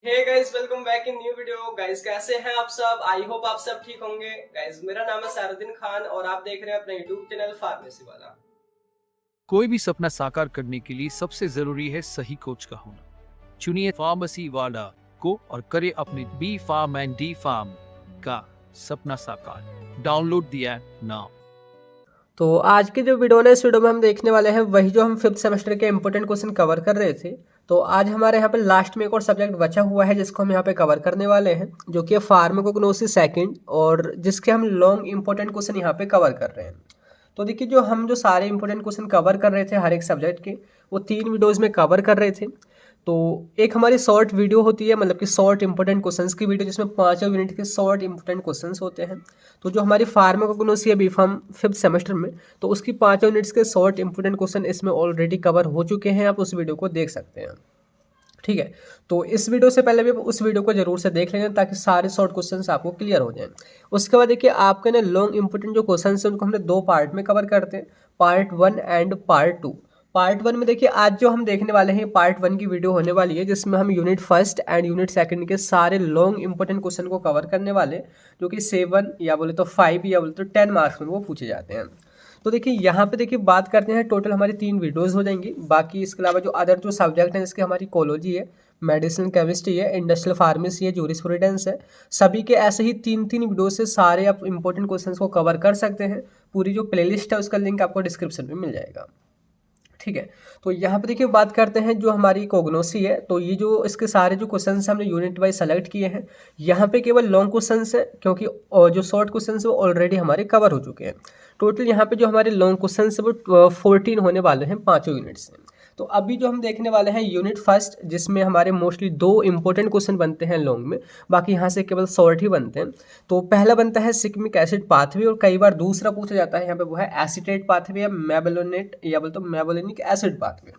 Hey guys, welcome back in new video. Guys कैसे हैं आप सब? आई होप आप सब ठीक होंगे। गाइस मेरा नाम है सारुद्दीन खान और आप देख रहे हैं अपना यूट्यूब चैनल फार्मेसी वाला। कोई भी सपना साकार करने के लिए सबसे जरूरी है सही कोच का होना। चुनिए फार्मेसी वाला को और करे अपने B pharm and D pharm का सपना साकार। Download the app now. तो आज की जो वीडियो है इस वीडियो में हम देखने वाले हैं वही जो हम फिफ्थ सेमेस्टर के इंपॉर्टेंट क्वेश्चन कवर कर रहे थे। तो आज हमारे यहाँ पे लास्ट में एक और सब्जेक्ट बचा हुआ है जिसको हम यहाँ पे कवर करने वाले हैं, जो कि फार्माकोग्नोसिस सेकंड, और जिसके हम लॉन्ग इंपॉर्टेंट क्वेश्चन यहाँ पे कवर कर रहे हैं। तो देखिए, जो सारे इंपॉर्टेंट क्वेश्चन कवर कर रहे थे हर एक सब्जेक्ट के, वो 3 वीडियोज़ में कवर कर रहे थे। तो एक हमारी शॉर्ट वीडियो होती है, मतलब कि शॉर्ट इंपॉर्टेंट क्वेश्चंस की वीडियो, जिसमें 5 मिनट के शॉर्ट इंपॉर्टेंट क्वेश्चंस होते हैं। तो जो हमारी फार्माकोग्नोसी है बी फार्म फिफ्थ सेमेस्टर में, तो उसकी 5 मिनट्स के शॉर्ट इंपॉर्टेंट क्वेश्चन इसमें ऑलरेडी कवर हो चुके हैं। आप उस वीडियो को देख सकते हैं, ठीक है। तो इस वीडियो से पहले भी उस वीडियो को जरूर से देख लेंगे ताकि सारे शॉर्ट क्वेश्चंस आपको क्लियर हो जाएं। उसके बाद देखिए, आपके ना लॉन्ग इंपॉर्टेंट जो क्वेश्चंस हैं उनको हमने 2 पार्ट में कवर करते हैं, पार्ट 1 एंड पार्ट 2। पार्ट 1 में देखिए, आज जो हम देखने वाले हैं पार्ट 1 की वीडियो होने वाली है, जिसमें हम unit first and unit second के सारे लॉन्ग इंपॉर्टेंट क्वेश्चन को कवर करने वाले हैं, जो कि 7 या बोले तो 5 या बोले तो 10 मार्क्स में वो पूछे जाते हैं। तो देखिए, यहाँ पे देखिए बात करते हैं, टोटल हमारी 3 वीडियोस हो जाएंगी। बाकी इसके अलावा जो अदर जो सब्जेक्ट हैं, जैसे हमारी कोलॉजी है, मेडिसिन केमिस्ट्री है, इंडस्ट्रियल फार्मेसी है, जूरिस्प्रूडेंस है, सभी के ऐसे ही 3-3 वीडियो से सारे आप इंपॉर्टेंट क्वेश्चंस को कवर कर सकते हैं। पूरी जो प्लेलिस्ट है उसका लिंक आपको डिस्क्रिप्शन में मिल जाएगा, ठीक है। तो यहाँ पे देखिए बात करते हैं जो हमारी कोग्नोसी है। तो ये जो इसके सारे जो क्वेश्चंस हमने यूनिट वाइज सेलेक्ट किए हैं, यहाँ पे केवल लॉन्ग क्वेश्चंस हैं, क्योंकि जो शॉर्ट क्वेश्चंस वो ऑलरेडी हमारे कवर हो चुके हैं। टोटल यहाँ पे जो हमारे लॉन्ग क्वेश्चंस है वो 14 होने वाले हैं 5 यूनिट से। तो अभी जो हम देखने वाले हैं यूनिट फर्स्ट, जिसमें हमारे मोस्टली 2 इंपॉर्टेंट क्वेश्चन बनते हैं लॉन्ग में, बाकी यहाँ से केवल शॉर्ट ही बनते हैं। तो पहला बनता है सिग्मिक एसिड पाथवे, और कई बार दूसरा पूछा जाता है यहाँ पे, वो है एसीटेट पाथवे या मेबेलोनेट या बोलते मेबोलिनिक एसिड पाथवे।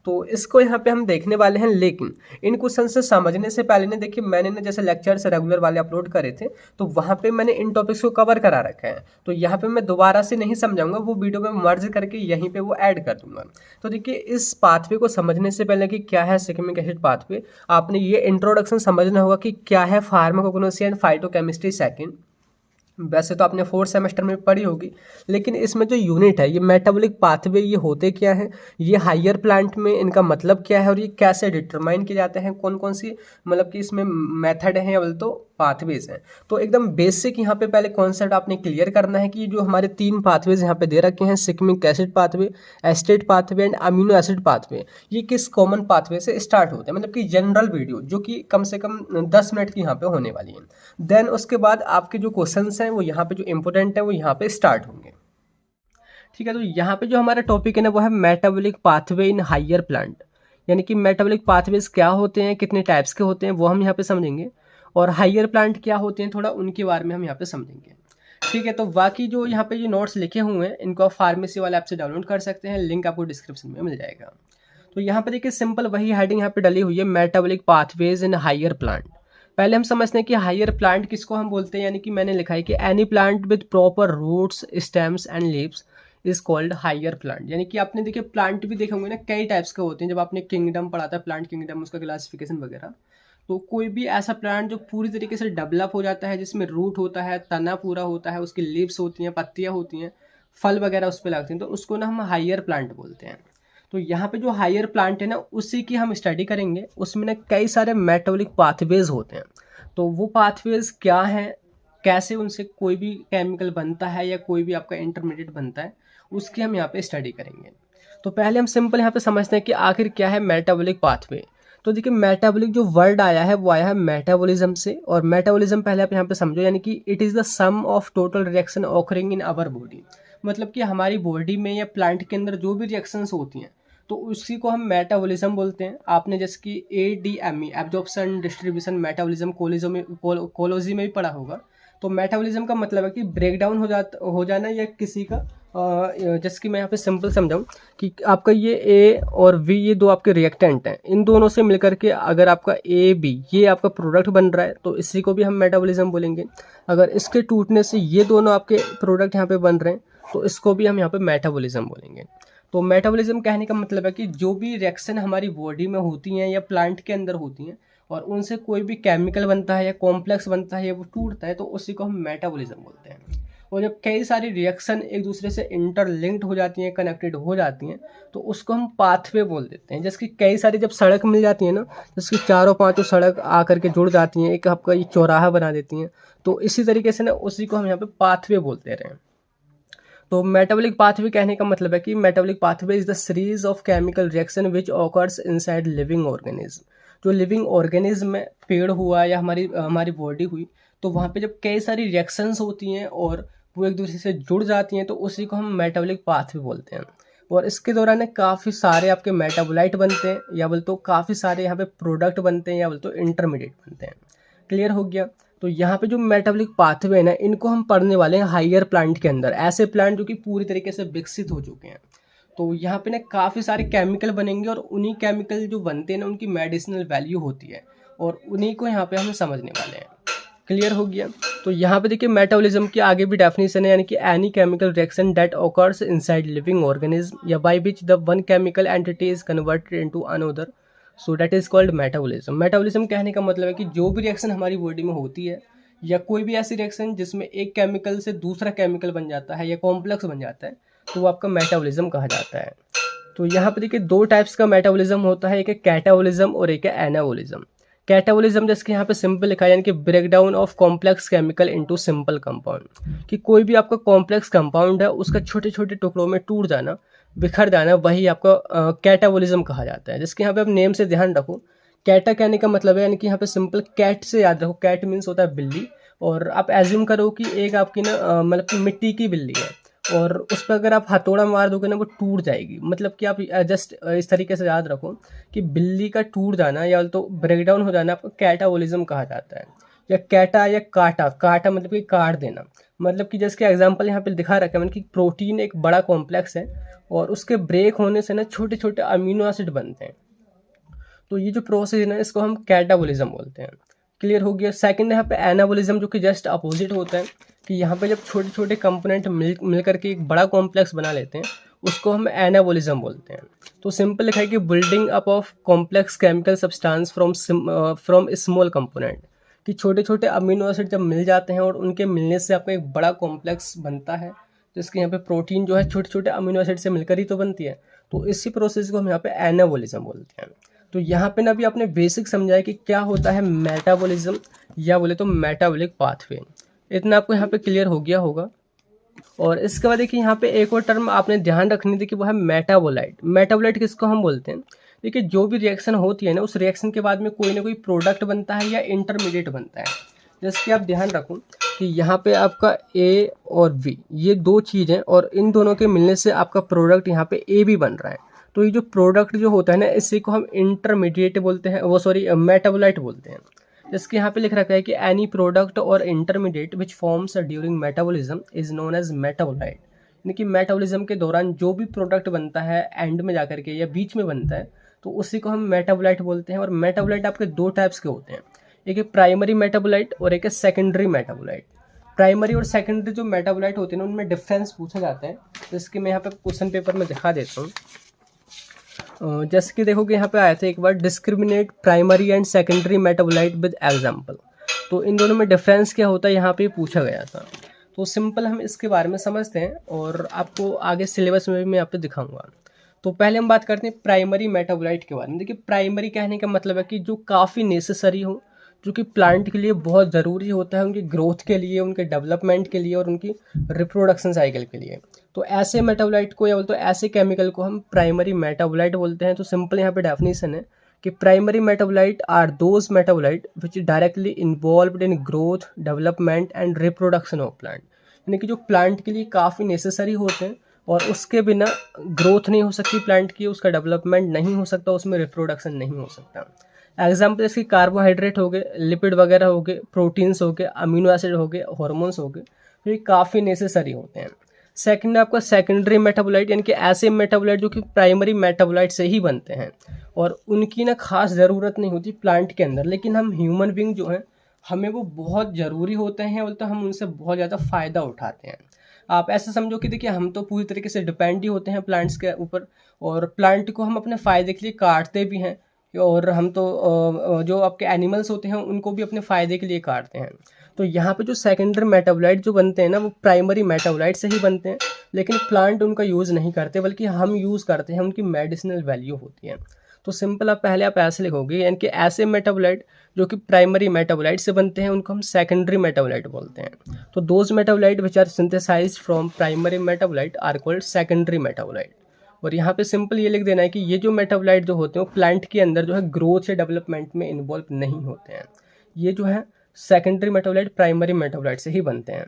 तो इसको यहाँ पे हम देखने वाले हैं, लेकिन इन क्वेश्चन से समझने से पहले ने देखिए, मैंने ना जैसे लेक्चर्स रेगुलर वाले अपलोड करे थे, तो वहाँ पे मैंने इन टॉपिक्स को कवर करा रखा है। तो यहाँ पे मैं दोबारा से नहीं समझाऊंगा, वो वीडियो में मर्ज करके यहीं पे वो ऐड कर दूंगा। तो देखिए, इस पाथवे को समझने से पहले कि क्या है सिग्मिक एसिड पाथवे, आपने ये इंट्रोडक्शन समझना होगा कि क्या है फार्माकोग्नोसी एंड फाइटोकेमिस्ट्री सेकेंड। वैसे तो आपने 4th सेमेस्टर में पढ़ी होगी, लेकिन इसमें जो यूनिट है, ये मेटाबॉलिक पाथवे, ये होते क्या हैं, ये हायर प्लांट में इनका मतलब क्या है, और ये कैसे डिटरमाइन किए जाते हैं, कौन कौन सी मतलब कि इसमें मेथड हैं या बोले तो पाथवेज हैं। तो एकदम बेसिक यहाँ पे पहले कॉन्सेप्ट आपने क्लियर करना है कि जो हमारे 3 पाथवेज यहाँ पे दे रखे हैं, shikimic acid pathway, acetate pathway and amino acid pathway, ये किस कॉमन पाथवे से स्टार्ट होते हैं। मतलब कि जनरल वीडियो जो कि कम से कम 10 मिनट की यहाँ पे होने वाली है। देन उसके बाद आपके जो क्वेश्चंस हैं वो यहाँ पे जो इंपॉर्टेंट है वो यहाँ पे स्टार्ट होंगे, ठीक है। तो यहाँ पे जो हमारा टॉपिक है ना, वो है metabolic pathway in higher plant. यानी कि मेटाबॉलिक पाथवेज क्या होते हैं, कितने टाइप्स के होते हैं, वो हम यहाँ पे समझेंगे, और हायर प्लांट क्या होते हैं, थोड़ा उनके बारे में हम यहाँ पे समझेंगे, ठीक है। तो बाकी जो यहाँ पे जो नोट्स लिखे हुए हैं, इनको आप फार्मेसी वाले ऐप से डाउनलोड कर सकते हैं, लिंक आपको डिस्क्रिप्शन में मिल जाएगा। तो यहाँ पे देखिए, सिंपल वही हेडिंग यहाँ पे डली हुई है, metabolic pathways in higher plant. पहले हम समझते हैं कि हायर प्लांट किसको हम बोलते हैं। यानी कि मैंने लिखा है कि any plant with proper roots, stems and leaves is called higher plant. यानी कि आपने देखिए प्लांट भी देखे होंगे ना, कई टाइप्स के होते हैं। जब आपने किंगडम पढ़ा था, प्लांट किंगडम, उसका क्लासिफिकेशन वगैरह, तो कोई भी ऐसा प्लांट जो पूरी तरीके से डेवलप हो जाता है, जिसमें रूट होता है, तना पूरा होता है, उसकी लीव्स होती हैं, पत्तियाँ होती हैं, फल वगैरह उस पर लगते हैं, तो उसको ना हम हायर प्लांट बोलते हैं। तो यहाँ पे जो हायर प्लांट है ना, उसी की हम स्टडी करेंगे। उसमें ना कई सारे मेटाबॉलिक पाथवेज होते हैं। तो वो पाथवेज क्या हैं, कैसे उनसे कोई भी केमिकल बनता है या कोई भी आपका इंटरमीडिएट बनता है, उसकी हम यहाँ पे स्टडी करेंगे। तो पहले हम सिंपल यहाँ पे समझते हैं कि आखिर क्या है मेटाबॉलिक पाथवे। तो देखिए, मेटाबॉलिक जो वर्ड आया है वो आया है मेटाबॉलिज्म से, और मेटाबॉलिज्म पहले आप यहाँ पे समझो, यानी कि it is the sum of total reaction occurring in our body. मतलब कि हमारी बॉडी में या प्लांट के अंदर जो भी रिएक्शंस होती हैं, तो उसी को हम मेटाबॉलिज्म बोलते हैं। आपने जैसे कि ADME, एब्जॉर्प्शन, डिस्ट्रीब्यूशन, मेटाबॉलिज्म, कोलोजी में भी पढ़ा होगा। तो मेटाबॉलिज्म का मतलब है कि ब्रेक डाउन हो जाना, या किसी का जैसे कि मैं यहाँ पे सिंपल समझाऊँ कि आपका ये A और V, ये 2 आपके रिएक्टेंट हैं, इन दोनों से मिलकर के अगर आपका AB ये आपका प्रोडक्ट बन रहा है, तो इसी को भी हम मेटाबॉलिज्म बोलेंगे। अगर इसके टूटने से ये दोनों आपके प्रोडक्ट यहाँ पे बन रहे हैं, तो इसको भी हम यहाँ पे मेटाबॉलिज्म बोलेंगे। तो मेटाबॉलिज्म कहने का मतलब है कि जो भी रिएक्शन हमारी बॉडी में होती हैं या प्लांट के अंदर होती हैं, और उनसे कोई भी केमिकल बनता है या कॉम्प्लेक्स बनता है या वो टूटता है, तो उसी को हम मेटाबॉलिज्म बोलते हैं। और जब कई सारी रिएक्शन एक दूसरे से इंटरलिंक्ड हो जाती हैं, कनेक्टेड हो जाती हैं, तो उसको हम पाथवे बोल देते हैं। जैसे कि कई सारी जब सड़क मिल जाती है ना, जैसे कि चारों पांचों सड़क आकर के जुड़ जाती हैं, एक आपका ये चौराहा बना देती हैं, तो इसी तरीके से ना उसी को हम यहाँ पे पाथवे बोलते रहे हैं। तो मेटाबॉलिक पाथवे कहने का मतलब है कि metabolic pathway is the series of chemical reaction which occurs inside living organism. जो लिविंग ऑर्गेनिज्म में पेड़ हुआ या हमारी बॉडी हुई, तो वहाँ पे जब कई सारी रिएक्शंस होती हैं और वो एक दूसरे से जुड़ जाती हैं, तो उसी को हम मेटाबॉलिक पाथवे बोलते हैं। और इसके दौरान काफ़ी सारे आपके मेटाबोलाइट बनते हैं, या बोल तो काफ़ी सारे यहाँ पे प्रोडक्ट बनते हैं, या बोल तो इंटरमीडिएट बनते हैं। क्लियर हो गया। तो यहाँ पे जो मेटाबॉलिक पाथवे है ना, इनको हम पढ़ने वाले हैं हायर प्लांट के अंदर, ऐसे प्लांट जो कि पूरी तरीके से विकसित हो चुके हैं। तो यहाँ पे ना काफ़ी सारे केमिकल बनेंगे, और उन्हीं केमिकल जो बनते हैं ना, उनकी मेडिसिनल वैल्यू होती है, और उन्हीं को यहाँ पे हम समझने वाले हैं। क्लियर हो गया। तो यहाँ पे देखिए मेटाबॉलिज्म की आगे भी डेफिनेशन है, यानी कि any chemical reaction that occurs inside living organism या by which the one chemical entity is converted into another, so that is called metabolism. Metabolism कहने का मतलब है कि जो भी रिएक्शन हमारी बॉडी में होती है, या कोई भी ऐसी रिएक्शन जिसमें एक केमिकल से दूसरा केमिकल बन जाता है या कॉम्प्लेक्स बन जाता है, तो वो आपका मेटाबॉलिज्म कहा जाता है। तो यहाँ पे देखिए दो टाइप्स का मेटाबॉलिज्म होता है, एक है कैटाबॉलिज्म और एक है एनाबॉलिज्म। कैटाबॉलिज्म जैसे यहाँ पे सिंपल लिखा है, यानी कि break down of complex chemical into simple compound, कि कोई भी आपका कॉम्प्लेक्स कंपाउंड है उसका छोटे छोटे टुकड़ों में टूट जाना, बिखर जाना, वही आपका कैटाबॉलिज्म कहा जाता है। जिसके यहाँ पे आप नेम से ध्यान रखो, कैटा कहने का मतलब है, यानी कि यहाँ पे सिंपल कैट से याद रखो, कैट मीन्स होता है बिल्ली, और आप एज्यूम करो कि एक आपकी ना मतलब कि मिट्टी की बिल्ली है, और उस पर अगर आप हथौड़ा मार दोगे ना, वो टूट जाएगी। मतलब कि आप जस्ट इस तरीके से याद रखो कि बिल्ली का टूट जाना या तो ब्रेकडाउन हो जाना आपको कैटाबॉलिज्म कहा जाता है। या कैटा या काटा, काटा मतलब कि काट देना, मतलब कि जिसके एग्जांपल यहाँ पे दिखा रखा है, मतलब कि प्रोटीन एक बड़ा कॉम्प्लेक्स है, और उसके ब्रेक होने से ना छोटे छोटे अमीनो एसिड बनते हैं। तो ये जो प्रोसेस है ना, इसको हम कैटाबॉलिज्म बोलते हैं। क्लियर हो गया। सेकंड यहाँ पे एनाबॉलिज्म, जो कि जस्ट अपोजिट होता है, कि यहाँ पे जब छोटे छोटे कंपोनेंट मिल करके एक बड़ा कॉम्प्लेक्स बना लेते हैं, उसको हम एनाबॉलिज्म बोलते हैं। तो सिंपल लिखा है कि building up of complex chemical substance from small component, कि छोटे छोटे अमीनो एसिड जब मिल जाते हैं और उनके मिलने से आपका एक बड़ा कॉम्प्लेक्स बनता है, जिसके यहाँ पे प्रोटीन जो है छोटे छोटे अमीनो एसिड से मिलकर ही तो बनती है। तो इसी प्रोसेस को हम यहाँ पे एनाबॉलिज्म बोलते हैं। तो यहाँ पे ना भी आपने बेसिक समझा है कि क्या होता है मेटाबॉलिज्म, या बोले तो मेटाबॉलिक पाथवे। इतना आपको यहाँ पे क्लियर हो गया होगा। और इसके बाद देखिए यहाँ पे एक और टर्म आपने ध्यान रखनी थी कि वो है मेटाबोलाइट। मेटाबोलाइट किसको हम बोलते हैं? देखिए जो भी रिएक्शन होती है ना, उस रिएक्शन के बाद में कोई ना कोई प्रोडक्ट बनता है या इंटरमीडिएट बनता है। जैसे कि आप ध्यान रखो कि यहाँ पे आपका ए और बी ये दो चीज़ हैं, और इन दोनों के मिलने से आपका प्रोडक्ट यहाँ पे ए भी बन रहा है। तो ये जो प्रोडक्ट जो होता है ना, इसी को हम इंटरमीडिएट बोलते हैं, मेटाबोलाइट बोलते हैं। जिसके यहाँ पे लिख रखा है कि एनी प्रोडक्ट और intermediate which forms during metabolism is known as metabolite. यानी कि मेटाबॉलिज्म के दौरान जो भी प्रोडक्ट बनता है एंड में जाकर के या बीच में बनता है, तो उसी को हम मेटाबोलाइट बोलते हैं। और मेटाबोलाइट आपके दो टाइप्स के होते हैं, एक है प्राइमरी मेटाबोलाइट और एक है सेकेंडरी मेटाबोलाइट। प्राइमरी और सेकेंडरी जो मेटाबोलाइट होते हैं ना, उनमें डिफरेंस पूछा जाता है। जिसके मैं यहाँ पे क्वेश्चन पेपर में दिखा देता हूँ। जैसे कि देखो कि यहाँ पे आया था एक बार, discriminate primary and secondary metabolite with example. तो इन दोनों में डिफरेंस क्या होता है यहाँ पे पूछा गया था। तो सिंपल हम इसके बारे में समझते हैं, और आपको आगे सिलेबस में भी मैं यहाँ पे दिखाऊंगा। तो पहले हम बात करते हैं प्राइमरी मेटाबोलाइट के बारे में। देखिए प्राइमरी कहने का मतलब है कि जो काफ़ी नेसेसरी हो, जो कि प्लांट के लिए बहुत ज़रूरी होता है, उनकी ग्रोथ के लिए, उनके डेवलपमेंट के लिए और उनकी रिप्रोडक्शन साइकिल के लिए। तो ऐसे मेटाबोलाइट को या बोलते हैं ऐसे केमिकल को हम प्राइमरी मेटाबोलाइट बोलते हैं। तो सिंपल यहाँ पे डेफिनेशन है कि primary metabolite are those metabolite which directly involved in growth, development and reproduction of plant. यानी कि जो प्लांट के लिए काफ़ी नेसेसरी होते हैं, और उसके बिना ग्रोथ नहीं हो सकती प्लांट की, उसका डेवलपमेंट नहीं हो सकता, उसमें रिप्रोडक्शन नहीं हो सकता। एग्जाम्पल इसकी कार्बोहाइड्रेट हो गए, लिपिड वगैरह हो गए, प्रोटीन्स हो गए, अमीनो एसिड हो गए, हार्मोन्स हो गए, तो ये काफ़ी नेसेसरी होते हैं। सेकंड आपका सेकेंडरी मेटाबोलाइट, यानी कि ऐसे मेटाबोलाइट जो कि प्राइमरी मेटाबोलाइट से ही बनते हैं, और उनकी ना खास ज़रूरत नहीं होती प्लांट के अंदर, लेकिन हम ह्यूमन बींग जो हैं हमें वो बहुत ज़रूरी होते हैं, बोलते हम उनसे बहुत ज़्यादा फ़ायदा उठाते हैं। आप ऐसा समझो कि देखिए हम तो पूरी तरीके से डिपेंड ही होते हैं प्लांट्स के ऊपर, और प्लांट को हम अपने फ़ायदे के लिए काटते भी हैं, और हम तो जो आपके एनिमल्स होते हैं उनको भी अपने फ़ायदे के लिए काटते हैं। तो यहाँ पे जो सेकेंडरी मेटाबोलाइट जो बनते हैं ना, वो प्राइमरी मेटाबोलाइट से ही बनते हैं, लेकिन प्लांट उनका यूज़ नहीं करते, बल्कि हम यूज़ करते हैं, उनकी मेडिसिनल वैल्यू होती है। तो सिंपल आप पहले आप ऐसे लिखोगे, यानी कि ऐसे मेटाबोलाइट जो कि प्राइमरी मेटाबोलाइट से बनते हैं उनको हम सेकेंडरी मेटाबोलाइट बोलते हैं। तो those metabolite which are synthesized from primary metabolite are called secondary metabolite. और यहाँ पे सिंपल ये लिख देना है कि ये जो मेटाबोलाइट जो होते हैं वो प्लांट के अंदर जो है ग्रोथ या डेवलपमेंट में इन्वॉल्व नहीं होते हैं। ये जो है सेकेंडरी मेटाबोलाइट प्राइमरी मेटाबोलाइट से ही बनते हैं।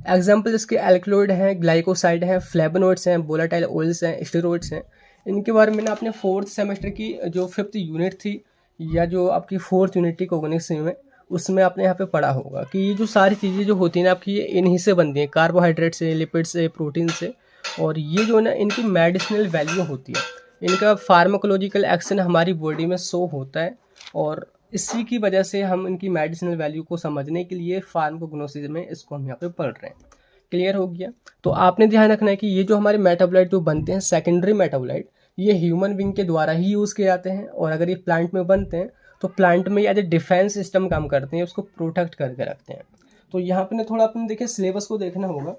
एग्जाम्पल इसके एल्कलॉइड हैं, ग्लाइकोसाइड हैं, फ्लेवोनोइड्स हैं, वोलेटाइल ऑयल्स हैं, स्टेरॉइड्स हैं। इनके बारे में ना आपने 4th सेमेस्टर की जो 5th यूनिट थी या जो आपकी 4th यूनिट थी कोग्निक्स में, उसमें आपने यहाँ पे पढ़ा होगा कि ये जो सारी चीज़ें जो होती हैं ना आपकी, ये इन्हीं से बनती हैं, कार्बोहाइड्रेट से, लिपिड से, प्रोटीन से। और ये जो है ना इनकी मेडिसिनल वैल्यू होती है, इनका फार्माकोलॉजिकल एक्शन हमारी बॉडी में शो होता है, और इसी की वजह से हम इनकी मेडिसिनल वैल्यू को समझने के लिए फार्माकोग्नोसिस में इसको हम यहाँ पे पढ़ रहे हैं। क्लियर हो गया? तो आपने ध्यान रखना है कि ये जो हमारे मेटाबोलाइट जो बनते हैं सेकेंडरी मेटाबोलाइट, ये ह्यूमन बींग के द्वारा ही यूज़ किए जाते हैं, और अगर ये प्लांट में बनते हैं तो प्लांट में एज ए डिफेंस सिस्टम काम करते हैं, उसको प्रोटेक्ट करके रखते हैं। तो यहाँ पे थोड़ा अपने देखिए सिलेबस को देखना होगा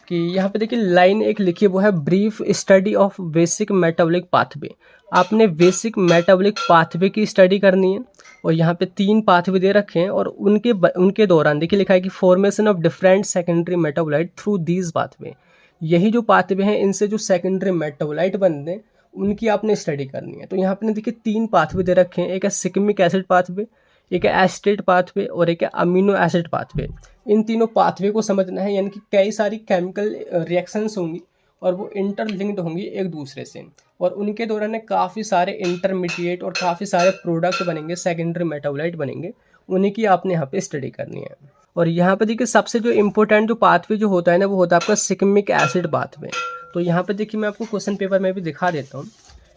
कि यहाँ पे देखिए लाइन एक लिखी है, वो है brief study of basic metabolic pathway. आपने बेसिक मेटाबॉलिक पाथवे की स्टडी करनी है, और यहाँ पे 3 पाथवे दे रखे हैं, और उनके दौरान देखिए लिखा है कि formation of different secondary metabolite through these pathway. यही जो पाथवे हैं, इनसे जो सेकेंडरी मेटाबोलाइट बनते हैं उनकी आपने स्टडी करनी है। तो यहाँ पे देखिए 3 पाथवे दे रखे हैं, एक है सिक्मिक एसिड पाथवे, एक है एस्टेट पाथवे, और एक है अमीनो एसिड पाथवे। इन तीनों पाथवे को समझना है, यानी कि कई सारी केमिकल रिएक्शंस होंगी और वो इंटरलिंक्ड होंगी एक दूसरे से, और उनके दौरान काफ़ी सारे इंटरमीडिएट और काफ़ी सारे प्रोडक्ट बनेंगे, सेकेंडरी मेटाबोलाइट बनेंगे, उन्हीं की आपने यहाँ पे स्टडी करनी है। और यहाँ पे देखिए सबसे जो इम्पोर्टेंट जो पाथवे जो होता है ना, वो होता है आपका सिक्मिक एसिड पाथवे। तो यहाँ पे देखिए मैं आपको क्वेश्चन पेपर में भी दिखा देता हूँ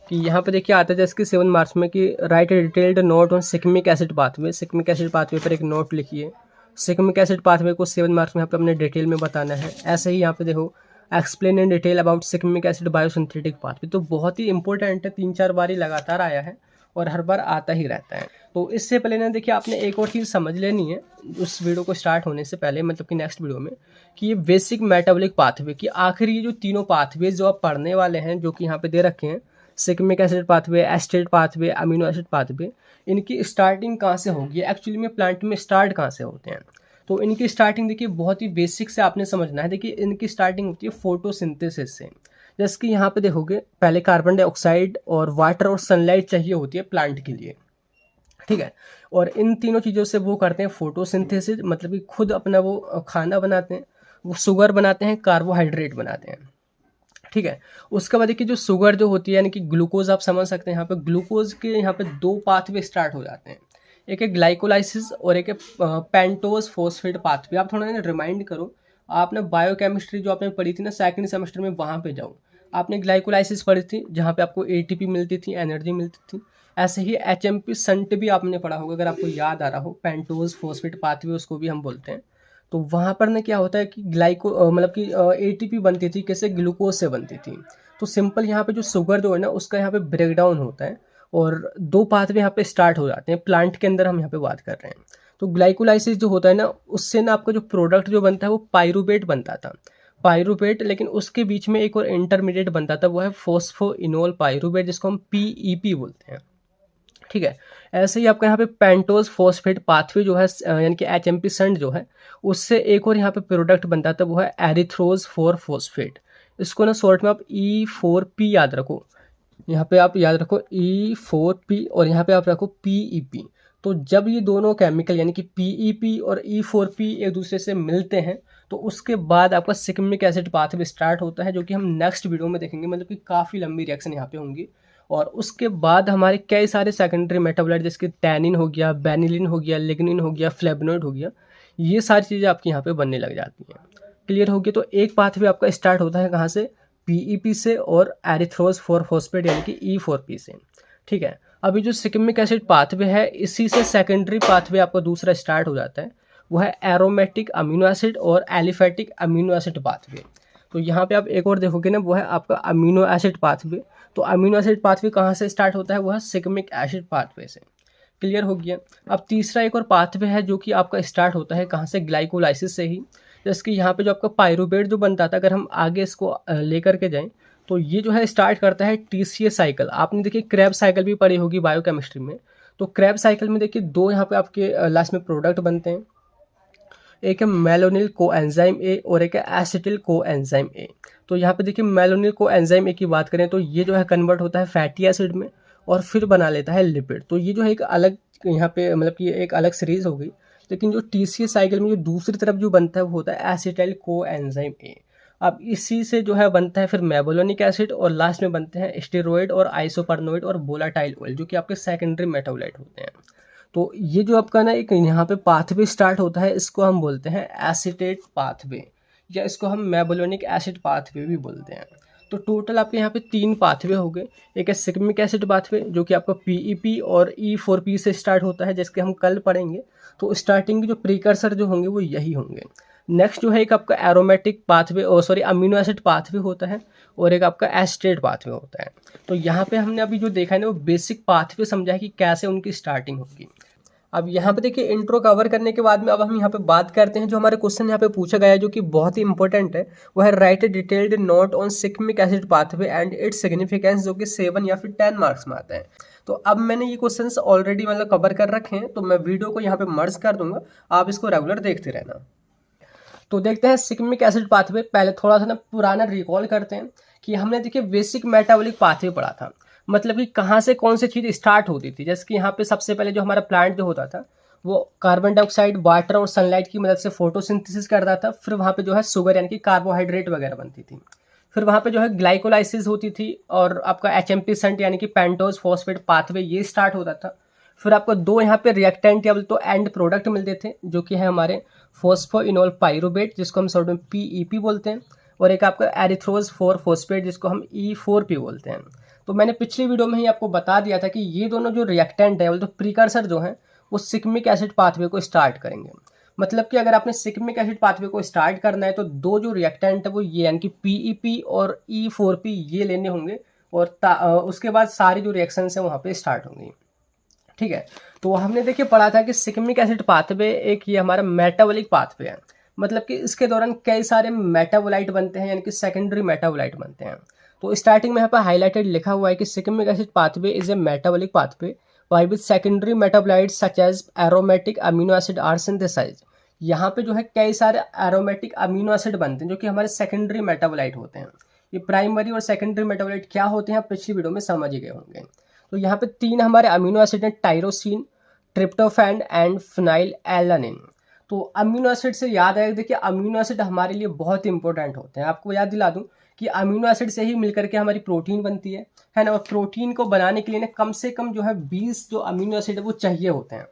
कि यहाँ पे देखिए आता है जैसे कि 7 मार्क्स में कि write a detailed note on shikimic acid pathway. Shikimic acid pathway पर एक नोट लिखिए। सिक्मिक एसिड पाथवे को 7 मार्क्स में यहाँ पे अपने डिटेल में बताना है। ऐसे ही यहाँ पे देखो explain in detail about shikimic acid biosynthetic pathway, तो बहुत ही इंपॉर्टेंट है, 3-4 बार ही लगातार आया है और हर बार आता ही रहता है। तो इससे पहले ना देखिए आपने एक और चीज़ समझ लेनी है उस वीडियो को स्टार्ट होने से पहले, मतलब कि नेक्स्ट वीडियो में, कि ये बेसिक मेटाबॉलिक पाथवे की आखिर ये जो तीनों पाथवे जो आप पढ़ने वाले हैं, जो कि यहाँ पे दे रखे हैं, shikimic acid pathway, acetate pathway, amino acid pathway, इनकी स्टार्टिंग कहाँ से होगी, एक्चुअली में प्लांट में स्टार्ट कहाँ से होते हैं। तो इनकी स्टार्टिंग देखिए बहुत ही बेसिक से आपने समझना है। देखिए इनकी स्टार्टिंग होती है फोटोसिंथेसिस से। जैसे कि यहाँ पे देखोगे पहले कार्बन डाइऑक्साइड और वाटर और सनलाइट चाहिए होती है प्लांट के लिए, ठीक है। और इन तीनों चीज़ों से वो करते हैं फोटोसिंथेसिस, मतलब कि खुद अपना वो खाना बनाते हैं, वो शुगर बनाते हैं, कार्बोहाइड्रेट बनाते हैं, ठीक है। उसके बाद देखिए जो शुगर जो होती है, यानी कि ग्लूकोज, आप समझ सकते हैं यहाँ पे ग्लूकोज के यहाँ पे 2 पाथवे स्टार्ट हो जाते हैं, एक है ग्लाइकोलाइसिस और एक है पेंटोज फॉस्फेट पाथवे। आप थोड़ा ना रिमाइंड करो, आपने बायोकेमिस्ट्री जो आपने पढ़ी थी ना 2nd सेमेस्टर में, वहाँ पे जाओ। आपने ग्लाइकोलाइसिस पढ़ी थी जहाँ पे आपको एटीपी मिलती थी, एनर्जी मिलती थी। ऐसे ही एचएमपी संट भी आपने पढ़ा होगा, अगर आपको याद आ रहा हो, पेंटोज फॉस्फेट पाथवे उसको भी हम बोलते हैं। तो वहाँ पर ना क्या होता है कि मतलब कि एटीपी बनती थी, कैसे, ग्लूकोज से बनती थी। तो सिंपल यहाँ पे जो शुगर जो है ना उसका यहाँ पे ब्रेकडाउन होता है, और 2 पाथवे यहाँ पे स्टार्ट हो जाते हैं प्लांट के अंदर, हम यहाँ पे बात कर रहे हैं। तो ग्लाइकोलाइसिस जो होता है ना, उससे ना आपका जो प्रोडक्ट जो बनता है वो पाइरूवेट बनता था, पाइरूवेट। लेकिन उसके बीच में एक और इंटरमीडिएट बनता था, वो है फॉस्फोइनोल पाइरूवेट, जिसको हम पीईपी बोलते हैं, ठीक है। ऐसे ही आपका यहाँ पे पेंटोज फॉस्फेट पाथवे जो है, यानी कि एचएमपी संट जो है, उससे एक और यहाँ पे प्रोडक्ट बनता था, वो है एरिथ्रोज 4 फॉस्फेट। इसको ना शॉर्ट में आप E4P याद रखो, यहाँ पे आप याद रखो E4P, और यहाँ पे आप रखो PEP। तो जब ये दोनों केमिकल यानी कि PEP और E4P एक दूसरे से मिलते हैं, तो उसके बाद आपका सिक्मिक एसिड पाथवे स्टार्ट होता है, जो कि हम नेक्स्ट वीडियो में देखेंगे, मतलब कि काफ़ी लंबी रिएक्शन यहाँ पे होंगी। और उसके बाद हमारे कई सारे सेकेंडरी मेटाबोलाइट, जैसे कि टैनिन हो गया, बेनिलिन हो गया, लिग्निन हो गया, फ्लेवोनोइड हो गया, ये सारी चीज़ें आपकी यहाँ पे बनने लग जाती हैं। क्लियर हो गया? तो एक पाथवे आपका स्टार्ट होता है कहाँ से, PEP से, और एरिथ्रोज 4 फॉस्फेट यानी कि E4P से, ठीक है। अभी जो सिक्मिक एसिड पाथवे है, इसी से सेकेंडरी पाथवे आपका दूसरा स्टार्ट हो जाता है, वो है एरोमेटिक अमीनो एसिड और एलिफेटिक अमीनो एसिड पाथवे। तो यहाँ पे आप एक और देखोगे ना, वो है आपका अमीनो एसिड पाथवे। तो अमीनो एसिड पाथवे कहाँ से स्टार्ट होता है, वो है सिग्मिक एसिड पाथवे से। क्लियर हो गया। अब तीसरा एक और पाथवे है जो कि आपका स्टार्ट होता है कहाँ से, ग्लाइकोलाइसिस से ही। जैसे कि यहाँ पे जो आपका पायरुवेट जो बनता था, अगर हम आगे इसको लेकर के जाएं तो ये जो है स्टार्ट करता है TCA साइकिल। आपने देखिए क्रैब साइकिल भी पढ़ी होगी बायोकेमिस्ट्री में। तो क्रैब साइकिल में देखिए दो यहाँ पे आपके लास्ट में प्रोडक्ट बनते हैं, एक है मेलोनिल कोएंजाइम ए और एक है एसिटिल कोएंजाइम ए। तो यहाँ पे देखिए मेलोनिल कोएंजाइम ए की बात करें तो ये जो है कन्वर्ट होता है फैटी एसिड में और फिर बना लेता है लिपिड। तो ये जो है एक अलग यहाँ पे मतलब कि एक अलग सीरीज हो गई। लेकिन जो TCA साइकिल में जो दूसरी तरफ जो बनता है वो होता है एसिटाइल कोएंजाइम ए। अब इसी से जो है बनता है फिर मेबोलोनिक एसिड और लास्ट में बनते हैं स्टेरॉइड और आइसोपर्नोइड और वोलाटाइल ऑयल जो कि आपके सेकेंडरी मेटाबोलाइट होते हैं। तो ये जो आपका ना एक यहाँ पे पाथवे स्टार्ट होता है, इसको हम बोलते हैं एसिटेट पाथवे या इसको हम मेबोलोनिक एसिड पाथवे भी बोलते हैं। तो टोटल आपके यहाँ पे 3 पाथवे हो गए। एक है सिग्मिक एसिड पाथवे जो कि आपका PEP और E4P से स्टार्ट होता है, जिसके हम कल पढ़ेंगे। तो स्टार्टिंग के जो प्रीकर्सर जो होंगे वो यही होंगे। नेक्स्ट जो है एक आपका aromatic pathway amino acid pathway होता है और एक आपका एस्टेट पाथवे होता है। तो यहाँ पे हमने अभी जो देखा है ना वो बेसिक पाथवे समझा है कि कैसे उनकी स्टार्टिंग होगी। अब यहाँ पे देखिए इंट्रो कवर करने के बाद में अब हम यहाँ पे बात करते हैं जो हमारे क्वेश्चन यहाँ पे पूछा गया है जो कि बहुत ही इंपॉर्टेंट है, वो है write a detailed note on shikimic acid pathway and its significance, जो कि 7 या फिर 10 मार्क्स में आता है। तो अब मैंने ये क्वेश्चंस ऑलरेडी मतलब कवर कर रखे हैं, तो मैं वीडियो को यहाँ पे मर्ज कर दूंगा, आप इसको रेगुलर देखते रहना। तो देखते हैं सिग्मिक एसिड पाथवे। पहले थोड़ा सा ना पुराना रिकॉल करते हैं कि हमने देखिए बेसिक मेटाबॉलिक पाथवे पढ़ा था, मतलब कि कहाँ से कौन सी चीज़ स्टार्ट होती थी। जैसे कि यहाँ पे सबसे पहले जो हमारा प्लांट जो होता था वो कार्बन डाइऑक्साइड, वाटर और सनलाइट की मदद से फोटोसिंथेसिस करता था। फिर वहाँ पे जो है शुगर यानी कि कार्बोहाइड्रेट वगैरह बनती थी। फिर वहाँ पे जो है ग्लाइकोलाइसिस होती थी और आपका HMP संट यानी कि पेंटोज फॉस्फेट पाथवे ये स्टार्ट होता था। फिर आपको 2 यहाँ पे रिएक्टेंट या तो एंड प्रोडक्ट मिलते थे जो कि है हमारे फॉस्फोइनोल पाइरुवेट जिसको हम शॉर्ट में PEP बोलते हैं, और एक आपका एरिथ्रोज 4 फॉस्फेट जिसको हम E4P बोलते हैं। तो मैंने पिछली वीडियो में ही आपको बता दिया था कि ये दोनों जो रिएक्टेंट है तो प्रीकर्सर जो हैं वो सिग्मिक एसिड पाथवे को स्टार्ट करेंगे। मतलब कि अगर आपने सिग्मिक एसिड पाथवे को स्टार्ट करना है तो 2 जो रिएक्टेंट है वो ये यानी कि PEP और E4P ये लेने होंगे और उसके बाद सारी जो रिएक्शंस हैं वहाँ पे स्टार्ट होंगी। ठीक है, तो हमने देखिए पढ़ा था कि सिग्मिक एसिड पाथवे एक ये हमारा मेटाबॉलिक पाथवे है, मतलब कि इसके दौरान कई सारे मेटाबोलाइट बनते हैं यानी कि सेकेंडरी मेटाबोलाइट बनते हैं। तो स्टार्टिंग में यहाँ पर हाईलाइटेड लिखा हुआ है कि shikimic acid pathway is a metabolic pathway by which secondary metabolites such as aromatic amino acid are synthesised. यहाँ पे जो है कई सारे एरोमेटिक अमीनो एसिड बनते हैं जो कि हमारे सेकेंडरी मेटाबोलाइट होते हैं। ये प्राइमरी और सेकेंडरी मेटाबोलाइट क्या होते हैं आप पिछली वीडियो में समझ ही गए होंगे। तो यहाँ पे 3 हमारे अमीनो एसिड हैं, tyrosine, tryptophan and phenyl alanine. तो अमीनो एसिड से याद आएगा, देखिए अमीनो एसिड हमारे लिए बहुत इंपॉर्टेंट होते हैं। आपको याद दिला दूं कि अमीनो एसिड से ही मिलकर के हमारी प्रोटीन बनती है ना। और प्रोटीन को बनाने के लिए ना कम से कम जो है 20 जो अमीनो एसिड है वो चाहिए होते हैं,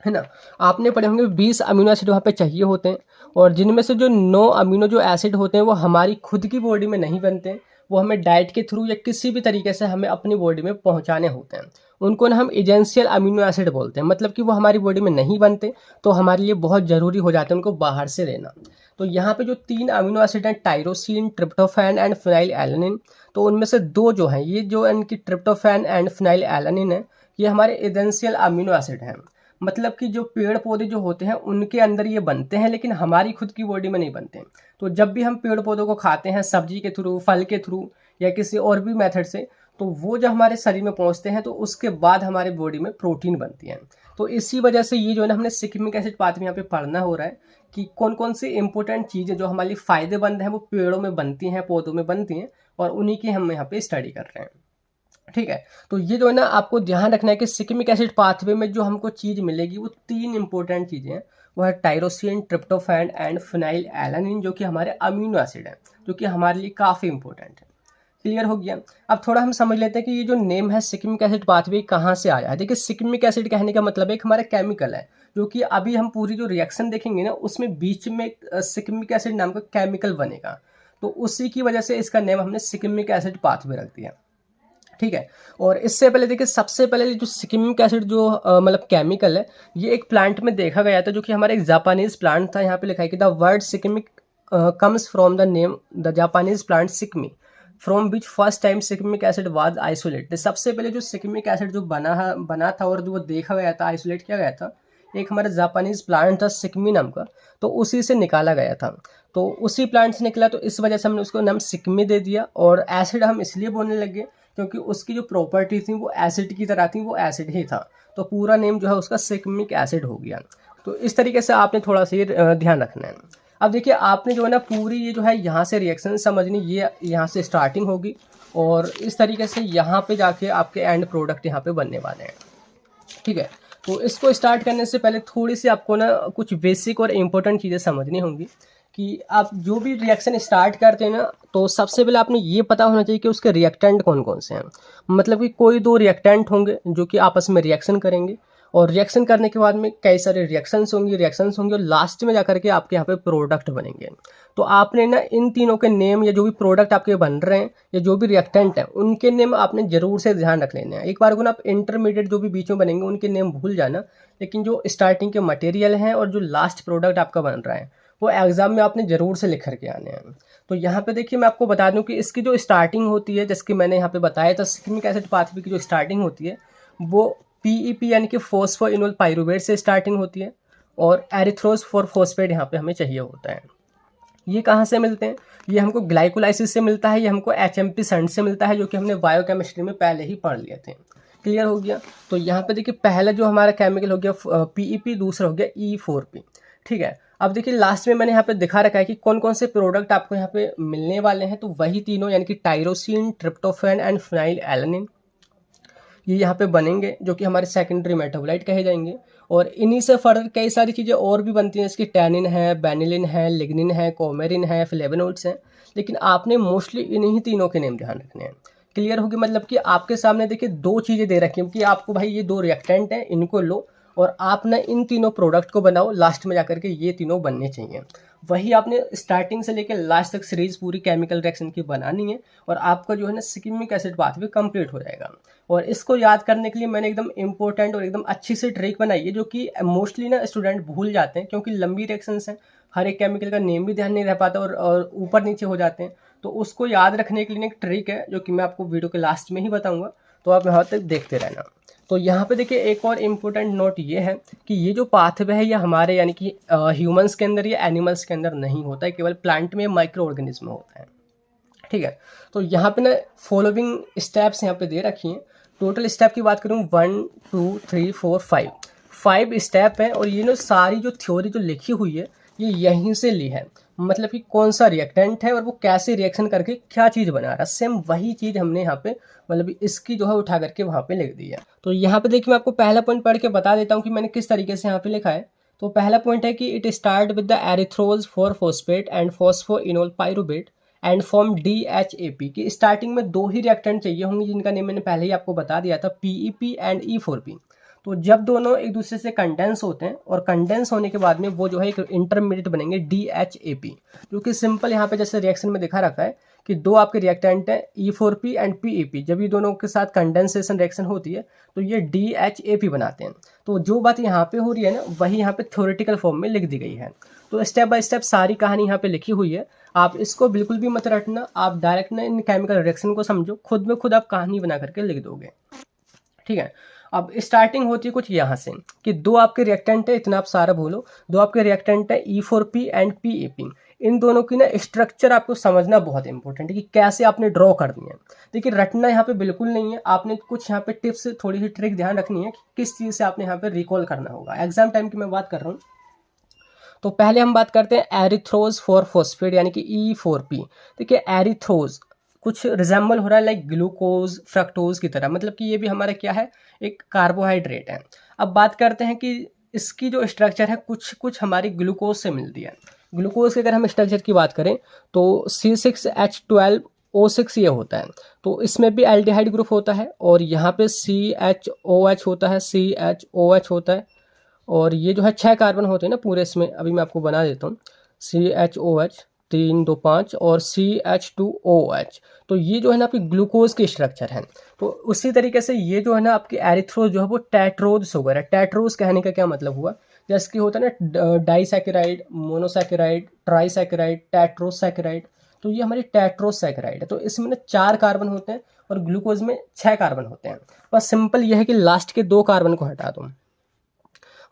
है ना। आपने पढ़े होंगे 20 अमीनो एसिड वहाँ पे चाहिए होते हैं, और जिनमें से जो 9 अमीनो जो एसिड होते हैं वो हमारी खुद की बॉडी में नहीं बनते हैं, वो हमें डाइट के थ्रू या किसी भी तरीके से हमें अपनी बॉडी में पहुँचाने होते हैं। उनको ना हम एजेंशियल अमीनो एसिड बोलते हैं, मतलब कि वो हमारी बॉडी में नहीं बनते तो हमारे लिए बहुत ज़रूरी हो जाते हैं उनको बाहर से लेना। तो यहाँ पे जो 3 अमीनो एसिड हैं, tyrosine, tryptophan and phenyl alanine, तो उनमें से 2 जो हैं, ये जो इनकी ट्रिप्टोफैन एंड फिनाइल एलानिन है, ये हमारे एसेंशियल अमीनो एसिड हैं। मतलब कि जो पेड़ पौधे जो होते हैं उनके अंदर ये बनते हैं लेकिन हमारी खुद की बॉडी में नहीं बनते। तो जब भी हम पेड़ पौधों को खाते हैं सब्जी के थ्रू, फल के थ्रू या किसी और भी मेथड से, तो वो जब हमारे शरीर में पहुंचते हैं तो उसके बाद हमारे बॉडी में प्रोटीन बनती है। तो इसी वजह से ये जो है ना हमने सिग्मिक एसिड पाथवे यहाँ पे पढ़ना हो रहा है कि कौन कौन सी इंपॉर्टेंट चीज़ें जो हमारे लिए फ़ायदेमंद हैं वो पेड़ों में बनती हैं, पौधों में बनती हैं, और उन्हीं की हम यहाँ पे स्टडी कर रहे हैं। ठीक है, तो ये जो है ना आपको ध्यान रखना है कि सिग्मिक एसिड पाथवे में जो हमको चीज़ मिलेगी वो 3 इंपॉर्टेंट चीज़ें हैं, वो है tyrosine, tryptophan and phenyl alanine, जो कि हमारे अमीनो एसिड हैं, जो कि हमारे लिए काफ़ी इंपॉर्टेंट है। क्लियर हो गया। अब थोड़ा हम समझ लेते हैं कि ये जो नेम है सिग्मिक एसिड पाथवे कहाँ से आया है। देखिए सिग्मिक एसिड कहने का मतलब एक हमारा केमिकल है, जो कि अभी हम पूरी जो रिएक्शन देखेंगे ना उसमें बीच में सिग्मिक एसिड नाम का केमिकल बनेगा, तो उसी की वजह से इसका नेम हमने सिग्मिक एसिड पाथवे रख दिया। ठीक है, और इससे पहले देखिए सबसे पहले जो सिग्मिक एसिड जो मतलब केमिकल है, ये एक प्लांट में देखा गया था जो कि हमारा एक जापानीज प्लांट था। यहाँ पे लिखा है कि the word shikimic comes from the name the Japanese plant shikimi from which first time shikimic acid was isolated। सबसे पहले जो सिकमिक एसिड जो बना था और जो वो देखा गया था, आइसोलेट किया गया था, एक हमारा जापानीज प्लांट था सिकमी नाम का, तो उसी से निकाला गया था। तो उसी प्लांट से निकला, तो इस वजह से हमने उसको नाम सिकमी दे दिया। और एसिड हम इसलिए बोलने लगे क्योंकि उसकी जो प्रॉपर्टी थी वो एसिड की तरह थी, वो एसिड ही था, तो पूरा नेम जो है उसका सिकमिक एसिड हो गया। तो इस तरीके से आपने थोड़ा सा ये ध्यान रखना है। अब देखिए आपने जो है ना पूरी ये जो है यहाँ से रिएक्शन समझनी, ये यहाँ से स्टार्टिंग होगी और इस तरीके से यहाँ पे जाके आपके एंड प्रोडक्ट यहाँ पे बनने वाले हैं। ठीक है, तो इसको स्टार्ट करने से पहले थोड़ी सी आपको ना कुछ बेसिक और इम्पोर्टेंट चीज़ें समझनी होंगी कि आप जो भी रिएक्शन स्टार्ट करते हैं ना, तो सबसे पहले आपने ये पता होना चाहिए कि उसके रिएक्टेंट कौन कौन से हैं। मतलब कि कोई दो रिएक्टेंट होंगे जो कि आपस में रिएक्शन करेंगे और रिएक्शन करने के बाद में कई सारे रिएक्शंस होंगे और लास्ट में जाकर के आपके यहाँ पे प्रोडक्ट बनेंगे। तो आपने ना इन तीनों के नेम या जो भी प्रोडक्ट आपके बन रहे हैं या जो भी रिएक्टेंट हैं उनके नेम आपने ज़रूर से ध्यान रख लेने हैं। एक बार को ना आप इंटरमीडिएट जो भी बीच में बनेंगे उनके नेम भूल जाना, लेकिन जो स्टार्टिंग के मटेरियल हैं और जो लास्ट प्रोडक्ट आपका बन रहा है वो एग्जाम में आपने ज़रूर से लिख करके आने हैं। तो यहाँ पे देखिए मैं आपको बता दूँ कि इसकी जो स्टार्टिंग होती है, जैसे कि मैंने यहाँ पे बताया था, सिकमिक एसिड पाथवे की जो स्टार्टिंग होती है वो पीईपी यानी कि फॉस्फोइनोल पाइरुवेट से स्टार्टिंग होती है और एरिथ्रोज फॉर फॉस्फेट यहाँ पे हमें चाहिए होता है। ये कहाँ से मिलते हैं? ये हमको ग्लाइकोलाइसिस से मिलता है, ये हमको एचएमपी संड से मिलता है, जो कि हमने बायोकेमिस्ट्री में पहले ही पढ़ लिए थे। क्लियर हो गया? तो यहाँ पे देखिए पहला जो हमारा केमिकल हो गया पीईपी, दूसरा हो गया E4P। ठीक है, अब देखिए लास्ट में मैंने यहाँ पे दिखा रखा है कि कौन कौन से प्रोडक्ट आपको यहाँ पे मिलने वाले हैं। तो वही तीनों यानी कि tyrosine, tryptophan and phenyl alanine, ये यहाँ पे बनेंगे जो कि हमारे सेकेंडरी मेटाबोलाइट कहे जाएंगे। और इन्हीं से फर्दर कई सारी चीज़ें और भी बनती हैं, इसकी टैनिन है, बेनिलिन है, लिग्निन है, कोमेरिन है, फ्लेवोनोइड्स हैं, लेकिन आपने मोस्टली इन्हीं तीनों के नेम ध्यान रखने हैं। क्लियर होगी? मतलब कि आपके सामने देखिए दो चीज़ें दे रखी हैं कि आपको भाई ये दो रिएक्टेंट हैं, इनको लो और आप ना इन तीनों प्रोडक्ट को बनाओ, लास्ट में जाकर के ये तीनों बनने चाहिए। वही आपने स्टार्टिंग से लेकर लास्ट तक सीरीज पूरी केमिकल रिएक्शन की बनानी है और आपका जो है ना सिकमिक एसिड पाथवे कंप्लीट हो जाएगा। और इसको याद करने के लिए मैंने एकदम इंपॉर्टेंट और एकदम अच्छी सी ट्रिक बनाई है, जो कि मोस्टली ना स्टूडेंट भूल जाते हैं क्योंकि लंबी रिएक्शंस हैं, हर एक केमिकल का नेम भी ध्यान नहीं रह पाता और ऊपर नीचे हो जाते हैं। तो उसको याद रखने के लिए एक ट्रिक है जो कि मैं आपको वीडियो के लास्ट में ही बताऊँगा, तो आप यहाँ तक देखते रहना। तो यहाँ पे देखिए एक और इम्पोर्टेंट नोट ये है कि ये जो पाथवे है ये हमारे यानी कि ह्यूमंस के अंदर या एनिमल्स के अंदर नहीं होता है, केवल प्लांट में माइक्रो ऑर्गेनिज्म में होता है। ठीक है, तो यहाँ पे ना फॉलोइंग स्टेप्स यहाँ पे दे रखी हैं। टोटल स्टेप की बात करूँ 1 2 3 4 5 स्टेप है और ये ना सारी जो थ्योरी जो लिखी हुई है ये यहीं से ली है। मतलब कि कौन सा रिएक्टेंट है और वो कैसे रिएक्शन करके क्या चीज़ बना रहा है, सेम वही चीज़ हमने यहाँ पे मतलब इसकी जो है उठा करके वहाँ पे लिख दी है। तो यहाँ पे देखिए मैं आपको पहला पॉइंट पढ़ के बता देता हूँ कि मैंने किस तरीके से यहाँ पे लिखा है। तो पहला पॉइंट है कि it start with the erythrose for phosphate and phosphoenol pyruvate and form DHAP की स्टार्टिंग में दो ही रिएक्टेंट चाहिए होंगे जिनका नेम मैंने पहले ही आपको बता दिया था, PEP एंड E4P। तो जब दोनों एक दूसरे से कंडेंस होते हैं और कंडेंस होने के बाद में वो जो है एक इंटरमीडिएट बनेंगे DHAP, जो कि सिंपल यहाँ पे जैसे रिएक्शन में दिखा रखा है कि दो आपके रिएक्टेंट हैं E4P एंड PEP, जब ये दोनों के साथ कंडेंसेशन रिएक्शन होती है तो ये DHAP बनाते हैं। तो जो बात यहाँ पे हो रही है ना वही यहाँ पे थ्योरेटिकल फॉर्म में लिख दी गई है। तो स्टेप बाय स्टेप सारी कहानी यहाँ पे लिखी हुई है, आप इसको बिल्कुल भी मत रटना, आप डायरेक्ट ना इन केमिकल रिएक्शन को समझो, खुद में खुद आप कहानी बना करके लिख दोगे। ठीक है, अब स्टार्टिंग होती है कुछ यहाँ से कि दो आपके रिएक्टेंट है, इतना आप सारा बोलो, दो आपके रिएक्टेंट है E4P एंड PEP। इन दोनों की ना स्ट्रक्चर आपको समझना बहुत इंपॉर्टेंट है कि कैसे आपने ड्रॉ करनी है। देखिए रटना यहाँ पे बिल्कुल नहीं है, आपने कुछ यहाँ पे टिप्स थोड़ी सी ट्रिक ध्यान रखनी है कि किस चीज़ से आपने यहाँ पे रिकॉल करना होगा। एग्जाम टाइम की मैं बात कर रहा हूँ। तो पहले हम बात करते हैं एरिथ्रोज फॉर फॉस्फेट यानी कि E4P। देखिए एरिथ्रोज कुछ रिजेंबल हो रहा है लाइक ग्लूकोज फ्रक्टोज की तरह, मतलब कि ये भी हमारा क्या है, एक कार्बोहाइड्रेट है। अब बात करते हैं कि इसकी जो स्ट्रक्चर है कुछ हमारी ग्लूकोज से मिलती है। ग्लूकोज की अगर हम स्ट्रक्चर की बात करें तो C6H12O6 ये होता है। तो इसमें भी एल्डिहाइड ग्रुप होता है और यहाँ पे CHOH होता है, CHOH होता है और ये जो है 6 कार्बन होते हैं ना पूरे इसमें, अभी मैं आपको बना देता हूँ। CHOH 3 2 5 और CH2OH। तो ये जो है ना आपकी ग्लूकोज की स्ट्रक्चर है। तो उसी तरीके से ये जो है ना आपकी एरिथ्रोज जो है वो टेट्रोज शुगर है। टेट्रोज कहने का क्या मतलब हुआ, जैसे कि होता है ना डाइसैकेराइड, मोनोसैकेराइड, ट्राइसैकेराइड, टेट्रोसैकेराइड। तो ये हमारी टेट्रोसैकेराइड है। तो इसमें ना 4 कार्बन होते हैं और ग्लूकोज में 6 कार्बन होते हैं। बस सिंपल ये है कि लास्ट के 2 कार्बन को हटा दो,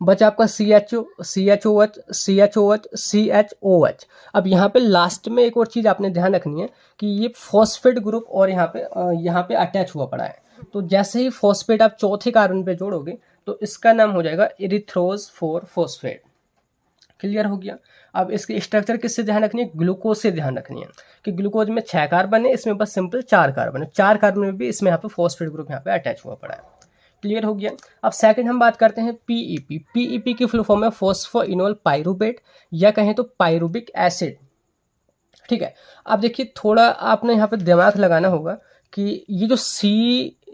बचा आपका CHOH, CHOH। अब यहाँ पे लास्ट में एक और चीज़ आपने ध्यान रखनी है कि ये फॉस्फेट ग्रुप और यहाँ पे अटैच हुआ पड़ा है। तो जैसे ही फॉस्फेट आप चौथे कार्बन पे जोड़ोगे तो इसका नाम हो जाएगा इरिथ्रोज 4 फॉस्फेट। क्लियर हो गया। अब इसकी स्ट्रक्चर किससे ध्यान रखनी है, ग्लूकोज से ध्यान रखनी है कि ग्लूकोज में 6 कार्बन है, इसमें बस सिंपल 4 कार्बन है। 4 कार्बन में भी इसमें यहाँ पे फॉस्फेट ग्रुप यहाँ पे अटैच हुआ पड़ा है। क्लियर हो गया। अब सेकंड हम बात करते हैं PEP। PEP की फुल फॉर्म है फॉस्फोइनोल पाइरूवेट या कहें तो पाइरूबिक एसिड। ठीक है। अब देखिए थोड़ा आपने यहाँ पे दिमाग लगाना होगा कि ये जो C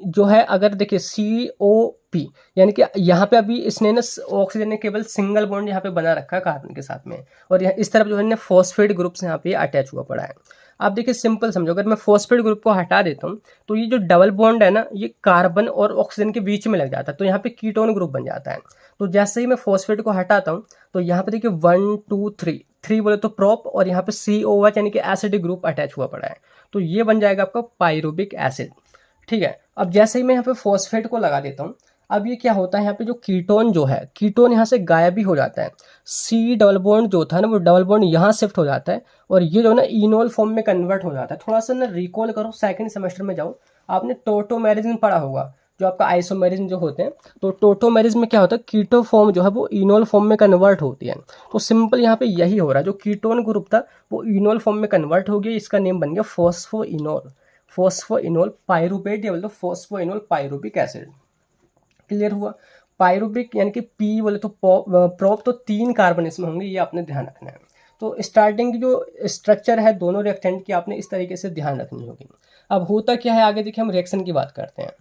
जो है, अगर देखिए COP यानी कि यहाँ पे अभी इसने ना ऑक्सीजन ने केवल सिंगल बॉन्ड यहाँ पे बना रखा है कार्बन के साथ में, और यहाँ इस तरफ जो है ना फॉस्फेट ग्रुप से यहाँ पे अटैच हुआ पड़ा है। आप देखिए सिंपल समझो, अगर मैं फॉस्फेट ग्रुप को हटा देता हूँ तो ये जो डबल बॉन्ड है ना ये कार्बन और ऑक्सीजन के बीच में लग जाता है, तो यहाँ पे कीटोन ग्रुप बन जाता है। तो जैसे ही मैं फॉस्फेट को हटाता हूँ तो यहाँ पे देखिए 1 2 3 बोले तो प्रोप, और यहाँ पे COH यानी कि एसिडिक ग्रुप अटैच हुआ पड़ा है। तो ये बन जाएगा आपका पाइरूबिक एसिड। ठीक है। अब जैसे ही मैं यहाँ पे फॉस्फेट को लगा देता हूँ, अब ये क्या होता है, यहाँ पे जो कीटोन जो है, कीटोन यहाँ से गायब भी हो जाता है। C डबल बॉन्ड जो था ना वो डबल बॉन्ड यहाँ शिफ्ट हो जाता है और ये जो ना इनोल फॉर्म में कन्वर्ट हो जाता है। थोड़ा सा ना रिकॉल करो, सेकंड सेमेस्टर में जाओ, आपने टोटोमेरिज्म पढ़ा होगा, जो आपका आइसोमेरिज्म जो होते हैं। तो टोटोमेरिज्म में क्या होता है, कीटो फॉर्म जो है वो इनोल फॉर्म में कन्वर्ट होती है। तो सिंपल यहाँ पे यही हो रहा है, जो कीटोन ग्रुप था वो इनोल फॉर्म में कन्वर्ट हो गया, इसका नेम बन गया फॉस्फोइनोल। फॉस्फोइनोल पाइरूवेट या बोल दो फॉस्फोइनोल पाइरूबिक एसिड। क्लियर हुआ। पाइरूबिक यानी कि P बोले तो प्रोप, तो 3 कार्बन इसमें होंगे, ये आपने ध्यान रखना है। तो स्टार्टिंग की जो स्ट्रक्चर है दोनों रिएक्टेंट की आपने इस तरीके से ध्यान रखनी होगी। अब होता क्या है, आगे देखिए हम रिएक्शन की बात करते हैं।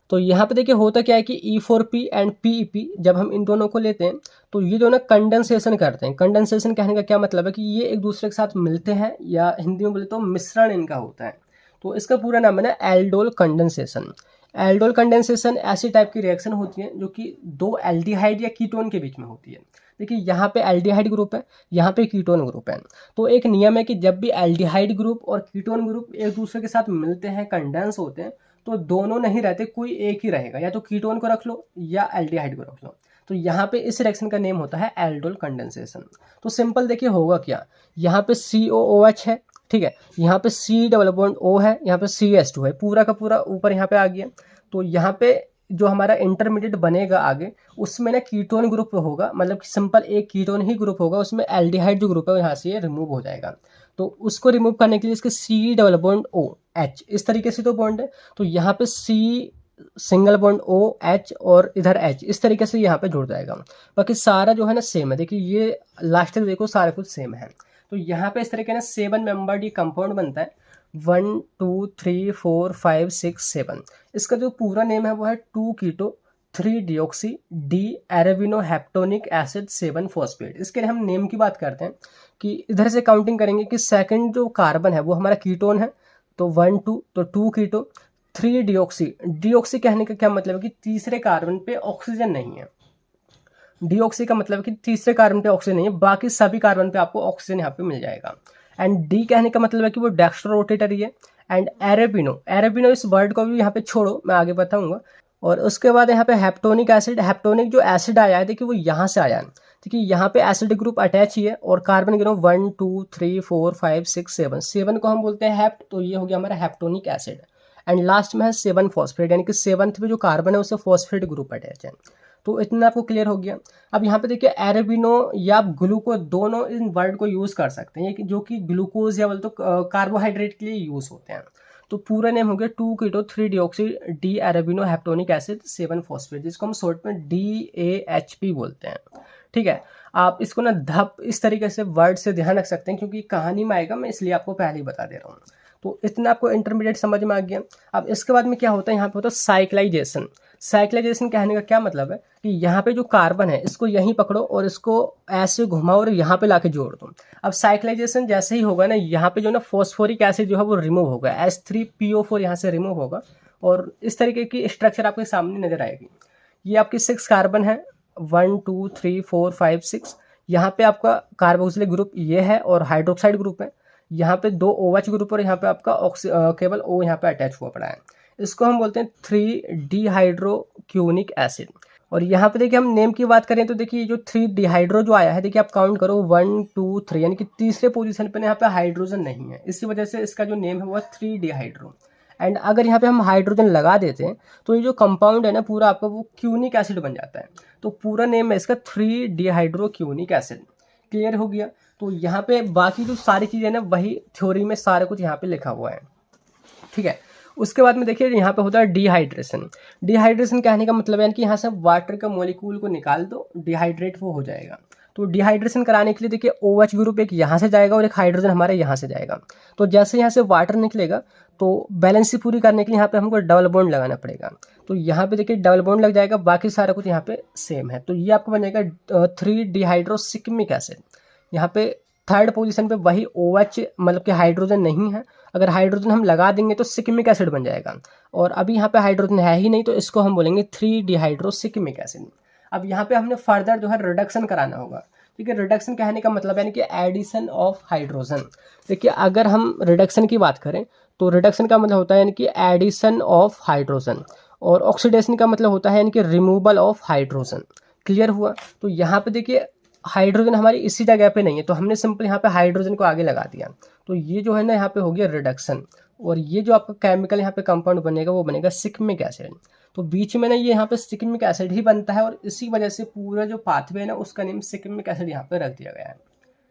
तो यहाँ पे देखिए होता क्या है कि E4P एंड PEP जब हम इन दोनों को लेते हैं तो ये जो ना कंडेंसेशन करते हैं। कंडेंसेशन कहने का क्या मतलब है कि ये एक दूसरे के साथ मिलते हैं, या हिंदी में बोले तो मिश्रण इनका होता है। तो इसका पूरा नाम है ना एल्डोल कंडेंसेशन। एल्डोल कंडेंसेशन ऐसी टाइप की रिएक्शन होती है जो कि 2 एल्डिहाइड या कीटोन के बीच में होती है। देखिए यहाँ पे एल्डिहाइड ग्रुप है, यहाँ पे कीटोन ग्रुप है। तो एक नियम है कि जब भी एल्डिहाइड ग्रुप और कीटोन ग्रुप एक दूसरे के साथ मिलते हैं, कंडेंस होते हैं, तो दोनों नहीं रहते, कोई एक ही रहेगा, या तो कीटोन को रख लो या एल्डिहाइड को रख लो। तो यहाँ पे इस रिएक्शन का नेम होता है एल्डोल कंडेंसेशन। तो सिंपल देखिए होगा क्या, यहाँ पे COOH है, ठीक है, यहाँ पे C डबल बॉन्ड O है, यहाँ पे CH2 है, पूरा का पूरा ऊपर यहाँ पे आ गया। तो यहाँ पे जो हमारा इंटरमीडिएट बनेगा आगे, उसमें ना कीटोन ग्रुप होगा, मतलब सिंपल एक कीटोन ही ग्रुप होगा, उसमें एल्डिहाइड जो ग्रुप है यहाँ से ये रिमूव हो जाएगा। तो उसको रिमूव करने के लिए इसके C डबल बॉन्ड OH इस तरीके से तो बॉन्ड है, तो यहाँ पे C सिंगल बॉन्ड OH और इधर H इस तरीके से यहाँ पे जुड़ जाएगा। बाकी सारा जो है ना सेम है, देखिए ये लास्ट तक देखो सारा कुछ सेम है। तो यहाँ पे इस तरीके ना 7 मेंबर्ड ये कंपाउंड बनता है, 1 2 3 4 5 6 7। इसका जो पूरा नेम है वो है 2 कीटो 3 डिऑक्सी डी एरेबिनो हेप्टोनिक एसिड 7 फॉस्फेट। इसके लिए हम नेम की बात करते हैं कि इधर से काउंटिंग करेंगे कि सेकंड जो कार्बन है वो हमारा कीटोन है, तो 1 2 तो 2 कीटो 3 डिऑक्सी। डिऑक्सी कहने का क्या मतलब है कि तीसरे कार्बन पे ऑक्सीजन नहीं है। डिऑक्सी का मतलब कि तीसरे कार्बन पे ऑक्सीजन नहीं है, बाकी सभी कार्बन पे आपको ऑक्सीजन यहाँ पे मिल जाएगा। एंड डी कहने का मतलब है कि वो डेक्स्ट्रो रोटेटरी है। एंड एरेबिनो, एरेबिनो इस वर्ड को भी यहाँ पे छोड़ो, मैं आगे बताऊंगा। और उसके बाद यहाँ पे हेप्टोनिक एसिड, हेप्टोनिक जो एसिड आया है देखिए वो यहाँ से आया है, देखिए यहाँ पे एसिड ग्रुप अटैच ही है और कार्बन गिनो 1 2 3 4 5 6 7, 7 को हम बोलते हैं हेप्ट, तो ये हो गया हमारा हेप्टोनिक एसिड। एंड लास्ट में है 7 फॉस्फेट, यानी कि 7th पे जो कार्बन है उससे फॉस्फेट ग्रुप अटैच है। तो इतना आपको क्लियर हो गया। अब यहाँ पे देखिए एरेबिनो या ग्लूकोज दोनों इन वर्ड को यूज़ कर सकते हैं, जो कि ग्लूकोज या बोल तो कार्बोहाइड्रेट के लिए यूज़ होते हैं। तो पूरा नेम हो गया 2 कीटो 3 डिऑक्सी डी एरेबिनो हेप्टोनिक एसिड 7 फॉस्फेट, जिसको हम शॉर्ट में DAHP बोलते हैं। ठीक है, आप इसको ना धप इस तरीके से वर्ड से ध्यान रख सकते हैं, क्योंकि कहानी में आएगा, मैं इसलिए आपको पहले ही बता दे रहा हूँ। तो इतना आपको इंटरमीडिएट समझ में आ गया। अब इसके बाद में क्या होता है, यहाँ पे होता है साइक्लाइजेशन। साइक्लाइजेशन कहने का क्या मतलब है कि यहाँ पे जो कार्बन है इसको यहीं पकड़ो और इसको ऐसे घुमाओ और यहाँ पे लाके जोड़ दो। अब साइक्लाइजेशन जैसे ही होगा ना, यहाँ पे जो ना फॉस्फोरिक एसिड जो है वो रिमूव होगा, H3PO4 यहाँ से रिमूव होगा और इस तरीके की स्ट्रक्चर आपके सामने नजर आएगी। ये आपकी 6 कार्बन है, 1 2 3 4 5 6। यहाँ पे आपका कार्बोक्सिलिक ग्रुप ये है और हाइड्रोक्साइड ग्रुप है। यहाँ पे 2 OH ग्रुप और यहाँ पे आपका केवल O यहाँ पे अटैच हुआ पड़ा है। इसको हम बोलते हैं 3 डिहाइड्रोक्यूनिक एसिड। और यहाँ पे देखिए हम नेम की बात करें तो देखिए जो 3 डिहाइड्रो जो आया है, देखिए आप काउंट करो 1 2 3, यानी कि तीसरे पोजीशन पे यहाँ पे हाइड्रोजन नहीं है, इसी वजह से इसका जो नेम है वो 3 डिहाइड्रो। एंड अगर यहाँ पे हम हाइड्रोजन लगा देते हैं तो ये जो कंपाउंड है ना पूरा आपका वो क्यूनिक एसिड बन जाता है। तो पूरा नेम है इसका 3 डिहाइड्रोक्यूनिक एसिड। क्लियर हो गया। तो यहाँ पे बाकी जो सारी चीज़ें ना वही थ्योरी में सारा कुछ यहाँ पे लिखा हुआ है। ठीक है। उसके बाद में देखिए यहाँ पे होता है डिहाइड्रेशन। डिहाइड्रेशन कहने का मतलब है कि यहाँ से वाटर का मॉलिक्यूल को निकाल दो, डिहाइड्रेट वो हो जाएगा। तो डिहाइड्रेशन कराने के लिए देखिए OH ग्रुप एक यहाँ से जाएगा और एक हाइड्रोजन हमारे यहाँ से जाएगा। तो जैसे यहाँ से वाटर निकलेगा तो बैलेंसी पूरी करने के लिए यहाँ पे हमको डबल बॉन्ड लगाना पड़ेगा। तो यहाँ पे देखिए डबल बॉन्ड लग जाएगा, बाकी सारा कुछ यहाँ पे सेम है। तो ये आपको बन जाएगा 3 डिहाइड्रोसिक्मिक एसिड। यहाँ पे थर्ड पोजीशन पे वही OH मतलब कि हाइड्रोजन नहीं है, अगर हाइड्रोजन हम लगा देंगे तो सिक्मिक एसिड बन जाएगा। और अभी यहाँ पे हाइड्रोजन है ही नहीं तो इसको हम बोलेंगे 3 डिहाइड्रोसिक्मिक एसिड। अब यहाँ पे हमने फर्दर जो है रिडक्शन कराना होगा। ठीक है। रिडक्शन कहने का मतलब है कि एडिशन ऑफ हाइड्रोजन। देखिए अगर हम रिडक्शन की बात करें तो रिडक्शन का मतलब होता है यानी कि एडिशन ऑफ हाइड्रोजन, और ऑक्सीडेशन का मतलब होता है यानी कि रिमूवल ऑफ हाइड्रोजन। क्लियर हुआ। तो यहाँ पे देखिए हाइड्रोजन हमारी इसी जगह पे नहीं है तो हमने सिंपल यहाँ पे हाइड्रोजन को आगे लगा दिया। तो ये जो है ना यहाँ पे हो गया रिडक्शन, और ये जो आपका केमिकल यहाँ पे कंपाउंड बनेगा वो बनेगा सिक्मिक एसिड। तो बीच में ना ये यहाँ पे सिक्मिक एसिड ही बनता है और इसी वजह से पूरा जो पाथवे है ना उसका नेम सिक्मिक एसिड यहाँ पे रख दिया गया है।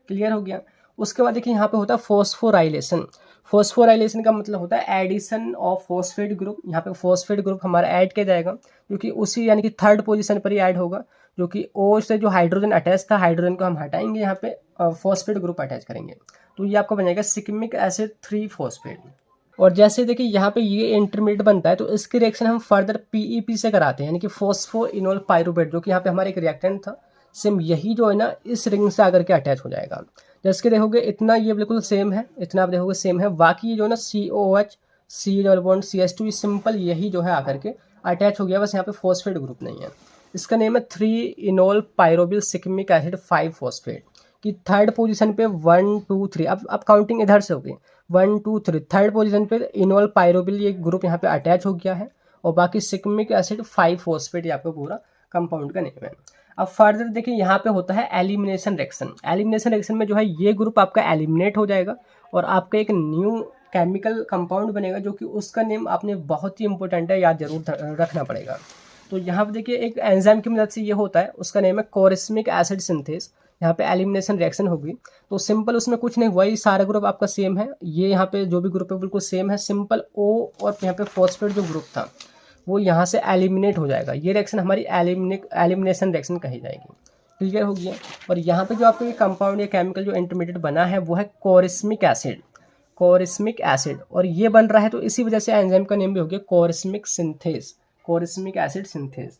क्लियर हो गया। उसके बाद देखिए यहाँ पे होता है फॉस्फोराइलेशन। फॉस्फोराइलेशन का मतलब होता है एडिशन ऑफ फॉस्फेट ग्रुप। यहाँ पे फॉस्फेट ग्रुप हमारा ऐड किया जाएगा जो कि उसी यानी कि थर्ड पोजीशन पर ही ऐड होगा, जो कि O से जो हाइड्रोजन अटैच था, हाइड्रोजन को हम हटाएंगे, यहाँ पे फॉस्फेट ग्रुप अटैच करेंगे। तो ये आपको बनेगा सिक्मिक एसिड 3 फॉस्फेट। और जैसे देखिए यहाँ पे ये इंटरमीडिएट बनता है तो इसकी रिएक्शन हम फर्दर PEP से कराते हैं, यानी कि फॉस्फोइनोल पाइरुवेट, जो कि यहाँ पे हमारा एक रिएक्टेंट था। सेम यही जो है ना इस रिंग से आकर के अटैच हो जाएगा। जैसे कि देखोगे इतना ये बिल्कुल सेम है, इतना आप देखोगे सेम है। बाकी ये जो है ना COH C double bond CH2 ये सिंपल यही जो है आकर के अटैच हो गया, बस यहाँ पे फॉस्फेट ग्रुप नहीं है। इसका नेम है 3 इनोल पायरोबिल सिक्मिक एसिड 5 फॉस्फेट की थर्ड पोजीशन पे 1 2 3। अब काउंटिंग इधर से होगी 1 2 3। थर्ड पोजीशन पे इनोल पायरोबिल ये ग्रुप यहाँ पे अटैच हो गया है और बाकी सिक्मिक एसिड 5 फॉस्फेट ये आपका पूरा कंपाउंड का नेम है। अब फर्दर देखिए यहाँ पे होता है एलिमिनेशन रिएक्शन। एलिमिनेशन रिएक्शन में जो है ये ग्रुप आपका एलिमिनेट हो जाएगा और आपका एक न्यू केमिकल कंपाउंड बनेगा, जो कि उसका नेम आपने बहुत ही इंपॉर्टेंट है, याद जरूर रखना पड़ेगा। तो यहाँ पे देखिए एक एंजाइम की मदद से ये होता है, उसका नेम है कोरिस्मिक एसिड सिंथेस। यहाँ पे एलिमिनेशन रिएक्शन होगी तो सिंपल उसमें कुछ नहीं हुआ, ये सारा ग्रुप आपका सेम है। ये यहाँ पे जो भी ग्रुप है बिल्कुल सेम है, सिंपल O और यहाँ पे फॉस्फेट जो ग्रुप था वो यहाँ से एलिमिनेट हो जाएगा। ये रिएक्शन हमारी एलिमिनेशन रिएक्शन कही जाएगी। क्लियर हो गया। और यहाँ पे जो आपको ये कंपाउंड या केमिकल जो इंटरमीडिएट बना है वो है कोरिस्मिक एसिड। कोरिस्मिक एसिड, और ये बन रहा है तो इसी वजह से एंजाइम का नेम भी हो गया कोरिस्मिक सिंथेस, कोरिस्मिक एसिड सिंथेस।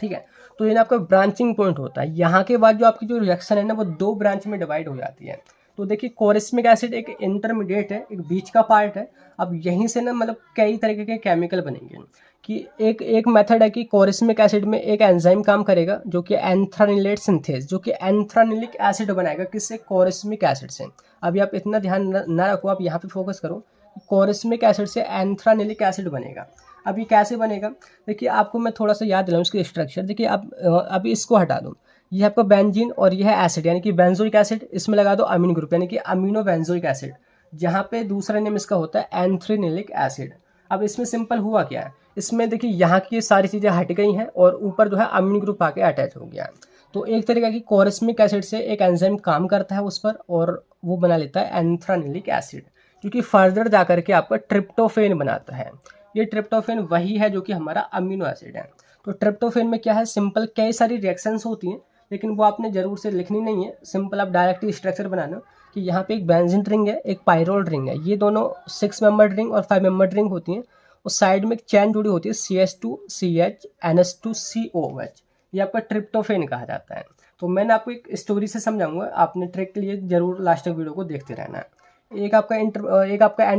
ठीक है। तो ये ना आपका ब्रांचिंग पॉइंट होता है। यहाँ के बाद जो आपकी जो रिएक्शन है ना वो 2 ब्रांच में डिवाइड हो जाती है। तो देखिए कोरिस्मिक एसिड एक इंटरमीडिएट है, एक बीच का पार्ट है। अब यहीं से ना मतलब कई तरीके के केमिकल बनेंगे कि एक मेथड है कि कोरिस्मिक एसिड में एक एंजाइम काम करेगा जो कि एंथ्रानिलेट सिंथेस, जो कि एंथ्रानिलिक एसिड बनाएगा किससे, कोरिस्मिक एसिड से। अभी आप इतना ध्यान ना रखो, आप यहाँ पे फोकस करो। कोरिस्मिक एसिड से एंथ्रानिलिक एसिड बनेगा। अब ये कैसे बनेगा, देखिए आपको मैं थोड़ा सा याद दिलाऊं इसकी स्ट्रक्चर। देखिए आप अभी इसको हटा दो, ये आपका बेंजीन और ये है एसिड यानी कि बेंजोइक एसिड, इसमें लगा दो अमीनो ग्रुप यानी कि अमीनो बेंजोइक एसिड, जहाँ पे दूसरा नेम इसका होता है एंथ्रेनिलिक एसिड। अब इसमें सिंपल हुआ क्या है, इसमें देखिए यहाँ की ये सारी चीज़ें हट गई हैं और ऊपर जो है अमीनो ग्रुप आके अटैच हो गया है। तो एक तरीका की कोरिस्मिक एसिड से एक एंजाइम काम करता है उस पर और वो बना लेता है एंथ्रानिलिक एसिड, जो कि फर्दर जा करके आपका ट्रिप्टोफेन बनाता है। ये ट्रिप्टोफेन वही है जो कि हमारा अमीनो एसिड है। तो ट्रिप्टोफेन में क्या है, सिंपल कई सारी रिएक्शंस होती हैं लेकिन वो आपने जरूर से लिखनी नहीं है। सिंपल आप डायरेक्टली स्ट्रक्चर बनाना कि यहाँ पे एक बेंजीन रिंग है, एक पायरोल रिंग है, ये दोनों 6 मेंबर्ड रिंग और 5 मेंबर्ड रिंग होती हैं उस साइड में एक चैन जुड़ी होती है CH2CH NH2COOH, ये आपका ट्रिप्टोफेन कहा जाता है। तो मैंने आपको एक स्टोरी से समझाऊंगा, आपने ट्रिक के लिए जरूर लास्ट तक वीडियो को देखते रहना है। एक आपका एंड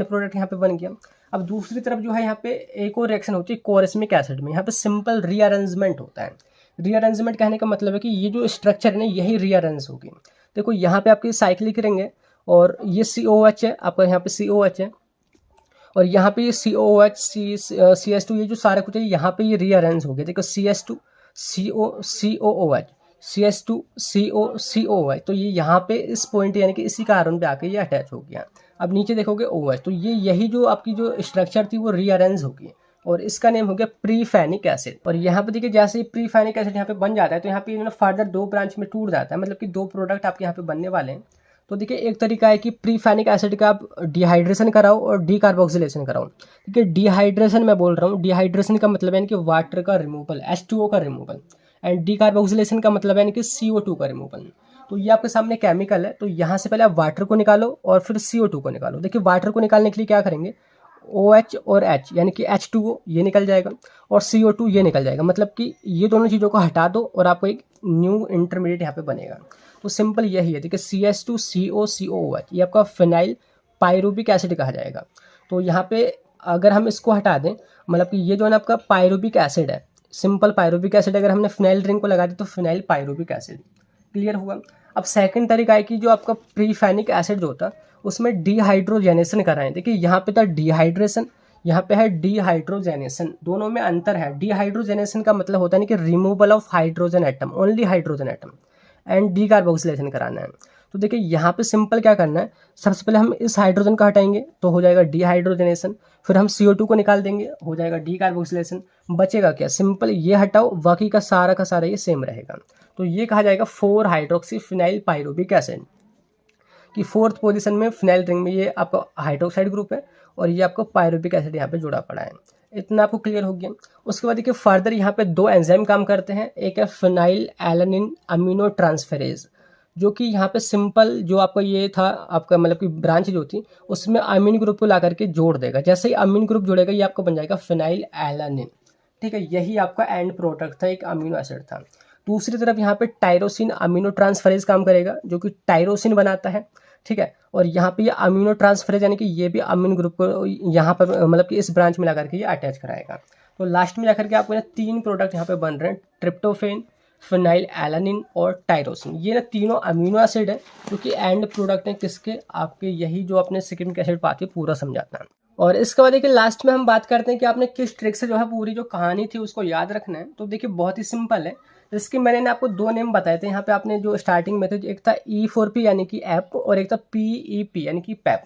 प्रोडक्ट यहाँ पे बन गया। अब दूसरी तरफ जो है यहाँ पे एक और रिएक्शन होती है कोरेस्मिक एसिड में, यहाँ पे सिंपल रीअरेंजमेंट होता है। रीअरेंजमेंट कहने का मतलब है कि ये जो स्ट्रक्चर है ना यही रीअरेंज होगी। देखो यहाँ पे आपके साइक्लिक रिंग है और ये COH है, आपका यहाँ पे COH है और यहाँ पे ये COH CS2 ये जो सारा कुछ है यहाँ पे ये रीअरेंज हो गया। देखो CS2 COOH CS2 COOH, तो ये यहाँ पे इस पॉइंट यानी कि इसी कार्बन पे आके ये अटैच हो गया। अब नीचे देखोगे OH, तो ये यही जो आपकी जो स्ट्रक्चर थी वो रीअरेंज होगी और इसका नेम हो गया प्रीफेनिक एसिड। और यहाँ पे देखिए जैसे ही प्रीफेनिक एसिड यहाँ पे बन जाता है तो यहाँ पे इन्होंने फर्दर 2 ब्रांच में टूट जाता है, मतलब कि 2 प्रोडक्ट आपके यहाँ पे बनने वाले हैं। तो देखिए एक तरीका है कि प्रीफेनिक एसिड का आप डिहाइड्रेशन कराओ और डीकार्बोक्सिलेशन कराओ। देखिए डिहाइड्रेशन मैं बोल रहा हूँ, डिहाइड्रेशन का मतलब है कि वाटर का रिमूवल, H2O का रिमूवल, एंड डीकार्बोक्सिलेशन का मतलब है कि CO2 का रिमूवल। तो ये आपके सामने केमिकल है, तो यहाँ से पहले आप वाटर को निकालो और फिर CO2 को निकालो। देखिए वाटर को निकालने के लिए क्या करेंगे, OH और H यानी कि H2O ये निकल जाएगा और CO2 ये निकल जाएगा, मतलब कि ये दोनों चीज़ों को हटा दो और आपको एक न्यू इंटरमीडिएट यहाँ पे बनेगा। तो सिंपल यही है। देखिए CH2COCOOH ये आपका फिनाइल पायरुबिक एसिड कहा जाएगा। तो यहाँ पे अगर हम इसको हटा दें, मतलब कि ये जो है ना आपका पायरुबिक एसिड है, सिंपल पायरुबिक एसिड, अगर हमने फिनाइल रिंग को लगा दी तो फिनाइल पायरुबिक एसिड, क्लियर हुआ। अब सेकंड तरीका है कि जो आपका प्रीफेनिक एसिड जो होता है उसमें डिहाइड्रोजेनेशन कराएं। देखिए यहाँ पे था डिहाइड्रेशन, यहाँ पे है डिहाइड्रोजेनेशन, दोनों में अंतर है। डिहाइड्रोजेनेशन का मतलब होता है कि removal of hydrogen atom, only hydrogen atom, and decarboxylation कराना है। तो देखिए यहाँ पे सिंपल क्या करना है, सबसे पहले हम इस हाइड्रोजन को हटाएंगे तो हो जाएगा डिहाइड्रोजनेशन, फिर हम CO2 को निकाल देंगे, हो जाएगा डीकार्बोक्सिलेशन। बचेगा क्या, सिंपल ये हटाओ, बाकी का सारा ये सेम रहेगा। तो ये कहा जाएगा 4 हाइड्रोक्सी फिनाइल पायरुबिक एसिड की 4th पोजीशन में फिनाइल रिंग में ये आपका हाइड्रोक्साइड ग्रुप है और ये आपको पायरुबिक एसिड यहाँ पे जुड़ा पड़ा है। इतना आपको क्लियर हो गया। उसके बाद देखिए फर्दर यहाँ पे 2 एंजाइम काम करते हैं, एक है फिनाइल एलानिन अमीनो ट्रांसफेरेज, जो कि यहाँ पे सिंपल जो आपका ये था आपका मतलब कि ब्रांच जो थी उसमें अमीन ग्रुप को ला करके जोड़ देगा। जैसे ही अमीन ग्रुप जुड़ेगा ये आपको बन जाएगा फिनाइल एलानिन, ठीक है। यही आपका एंड प्रोडक्ट था, एक अमीनो एसिड था। दूसरी तरफ यहाँ पे टायरोसिन अमीनो ट्रांसफरेज काम करेगा जो कि टायरोसिन बनाता है, ठीक है। और यहाँ पे ये अमीनो ट्रांसफरेज यानी कि ये भी अमीन ग्रुप को यहाँ पर मतलब कि इस ब्रांच में ला करके ये अटैच कराएगा। तो लास्ट में जाकर के आपको ना 3 प्रोडक्ट यहाँ पे बन रहे हैं, ट्रिप्टोफेन, फिनाइल एलानिन और टायरोसिन। ये ना तीनों अमीनो एसिड है जो कि एंड प्रोडक्ट है किसके, आपके यही जो आपने सिकिमिक एसिड पार्ट है पूरा समझाता है। और इसके बाद देखिए लास्ट में हम बात करते हैं कि आपने किस ट्रिक से जो है पूरी जो कहानी थी उसको याद रखना है। तो देखिए बहुत ही सिंपल है, इसके मैंने ना आपको 2 नेम बताए थे। यहाँ पे आपने जो स्टार्टिंग में थे, एक था E4P यानी कि ऐप और एक था PEP यानी कि पैप।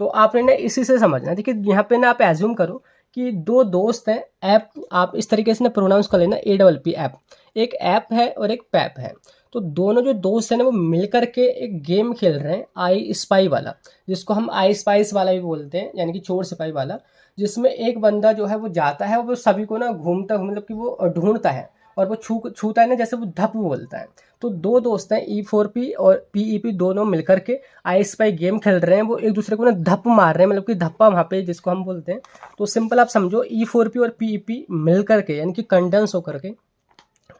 तो आपने ना इसी से समझना। देखिए यहाँ पे ना आप एज्यूम करो कि 2 दोस्त हैं, ऐप आप इस तरीके से ना प्रोनाउंस कर लेना APP ऐप, एक ऐप है और एक पैप है। तो दोनों जो दोस्त हैं ना वो मिलकर के एक गेम खेल रहे हैं आई स्पाई वाला, जिसको हम आई स्पाइस वाला भी बोलते हैं यानी कि चोर सिपाही वाला, जिसमें एक बंदा जो है वो जाता है और वो सभी को ना घूमता मतलब कि वो ढूंढता है और वो छूता है ना, जैसे वो धप बोलता है। तो 2 दोस्त हैं E4P और PEP, दोनों मिलकर के आई स्पाई गेम खेल रहे हैं। वो एक दूसरे को ना धप मार रहे हैं, मतलब कि धप्पा वहाँ पे जिसको हम बोलते हैं। तो सिंपल आप समझो E4P और PEP मिलकर के यानी कि कंडेंस होकर के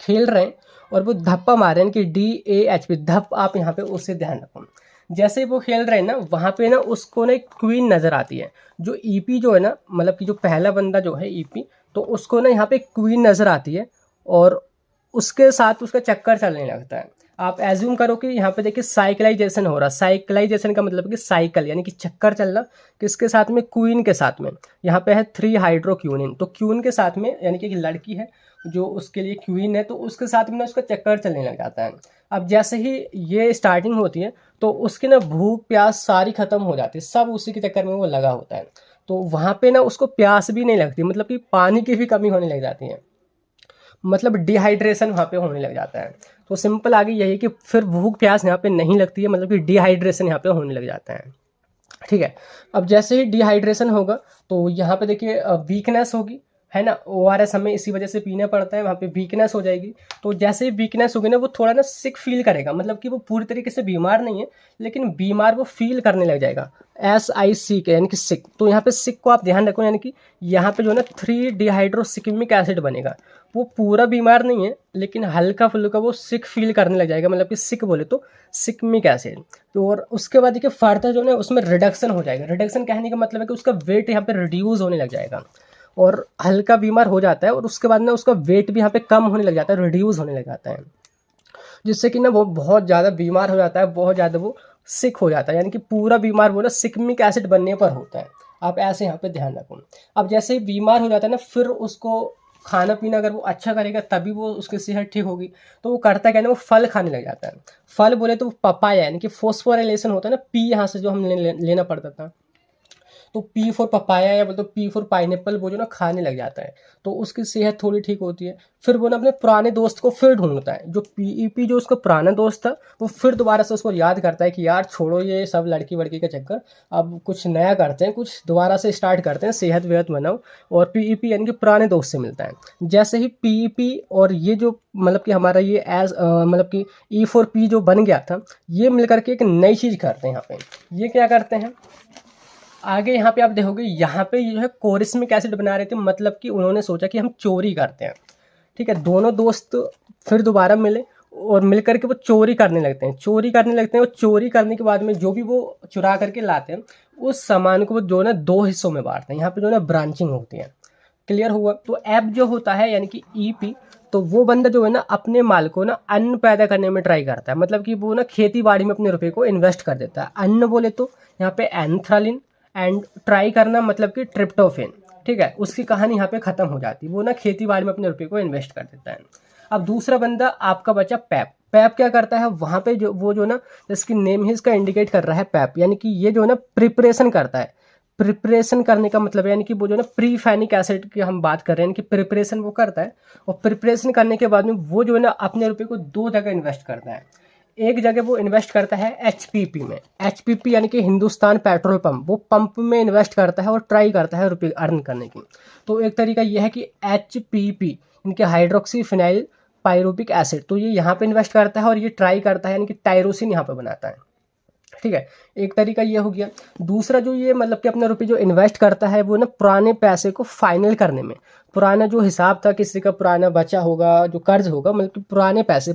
खेल रहे हैं और वो धप्पा मार रहे हैं कि DAHP धप, आप यहाँ पे उससे ध्यान रखो। जैसे वो खेल रहे हैं ना वहाँ पे ना उसको ना एक क्वीन नज़र आती है, जो EP जो है ना मतलब कि जो पहला बंदा जो है EP, तो उसको ना यहाँ पे क्वीन नज़र आती है और उसके साथ उसका चक्कर चलने लगता है। आप एज्यूम करो कि यहाँ पे देखिए साइकिलाइजेशन हो रहा है। साइकिलाइजेशन का मतलब कि साइकिल यानी कि चक्कर चलना, किसके साथ में, क्वीन के साथ में। यहाँ पे है 3 हाइड्रोक्यूनिन, तो क्वीन के साथ में यानी कि एक लड़की है जो उसके लिए क्वीन है, तो उसके साथ में ना उसका चक्कर चलने लग जाता है। अब जैसे ही ये स्टार्टिंग होती है तो उसकी ना भूख प्यास सारी खत्म हो जाती है, सब उसी के चक्कर में वो लगा होता है। तो वहाँ पे ना उसको प्यास भी नहीं लगती, मतलब कि पानी की भी कमी होने लग जाती है, मतलब डिहाइड्रेशन वहाँ पे होने लग जाता है। तो सिंपल आगे यही कि फिर भूख प्यास यहाँ पे नहीं लगती है, मतलब कि डिहाइड्रेशन यहाँ पे होने लग जाता है, ठीक है। अब जैसे ही डिहाइड्रेशन होगा तो यहाँ पे देखिए वीकनेस होगी, है ना। ORS हमें इसी वजह से पीना पड़ता है, वहाँ पे वीकनेस हो जाएगी। तो जैसे ही वीकनेस होगी ना, वो थोड़ा ना सिक फील करेगा, मतलब कि वो पूरी तरीके से बीमार नहीं है लेकिन बीमार वो फील करने लग जाएगा। SIC यानी कि सिक। तो यहाँ पे सिक को आप ध्यान रखो, यानी कि यहाँ पे जो है ना 3 डिहाइड्रोसिकिमिक एसिड बनेगा। वो पूरा बीमार नहीं है लेकिन हल्का फुल्का वो सिक फील करने लग जाएगा, मतलब कि सिक बोले तो सिकमिक एसिड। तो और उसके बाद देखिए फर्दर जो है उसमें रिडक्शन हो जाएगा। रिडक्शन कहने का मतलब है कि उसका वेट यहाँ पे रिड्यूस होने लग जाएगा और हल्का बीमार हो जाता है, और उसके बाद ना उसका वेट भी यहाँ पे कम होने लग जाता है, रिड्यूस होने लग जाता है, जिससे कि ना वो बहुत ज़्यादा बीमार हो जाता है, बहुत ज़्यादा वो सिक हो जाता है। यानी कि पूरा बीमार वो ना सिकमिक एसिड बनने पर होता है। आप ऐसे यहाँ पे ध्यान रखो। अब जैसे ही बीमार हो जाता है ना, फिर उसको खाना पीना अगर वो अच्छा करेगा तभी वो उसकी सेहत ठीक होगी। तो वो करता क्या है ना, वो फल खाने लग जाता है। फल बोले तो पपाया, यानी कि फॉस्फोराइलेशन होता है ना, पी यहाँ से जो हम लेना पड़ता था, तो P फॉर पपाया या बोल तो P फॉर पाइनएप्पल, वो जो ना खाने लग जाता है तो उसकी सेहत थोड़ी ठीक होती है। फिर वो ना अपने पुराने दोस्त को फिर ढूंढता है। जो PEP जो उसका पुराना दोस्त था, वो फिर दोबारा से उसको याद करता है कि यार छोड़ो ये सब लड़की वड़की का चक्कर, अब कुछ नया करते हैं, कुछ दोबारा से स्टार्ट करते हैं, सेहत वेहत बनाओ। और PEP यानी कि पुराने दोस्त से मिलता है। जैसे ही PEP और ये जो मतलब कि हमारा ये मतलब कि E4P जो बन गया था, ये मिलकर के एक नई चीज़ करते हैं। यहाँ पे ये क्या करते हैं, आगे यहाँ पे आप देखोगे, यहाँ पे जो है कोरिस्मिक एसिड बना रहे थे, मतलब कि उन्होंने सोचा कि हम चोरी करते हैं। ठीक है, दोनों दोस्त फिर दोबारा मिले और मिल करके वो चोरी करने लगते हैं। और चोरी करने के बाद में जो भी वो चुरा करके लाते हैं, उस सामान को वो जो है ना 2 हिस्सों में बांटते हैं। यहाँ पे जो है ना ब्रांचिंग होती है। क्लियर हुआ। तो एप जो होता है यानी कि EP, तो वो बंदा जो है ना अपने माल को ना अन्न पैदा करने में ट्राई करता है, मतलब कि वो ना खेती बाड़ी में अपने रुपए को इन्वेस्ट कर देता है। अन्न बोले तो यहाँ पे एंथ्रालिन, एंड ट्राई करना मतलब कि ट्रिप्टोफेन। ठीक है, उसकी कहानी यहाँ पे खत्म हो जाती है। वो ना खेती बाड़ी में अपने रुपये को इन्वेस्ट कर देता है। अब दूसरा बंदा आपका बचा पैप। पैप क्या करता है, वहाँ पे जो वो जो ना जिसकी नेम ही इसका इंडिकेट कर रहा है पैप, यानी कि ये जो है ना प्रिपरेशन करता है। प्रिपरेशन करने का मतलब है यानी कि वो जो ना प्रीफेनिक एसिड की हम बात कर रहे हैं कि प्रिपरेशन वो करता है, और प्रिपरेशन करने के बाद में वो जो है ना अपने रुपये को 2 जगह इन्वेस्ट करता है। एक जगह वो इन्वेस्ट करता है HPP में। HPP यानी कि हिंदुस्तान पेट्रोल पंप, वो पंप में इन्वेस्ट करता है और ट्राई करता है रुपये अर्न करने की। तो एक तरीका यह है कि HPP इनके हाइड्रोक्सी फिनाइल पायरुविक एसिड, तो ये यहाँ पे इन्वेस्ट करता है और ये ट्राई करता है यानी कि टायरोसिन यहाँ पे बनाता है। ठीक है, एक तरीका ये हो गया। दूसरा जो ये मतलब कि अपने रुपये जो इन्वेस्ट करता है, वो ना पुराने पैसे को फाइनल करने में, पुराना जो हिसाब था किसी का पुराना बचा होगा, जो कर्ज होगा, मतलब कि पुराने पैसे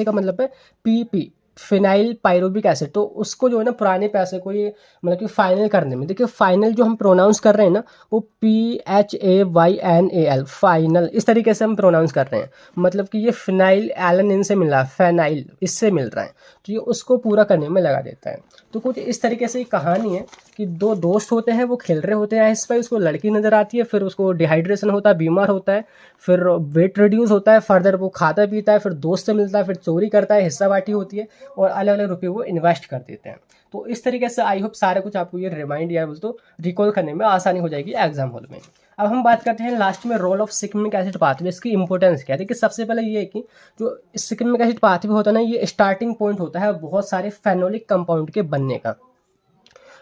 का मतलब है PP फिनाइल पायरुविक एसिड, तो उसको जो है ना पुराने पैसे को ये मतलब कि फाइनल करने में, देखिए फाइनल जो हम प्रोनाउंस कर रहे हैं ना, वो PHAYNAL, फाइनल, इस तरीके से हम प्रोनाउंस कर रहे हैं। मतलब कि ये फिनाइल एलानिन से मिल रहा है, फेनाइल इससे मिल रहा है, तो ये उसको पूरा करने में लगा देता है। तो कुछ इस तरीके से कहानी है कि 2 दोस्त होते हैं, वो खेल रहे होते हैं इस पर, उसको लड़की नज़र आती है, फिर उसको डिहाइड्रेशन होता है, बीमार होता है, फिर वेट रिड्यूस होता है, फर्दर वो खाता पीता है, फिर दोस्त से मिलता है, फिर चोरी करता है, हिस्सा बाटी होती है, और अलग अलग रुपये वो इन्वेस्ट कर देते हैं। तो इस तरीके से आई होप सारा कुछ आपको ये रिमाइंड या बोल तो रिकॉल करने में आसानी हो जाएगी एग्जाम हॉल में। अब हम बात करते हैं लास्ट में role of shikimic acid pathway, इसकी इंपॉर्टेंस क्या है। देखिए सबसे पहले ये है कि जो सिकमिक एसिड पाथवे होता है ना, ये स्टार्टिंग पॉइंट होता है बहुत सारे फेनोलिक कंपाउंड के बनने का।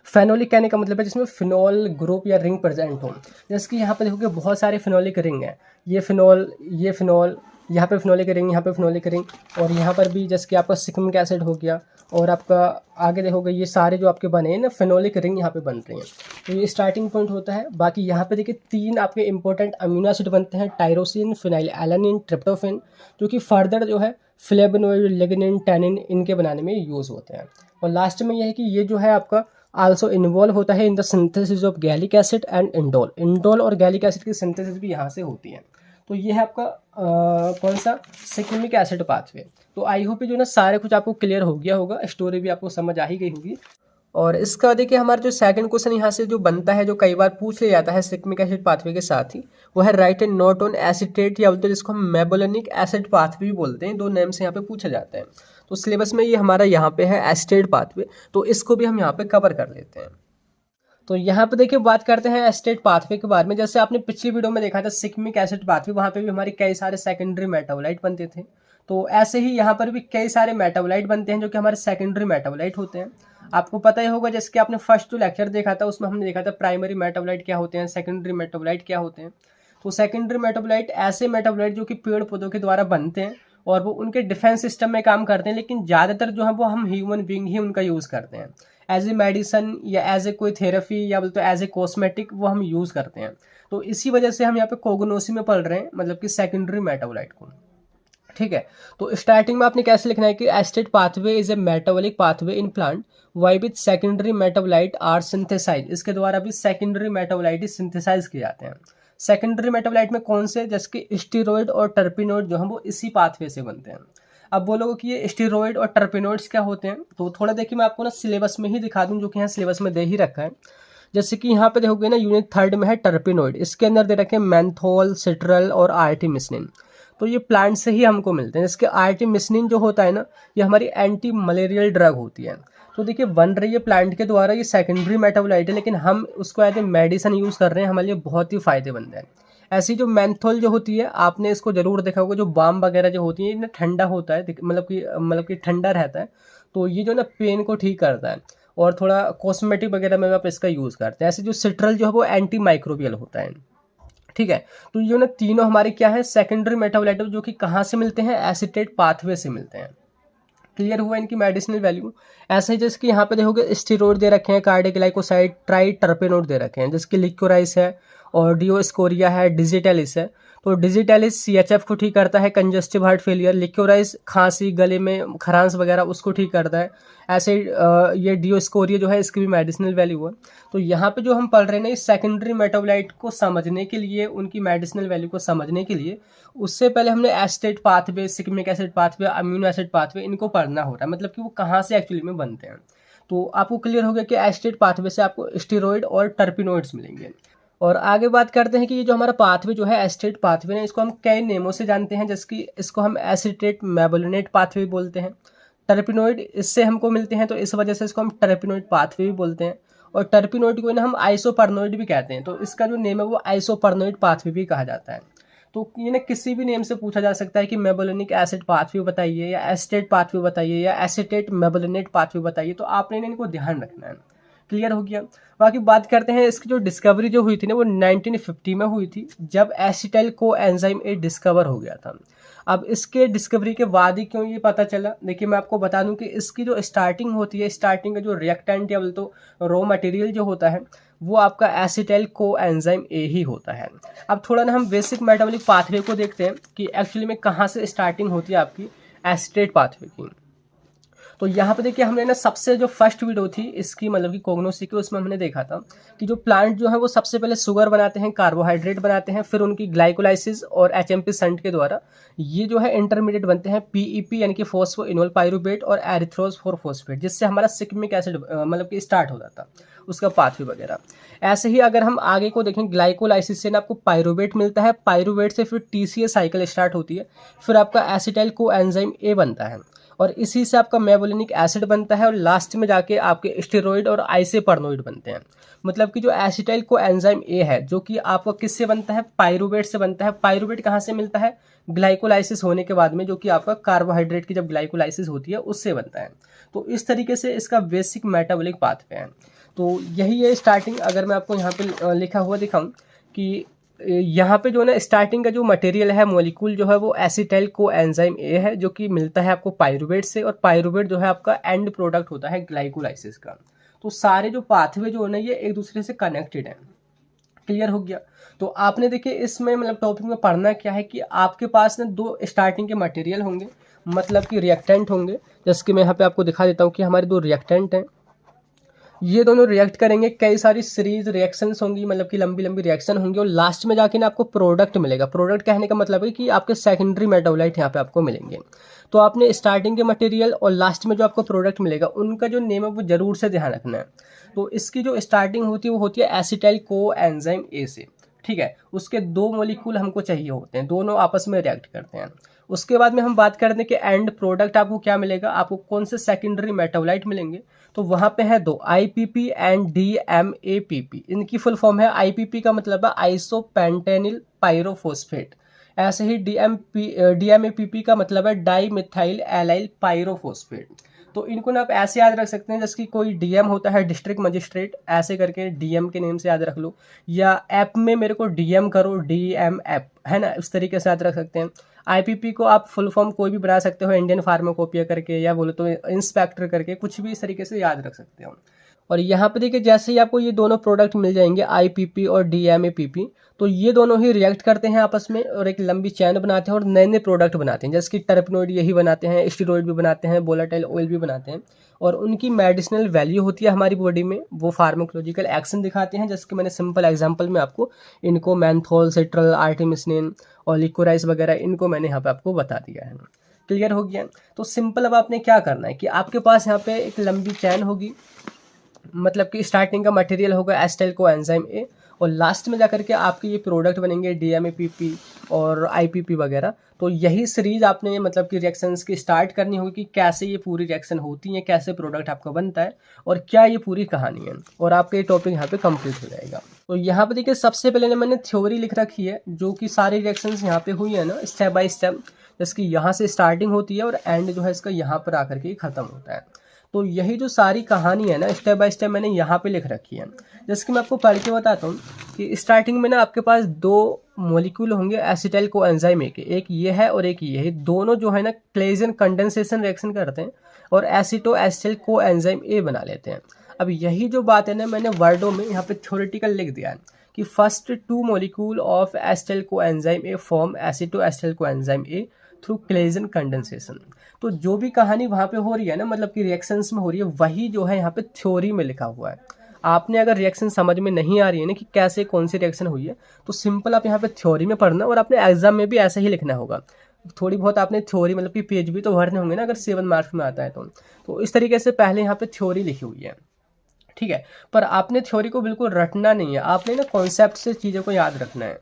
फेनोलिक कहने का मतलब है जिसमें फिनॉल ग्रुप या रिंग प्रेजेंट हो। जैसे कि यहाँ पे देखोगे बहुत सारे फिनोलिक रिंग हैं, ये फिनॉल, यहाँ पे फिनोलिक रिंग, यहाँ पे फिनोलिक रिंग, और यहाँ पर भी जैसे कि आपका सिकमिक एसिड हो गया, और आपका आगे देखोगे ये सारे जो आपके बने हैं ना फिनोलिक रिंग यहाँ पे बन रही हैं। तो ये स्टार्टिंग पॉइंट होता है। बाकी यहाँ पे देखिए 3 आपके इंपॉर्टेंट अमीनो एसिड बनते हैं, टायरोसिन, फिनाइल एलानिन, ट्रिप्टोफेन, जो कि फर्दर जो है फ्लेवोनोइड, लिग्निन, टैनिन इनके बनाने में यूज़ होते हैं। और लास्ट में यह है कि ये जो है आपका आल्सो इन्वॉल्व होता है in the synthesis of gallic acid and indole और गैलिक एसिड की सिंथेसिस भी यहाँ से होती है। तो ये है आपका कौन सा सिकमिक एसिड पाथवे। तो आई होप जो ना सारे कुछ आपको क्लियर हो गया होगा, स्टोरी भी आपको समझ आ ही गई होगी। और इसका देखिए हमारा जो सेकंड क्वेश्चन यहाँ से जो बनता है, जो कई बार पूछ लिया जाता है सिकमिक एसिड पाथवे के साथ ही, वो है right and note on acetate, या बोलते हैं जिसको हम मेबोलिनिक एसिड पाथवे भी बोलते हैं, 2 नेम से यहाँ पे पूछा जाता है। तो सिलेबस में ये हमारा यहाँ पे है एसिटेट पाथवे, तो इसको भी हम यहाँ पे कवर कर लेते हैं। तो यहाँ पे देखिए बात करते हैं एसिटेट पाथवे के बारे में। जैसे आपने पिछली वीडियो में देखा था सिकमिक एसिड पाथवे, वहाँ पे भी हमारे कई सारे सेकेंडरी मेटाबोलाइट बनते थे। तो ऐसे ही यहाँ पर भी कई सारे मेटाबोलाइट बनते हैं जो कि हमारे सेकेंडरी मेटाबोलाइट होते हैं। आपको पता ही होगा, जैसे कि आपने फर्स्ट जो लेक्चर देखा था उसमें हमने देखा था प्राइमरी मेटाबोलाइट क्या होते हैं, सेकेंडरी मेटाबोलाइट क्या होते हैं। तो सेकेंडरी मेटाबोलाइट ऐसे मेटाबोलाइट जो कि पेड़ पौधों के द्वारा बनते हैं और वो उनके डिफेंस सिस्टम में काम करते हैं, लेकिन ज़्यादातर जो है वो हम ह्यूमन बीइंग ही उनका यूज़ करते हैं एज ए मेडिसन या एज ए कोई थेरेपी या बोलते एज ए कॉस्मेटिक, वो हम यूज़ करते हैं। तो इसी वजह से हम यहाँ पे कोगनोसी में पढ़ रहे हैं, मतलब कि सेकेंडरी मेटाबोलाइट को। ठीक है, तो स्टार्टिंग में आपने कैसे लिखना है कि acetate pathway is a metabolic pathway in plant by which secondary metabolite are synthesize. इसके द्वारा भी सेकेंडरी मेटाबोलाइट सिंथेसाइज किए जाते हैं। सेकेंडरी मेटाबोलाइट में कौन से, जैसे कि स्टीरॉयड और टर्पिनोइड जो हैं वो इसी पाथवे से बनते हैं। अब बोलोगे कि ये स्टीरॉयड और टर्पिनोइड्स क्या होते हैं, तो थोड़ा देखिए मैं आपको ना सिलेबस में ही दिखा दूं, जो कि यहाँ सिलेबस में दे ही रखा है। जैसे कि यहाँ पे देखोगे ना यूनिट 3 में है टर्पिनोइड, इसके अंदर दे रखे हैं मेंथोल, सिट्रल और आर्टिमिसिनिन। तो ये प्लांट से ही हमको मिलते हैं। इसके आर्टिमिसिनिन जो होता है ना, ये हमारी एंटी मलेरियल ड्रग होती है। तो देखिए बन रही है प्लांट के द्वारा, ये सेकेंडरी मेटाबोलाइट है, लेकिन हम उसको एज ए मेडिसिन यूज़ कर रहे हैं, हमारे लिए बहुत ही फायदेमंद है। ऐसी जो मेंथोल जो होती है, आपने इसको जरूर देखा होगा, जो बाम वगैरह जो होती है, ये ठंडा होता है, मतलब कि ठंडा रहता है। तो ये जो ना पेन को ठीक करता है और थोड़ा कॉस्मेटिक वगैरह में आप इसका यूज़ करते हैं। ऐसे जो सिट्रल जो है वो एंटी माइक्रोबियल होता है। ठीक है, तो ये ना तीनों हमारे क्या है, सेकेंडरी मेटाबोलाइट, जो कि कहाँ से मिलते हैं, एसिटेट पाथवे से मिलते हैं। क्लियर हुआ इनकी मेडिसिनल वैल्यू। ऐसे ही जैसे कि यहाँ पे देखोगे स्टीरॉयड दे रखे हैं, कार्डियोग्लाइकोसाइड, ट्राई टर्पेनोइड दे रखे हैं, जिसके लिक्योराइस है और डियोस्कोरिया है, डिजिटेलिस है। तो डिजिटेलिस CHF को ठीक करता है, कंजस्टिव हार्ट फेलियर। लिक्योराइस खांसी, गले में खरांस वगैरह, उसको ठीक करता है। ऐसे ये डियोस्कोरिया जो है, इसकी भी मेडिसिनल वैल्यू है। तो यहाँ पे जो हम पढ़ रहे हैं ना, इस सेकेंडरी मेटाबोलाइट को समझने के लिए, उनकी मेडिसिनल वैल्यू को समझने के लिए, उससे पहले हमने acetate pathway, shikimic acid pathway, amino acid pathway, इनको पढ़ना हो रहा है, मतलब कि वो कहाँ से एक्चुअली में बनते हैं। तो आपको क्लियर हो गया कि एस्टेट पाथवे से आपको स्टीरॉयड और टर्पिनोइड्स मिलेंगे। और आगे बात करते हैं कि ये जो हमारा पाथवे जो है, एस्टेट पाथवे है, इसको हम कई नेमों से जानते हैं, जैसे कि इसको हम एसिटेट मेबोलिनेट पाथवे बोलते हैं। टर्पिनोइड इससे हमको मिलते हैं, तो इस वजह से इसको हम टर्पिनोइड पाथवे भी बोलते हैं। और टर्पिनोइड को ना हम आइसोपर्नोइड भी कहते हैं, तो इसका जो नेम है वो आइसोपर्नोइड पाथवे भी कहा जाता है। तो ये ना किसी भी नेम से पूछा जा सकता है कि मेबोलिनिक एसिड पाथवे बताइए, या एस्टेट पाथवे बताइए, या एसिटेट मेबोलिनेट पाथवे बताइए, तो आपने इनको ध्यान रखना है। क्लियर हो गया। बाकी बात करते हैं, इसकी जो डिस्कवरी जो हुई थी ना, वो 1950 में हुई थी, जब acetyl co enzyme A discover हो गया था। अब इसके डिस्कवरी के बाद ही क्यों ये पता चला, देखिए मैं आपको बता दूं कि इसकी जो स्टार्टिंग होती है, स्टार्टिंग का जो रिएक्टेंट या बोल तो रॉ मटेरियल जो होता है, वो आपका एसिटाइल को एंजाइम ए ही होता है। अब थोड़ा ना हम बेसिक मेटाबॉलिक पाथवे को देखते हैं कि एक्चुअली में कहाँ से स्टार्टिंग होती है आपकी एसिटेट पाथवे की। तो यहाँ पे देखिए हमने ना सबसे जो फर्स्ट वीडियो थी इसकी, मतलब कि कोगनोसी की, उसमें हमने देखा था कि जो प्लांट जो है वो सबसे पहले शुगर बनाते हैं, कार्बोहाइड्रेट बनाते हैं, फिर उनकी ग्लाइकोलाइसिस और HMP शंट के द्वारा ये जो है इंटरमीडिएट बनते हैं, PEP यानी कि फॉस्फो इनोल पायरुवेट और एरिथ्रोज 4-फॉस्फेट, जिससे हमारा सिग्मिक एसिड मतलब कि स्टार्ट हो जाता उसका पाथवे वगैरह। ऐसे ही अगर हम आगे को देखें, ग्लाइकोलाइसिस से ना आपको पायरुवेट मिलता है, पायरुवेट से फिर TCA साइकिल स्टार्ट होती है, फिर आपका एसिटाइल को एंजाइम ए बनता है, और इसी से आपका मेबोलिनिक एसिड बनता है, और लास्ट में जाके आपके स्टेरॉइड और आइसोपर्नोइड बनते हैं। मतलब कि जो एसिटाइल को एंजाइम ए है, जो कि आपका किससे बनता है, पायरुवेट से बनता है। पायरुवेट कहाँ से मिलता है, ग्लाइकोलाइसिस होने के बाद में, जो कि आपका कार्बोहाइड्रेट की जब ग्लाइकोलाइसिस होती है उससे बनता है। तो इस तरीके से इसका बेसिक मेटाबॉलिक पाथवे है। तो यही है स्टार्टिंग। अगर मैं आपको यहाँ पे लिखा हुआ दिखाऊं कि यहाँ पे जो ना स्टार्टिंग का जो मटेरियल है, मॉलिक्यूल जो है वो एसिटाइल को एंजाइम ए है, जो कि मिलता है आपको पायरुवेट से, और पायरुवेट जो है आपका एंड प्रोडक्ट होता है ग्लाइकोलाइसिस का। तो सारे जो पाथवे जो है ना, ये एक दूसरे से कनेक्टेड है। क्लियर हो गया। तो आपने देखिए इसमें मतलब टॉपिक में पढ़ना क्या है कि आपके पास ना दो स्टार्टिंग के मटेरियल होंगे, मतलब कि रिएक्टेंट होंगे। जैसे कि मैं यहाँ पे आपको दिखा देता हूँ कि हमारे दो रिएक्टेंट हैं, ये दोनों रिएक्ट करेंगे, कई सारी सीरीज रिएक्शंस होंगी, मतलब कि लंबी लंबी रिएक्शन होंगी, और लास्ट में जाके ना आपको प्रोडक्ट मिलेगा। प्रोडक्ट कहने का मतलब है कि आपके सेकेंडरी मेटाबोलाइट यहाँ पे आपको मिलेंगे। तो आपने स्टार्टिंग के मटेरियल और लास्ट में जो आपको प्रोडक्ट मिलेगा, उनका जो नेम है वो जरूर से ध्यान रखना है। तो इसकी जो स्टार्टिंग होती है वो होती है एसिटाइल को एंजाइम ए से। ठीक है, उसके दो मॉलिक्यूल हमको चाहिए होते हैं, दोनों आपस में रिएक्ट करते हैं। उसके बाद में हम बात करते हैं कि एंड प्रोडक्ट आपको क्या मिलेगा, आपको कौन से सेकेंडरी मेटाबोलाइट मिलेंगे। तो वहाँ पे है दो, IPP एंड DMAPP। इनकी फुल फॉर्म है, IPP का मतलब है आइसोपेंटेनिल पायरोफॉस्फेट। ऐसे ही DMAPP का मतलब है डाई मिथाइल एलाइल पायरोफॉस्फेट। तो इनको ना आप ऐसे याद रख सकते हैं जैसे कि कोई डीएम होता है, डिस्ट्रिक्ट मजिस्ट्रेट, ऐसे करके डीएम के नेम से याद रख लो, या ऐप में मेरे को डीएम करो, डीएम ऐप, है ना, इस तरीके से याद रख सकते हैं। आईपीपी को आप फुल फॉर्म कोई भी बना सकते हो, इंडियन फार्माकोपिया करके, या बोलो तो इंस्पेक्टर करके, कुछ भी इस तरीके से याद रख सकते हो। और यहाँ पे देखिए जैसे ही आपको ये दोनों प्रोडक्ट मिल जाएंगे, आईपीपी और डीएमएपीपी, तो ये दोनों ही रिएक्ट करते हैं आपस में और एक लंबी चैन बनाते हैं और नए नए प्रोडक्ट बनाते हैं, जैसे कि टर्पनोइड यही बनाते हैं, स्टीरॉइड भी बनाते हैं, वोलेटाइल ऑयल भी बनाते हैं, और उनकी मेडिसिनल वैल्यू होती है हमारी बॉडी में, वो फार्माकोलॉजिकल एक्शन दिखाते हैं, जैसे कि मैंने सिंपल एग्जांपल में आपको इनको मैंथोल, सिट्रल, आर्टेमिसिनिन और लिकोराइस वगैरह इनको मैंने यहाँ पे आपको बता दिया है। क्लियर हो गया? तो सिंपल अब आपने क्या करना है कि आपके पास यहाँ पे एक लंबी चैन होगी, मतलब कि स्टार्टिंग का मटेरियल होगा एसिटाइल कोएंजाइम ए, और लास्ट में जाकर के आपके ये प्रोडक्ट बनेंगे डीएमएपीपी और आईपीपी वगैरह। तो यही सीरीज आपने मतलब कि रिएक्शंस की स्टार्ट करनी होगी कि कैसे ये पूरी रिएक्शन होती है, कैसे प्रोडक्ट आपका बनता है और क्या ये पूरी कहानी है, और आपका ये टॉपिक यहाँ पे कंप्लीट हो जाएगा। तो यहाँ पे देखिए सबसे पहले मैंने थ्योरी लिख रखी है, जो कि सारी रिएक्शंस यहाँ पे हुई है ना स्टेप बाय स्टेप, जिसकी यहाँ से स्टार्टिंग होती है और एंड जो है इसका यहाँ पर आकर के खत्म होता है। तो यही जो सारी कहानी है ना स्टेप बाय स्टेप मैंने यहाँ पे लिख रखी है। जैसे कि मैं आपको पढ़ के बताता हूँ कि स्टार्टिंग में ना आपके पास दो मॉलिक्यूल होंगे एसिटाइल कोएंजाइम ए के, एक ये है और एक ये है, दोनों जो है ना क्लेजन कंडेंसेशन रिएक्शन करते हैं और एसिटो एसिटाइल कोएंजाइम ए बना लेते हैं। अब यही जो बात है ना मैंने वर्डों में यहाँ पे थ्योरेटिकल लिख दिया है कि first two molecule of acetyl coenzyme A form एसिटो acetyl coenzyme A through Claisen condensation. तो जो भी कहानी वहाँ पे हो रही है ना, मतलब कि रिएक्शंस में हो रही है, वही जो है यहाँ पे थ्योरी में लिखा हुआ है। आपने अगर रिएक्शन समझ में नहीं आ रही है ना कि कैसे कौन सी रिएक्शन हुई है, तो सिंपल आप यहाँ पे थ्योरी में पढ़ना और अपने एग्जाम में भी ऐसे ही लिखना होगा। थोड़ी बहुत आपने थ्योरी मतलब कि पेज भी तो भरने होंगे ना अगर 7 मार्क्स में आता है तो इस तरीके से पहले यहाँ पे थ्योरी लिखी हुई है, ठीक है। पर आपने थ्योरी को बिल्कुल रटना नहीं है, आपने ना कॉन्सेप्ट से चीज़ों को याद रखना है।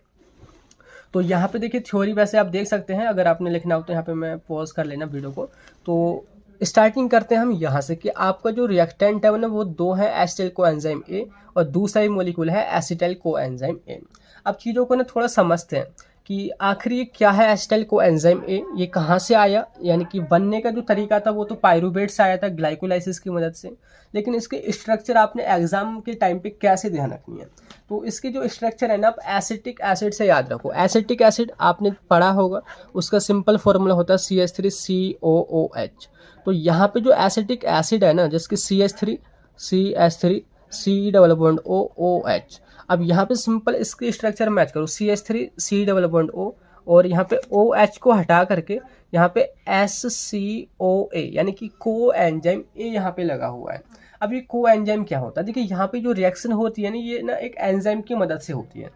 तो यहाँ पे देखिए थ्योरी वैसे आप देख सकते हैं, अगर आपने लिखना हो तो यहाँ पे मैं पॉज कर लेना वीडियो को। तो स्टार्टिंग करते हैं हम यहाँ से कि आपका जो रिएक्टेंट है ना वो दो है एसिटाइल कोएंजाइम ए और दूसरा ही मॉलिक्यूल है एसिटाइल कोएंजाइम ए। अब चीज़ों को ना थोड़ा समझते हैं कि आखिर ये क्या है एसिटाइल कोएंजाइम ए, ये कहाँ से आया, यानी कि बनने का जो तरीका था वो तो पायरूवेट से आया था ग्लाइकोलाइसिस की मदद से, लेकिन इसके स्ट्रक्चर आपने एग्जाम के टाइम पे कैसे ध्यान रखनी है। तो इसकी जो स्ट्रक्चर है ना आप एसिटिक एसिड से याद रखो। एसिटिक एसिड आपने पढ़ा होगा, उसका सिंपल फॉर्मूला होता है CH3COOH। तो यहाँ पे जो एसिटिक एसिड है ना जिसकी CH3 C double bond OOH, अब यहाँ पे सिंपल इसकी स्ट्रक्चर मैच करो, CH3 C double bond O और यहाँ पे OH को हटा करके यहाँ पे SCOA यानी कि को एंजाइम ए यहाँ पे लगा हुआ है। अब ये को एंजाइम क्या होता है, देखिए यहाँ पे जो रिएक्शन होती है ना ये ना एक एंजाइम की मदद से होती है,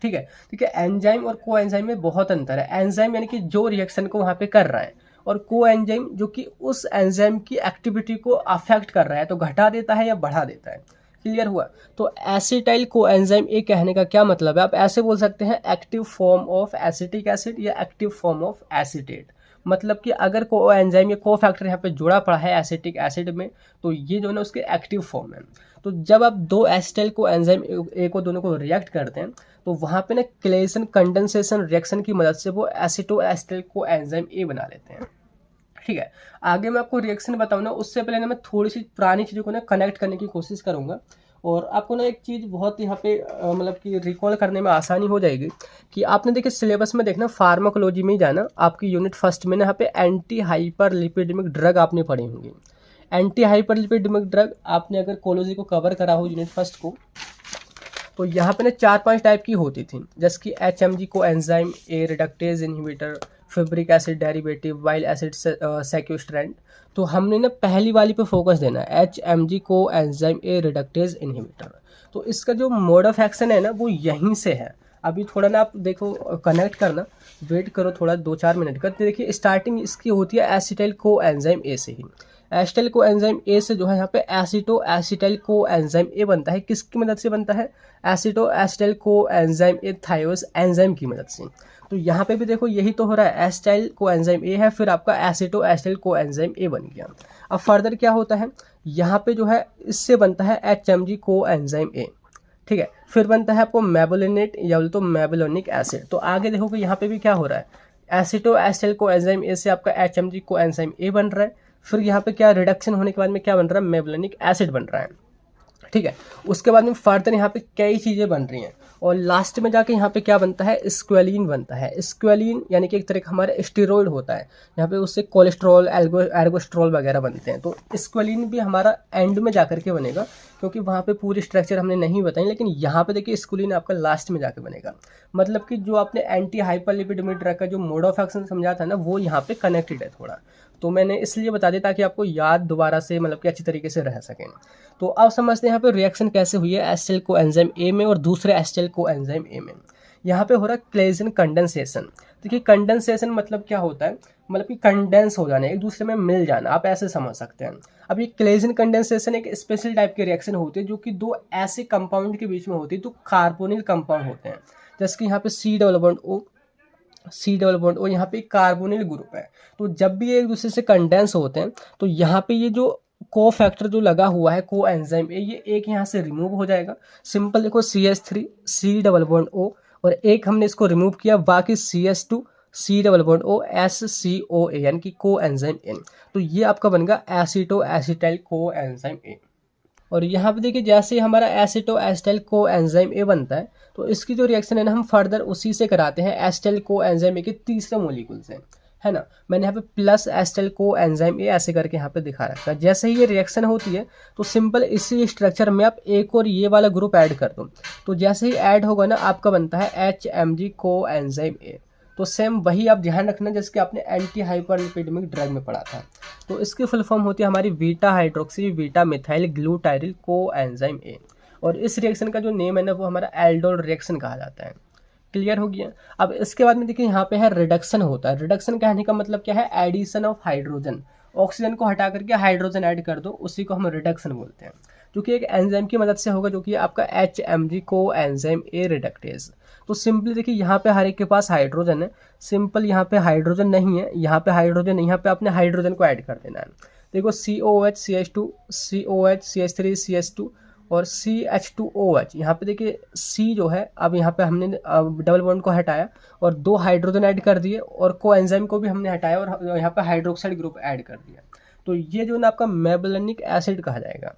ठीक है। ठीक है, एंजाइम और को एंजाइम में बहुत अंतर है। एंजाइम यानी कि जो रिएक्शन को वहाँ पे कर रहा है, और को एंजाइम जो कि उस एंजाइम की एक्टिविटी को अफेक्ट कर रहा है, तो घटा देता है या बढ़ा देता है। क्लियर हुआ? तो एसिटाइल कोएंजाइम ए कहने का क्या मतलब है, आप ऐसे बोल सकते हैं active form of acetic acid या एक्टिव फॉर्म ऑफ एसीटेट। मतलब कि अगर कोएंजाइम या को फैक्टर यहाँ पे जुड़ा पड़ा है एसिटिक एसिड में, तो ये जो है ना उसके एक्टिव फॉर्म है। तो जब आप दो एसिटाइल कोएंजाइम ए को दोनों को रिएक्ट करते हैं तो वहाँ पे ना क्लेसन कंडेंसेशन रिएक्शन की मदद से वो एसिटो एसिटाइल कोएंजाइम ए बना लेते हैं, ठीक है। आगे मैं आपको रिएक्शन बताऊँ ना, उससे पहले ना मैं थोड़ी सी पुरानी चीज़ों को ना कनेक्ट करने की कोशिश करूँगा, और आपको ना एक चीज़ बहुत यहाँ पे मतलब कि रिकॉल करने में आसानी हो जाएगी कि आपने देखिए सिलेबस में देखना फार्माकोलॉजी में ही जाना, आपकी यूनिट फर्स्ट में ना यहाँ पे एंटी हाइपरलिपिडेमिक ड्रग आपने पढ़ी होंगी। एंटी हाइपरलिपिडेमिक ड्रग आपने अगर कोलॉजी को कवर करा हो यूनिट फर्स्ट को, तो यहाँ पे ना 4-5 टाइप की होती थी, जैसे कि HMG coenzyme A reductase inhibitor, fibric acid derivative, bile acid sequestrant. तो हमने ना पहली वाली पे फोकस देना है, HMG coenzyme A reductase inhibitor. तो इसका जो मोड ऑफ एक्शन है ना वो यहीं से है। अभी थोड़ा ना आप देखो कनेक्ट करना, वेट करो थोड़ा 2-4 मिनट का। देखिए स्टार्टिंग इसकी होती है एसिटाइल कोएंजाइम ए से ही। एसिटाइल कोएंजाइम ए से जो है यहाँ पे एसिटो एसिटाइल कोएंजाइम ए बनता है। किसकी मदद से बनता है? एसिटो एसिटाइल कोएंजाइम ए थायोस एंजाइम की मदद से। तो यहाँ पे भी देखो यही तो हो रहा है, एसिटाइल कोएंजाइम ए है, फिर आपका एसिटो एसिटाइल कोएंजाइम ए बन गया। अब फर्दर क्या होता है, यहाँ पे जो है इससे बनता है HMG कोएंजाइम ए, ठीक है। फिर बनता है आपको मेबोलिनेट या बोले तो मेबोलोनिक एसिड। तो आगे देखो कि यहाँ पे भी क्या हो रहा है, एसिटो एसिटाइल कोएंजाइम ए से आपका HMG कोएंजाइम ए बन रहा है, फिर यहाँ पे क्या रिडक्शन होने के बाद में क्या बन रहा है, मेबुलिनिक एसिड बन रहा है, ठीक है। उसके बाद में फर्दर यहाँ पे कई चीज़ें बन रही हैं और लास्ट में जाके यहाँ पे क्या बनता है, स्क्वेलिन बनता है। स्क्वेलिन यानी कि एक तरह का हमारा स्टेरॉइड होता है, यहाँ पे उससे कोलेस्ट्रॉल एर्गोस्ट्रॉल वगैरह बनते हैं। तो स्क्वेलिन भी हमारा एंड में जाकर के बनेगा, क्योंकि वहाँ पे पूरी स्ट्रक्चर हमने नहीं बताई, लेकिन यहाँ पे देखिए स्क्वेलिन आपका लास्ट में जाके बनेगा। मतलब कि जो आपने एंटी हाइपरलिपिडेमिक ड्रग का जो मोड ऑफ एक्शन समझा था ना, वो यहाँ पे कनेक्टेड है थोड़ा, तो मैंने इसलिए बता दिया ताकि आपको याद दोबारा से मतलब कि अच्छी तरीके से रह सकें। तो अब समझते हैं यहाँ पे रिएक्शन कैसे हुई है एसिटाइल कोएंजाइम ए में और दूसरे एसिटाइल कोएंजाइम ए में। यहाँ पे हो रहा है क्लेजन कंडेंसेशन। देखिए कंडेंसेशन मतलब क्या होता है, मतलब कि कंडेंस हो जाना, एक दूसरे में मिल जाना, आप ऐसे समझ सकते हैं। अब ये क्लेजन कंडेंसेशन एक स्पेशल टाइप की रिएक्शन होती है जो कि दो ऐसे कंपाउंड के बीच में होती है, तो कार्बोनिल कंपाउंड होते हैं। जैसे कि यहाँ पे C डबल बॉन्ड ओ यहाँ पे कार्बोनिल ग्रुप है। तो जब भी ये एक दूसरे से कंडेंस होते हैं तो यहाँ पे ये जो को फैक्टर जो लगा हुआ है को एंजाइम ए, ये एक यहाँ से रिमूव हो जाएगा। सिंपल देखो CH3 C double bond O और एक हमने इसको रिमूव किया, बाकी CH2 C double bond O SCOA यानी कि को एंजाइम N। तो ये आपका बनेगा एसिटो एसिटाइल को एंजाइम ए। और यहाँ पे देखिए जैसे हमारा एसिटो एसिटाइल को एंजाइम ए बनता है तो इसकी जो रिएक्शन है ना हम फर्दर उसी से कराते हैं एसिटाइल को एंजाइम ए के तीसरे मोलिक्यूल से, है ना। मैंने यहाँ पे plus acetyl co enzyme A ऐसे करके यहाँ पे दिखा रखा है। जैसे ही ये रिएक्शन होती है तो सिंपल इसी स्ट्रक्चर में आप एक और ये वाला ग्रुप ऐड कर दो, तो जैसे ही ऐड होगा ना आपका बनता है HMG को एंजाइम ए। तो सेम वही आप ध्यान रखना जैसे कि आपने एंटी हाइपरलिपिडेमिक ड्रग में पढ़ा था। तो इसकी फुल फॉर्म होती है हमारी बीटा हाइड्रोक्सी बीटा मिथाइल ग्लूटाइरिल को एंजाइम ए। और इस रिएक्शन का जो नेम है ना वो हमारा एल्डोल रिएक्शन कहा जाता है। क्लियर हो गया। अब इसके बाद में देखिए यहाँ पे है रिडक्शन होता है। रिडक्शन कहने का मतलब क्या है, एडिशन ऑफ हाइड्रोजन, ऑक्सीजन को हटा करके हाइड्रोजन ऐड कर दो, उसी को हम रिडक्शन बोलते हैं, जो कि एक एंजाइम की मदद से होगा जो कि आपका HMG को एंजाइम ए रिडक्टेज। तो सिंपली देखिए यहाँ पे हर एक के पास हाइड्रोजन है, सिंपल यहाँ पे हाइड्रोजन नहीं है, यहाँ पे हाइड्रोजन नहीं, यहाँ पे आपने हाइड्रोजन को ऐड कर देना है। देखो COH CH2 COH CH3 CH2 और CH2OH। यहाँ पे देखिए C जो है, अब यहाँ पे हमने डबल बॉन्ड को हटाया और दो हाइड्रोजन ऐड कर दिए और को एंजाइम को भी हमने हटाया और यहाँ पे हाइड्रोक्साइड ग्रुप ऐड कर दिया। तो ये जो ना आपका मेबुलिनिक एसिड कहा जाएगा।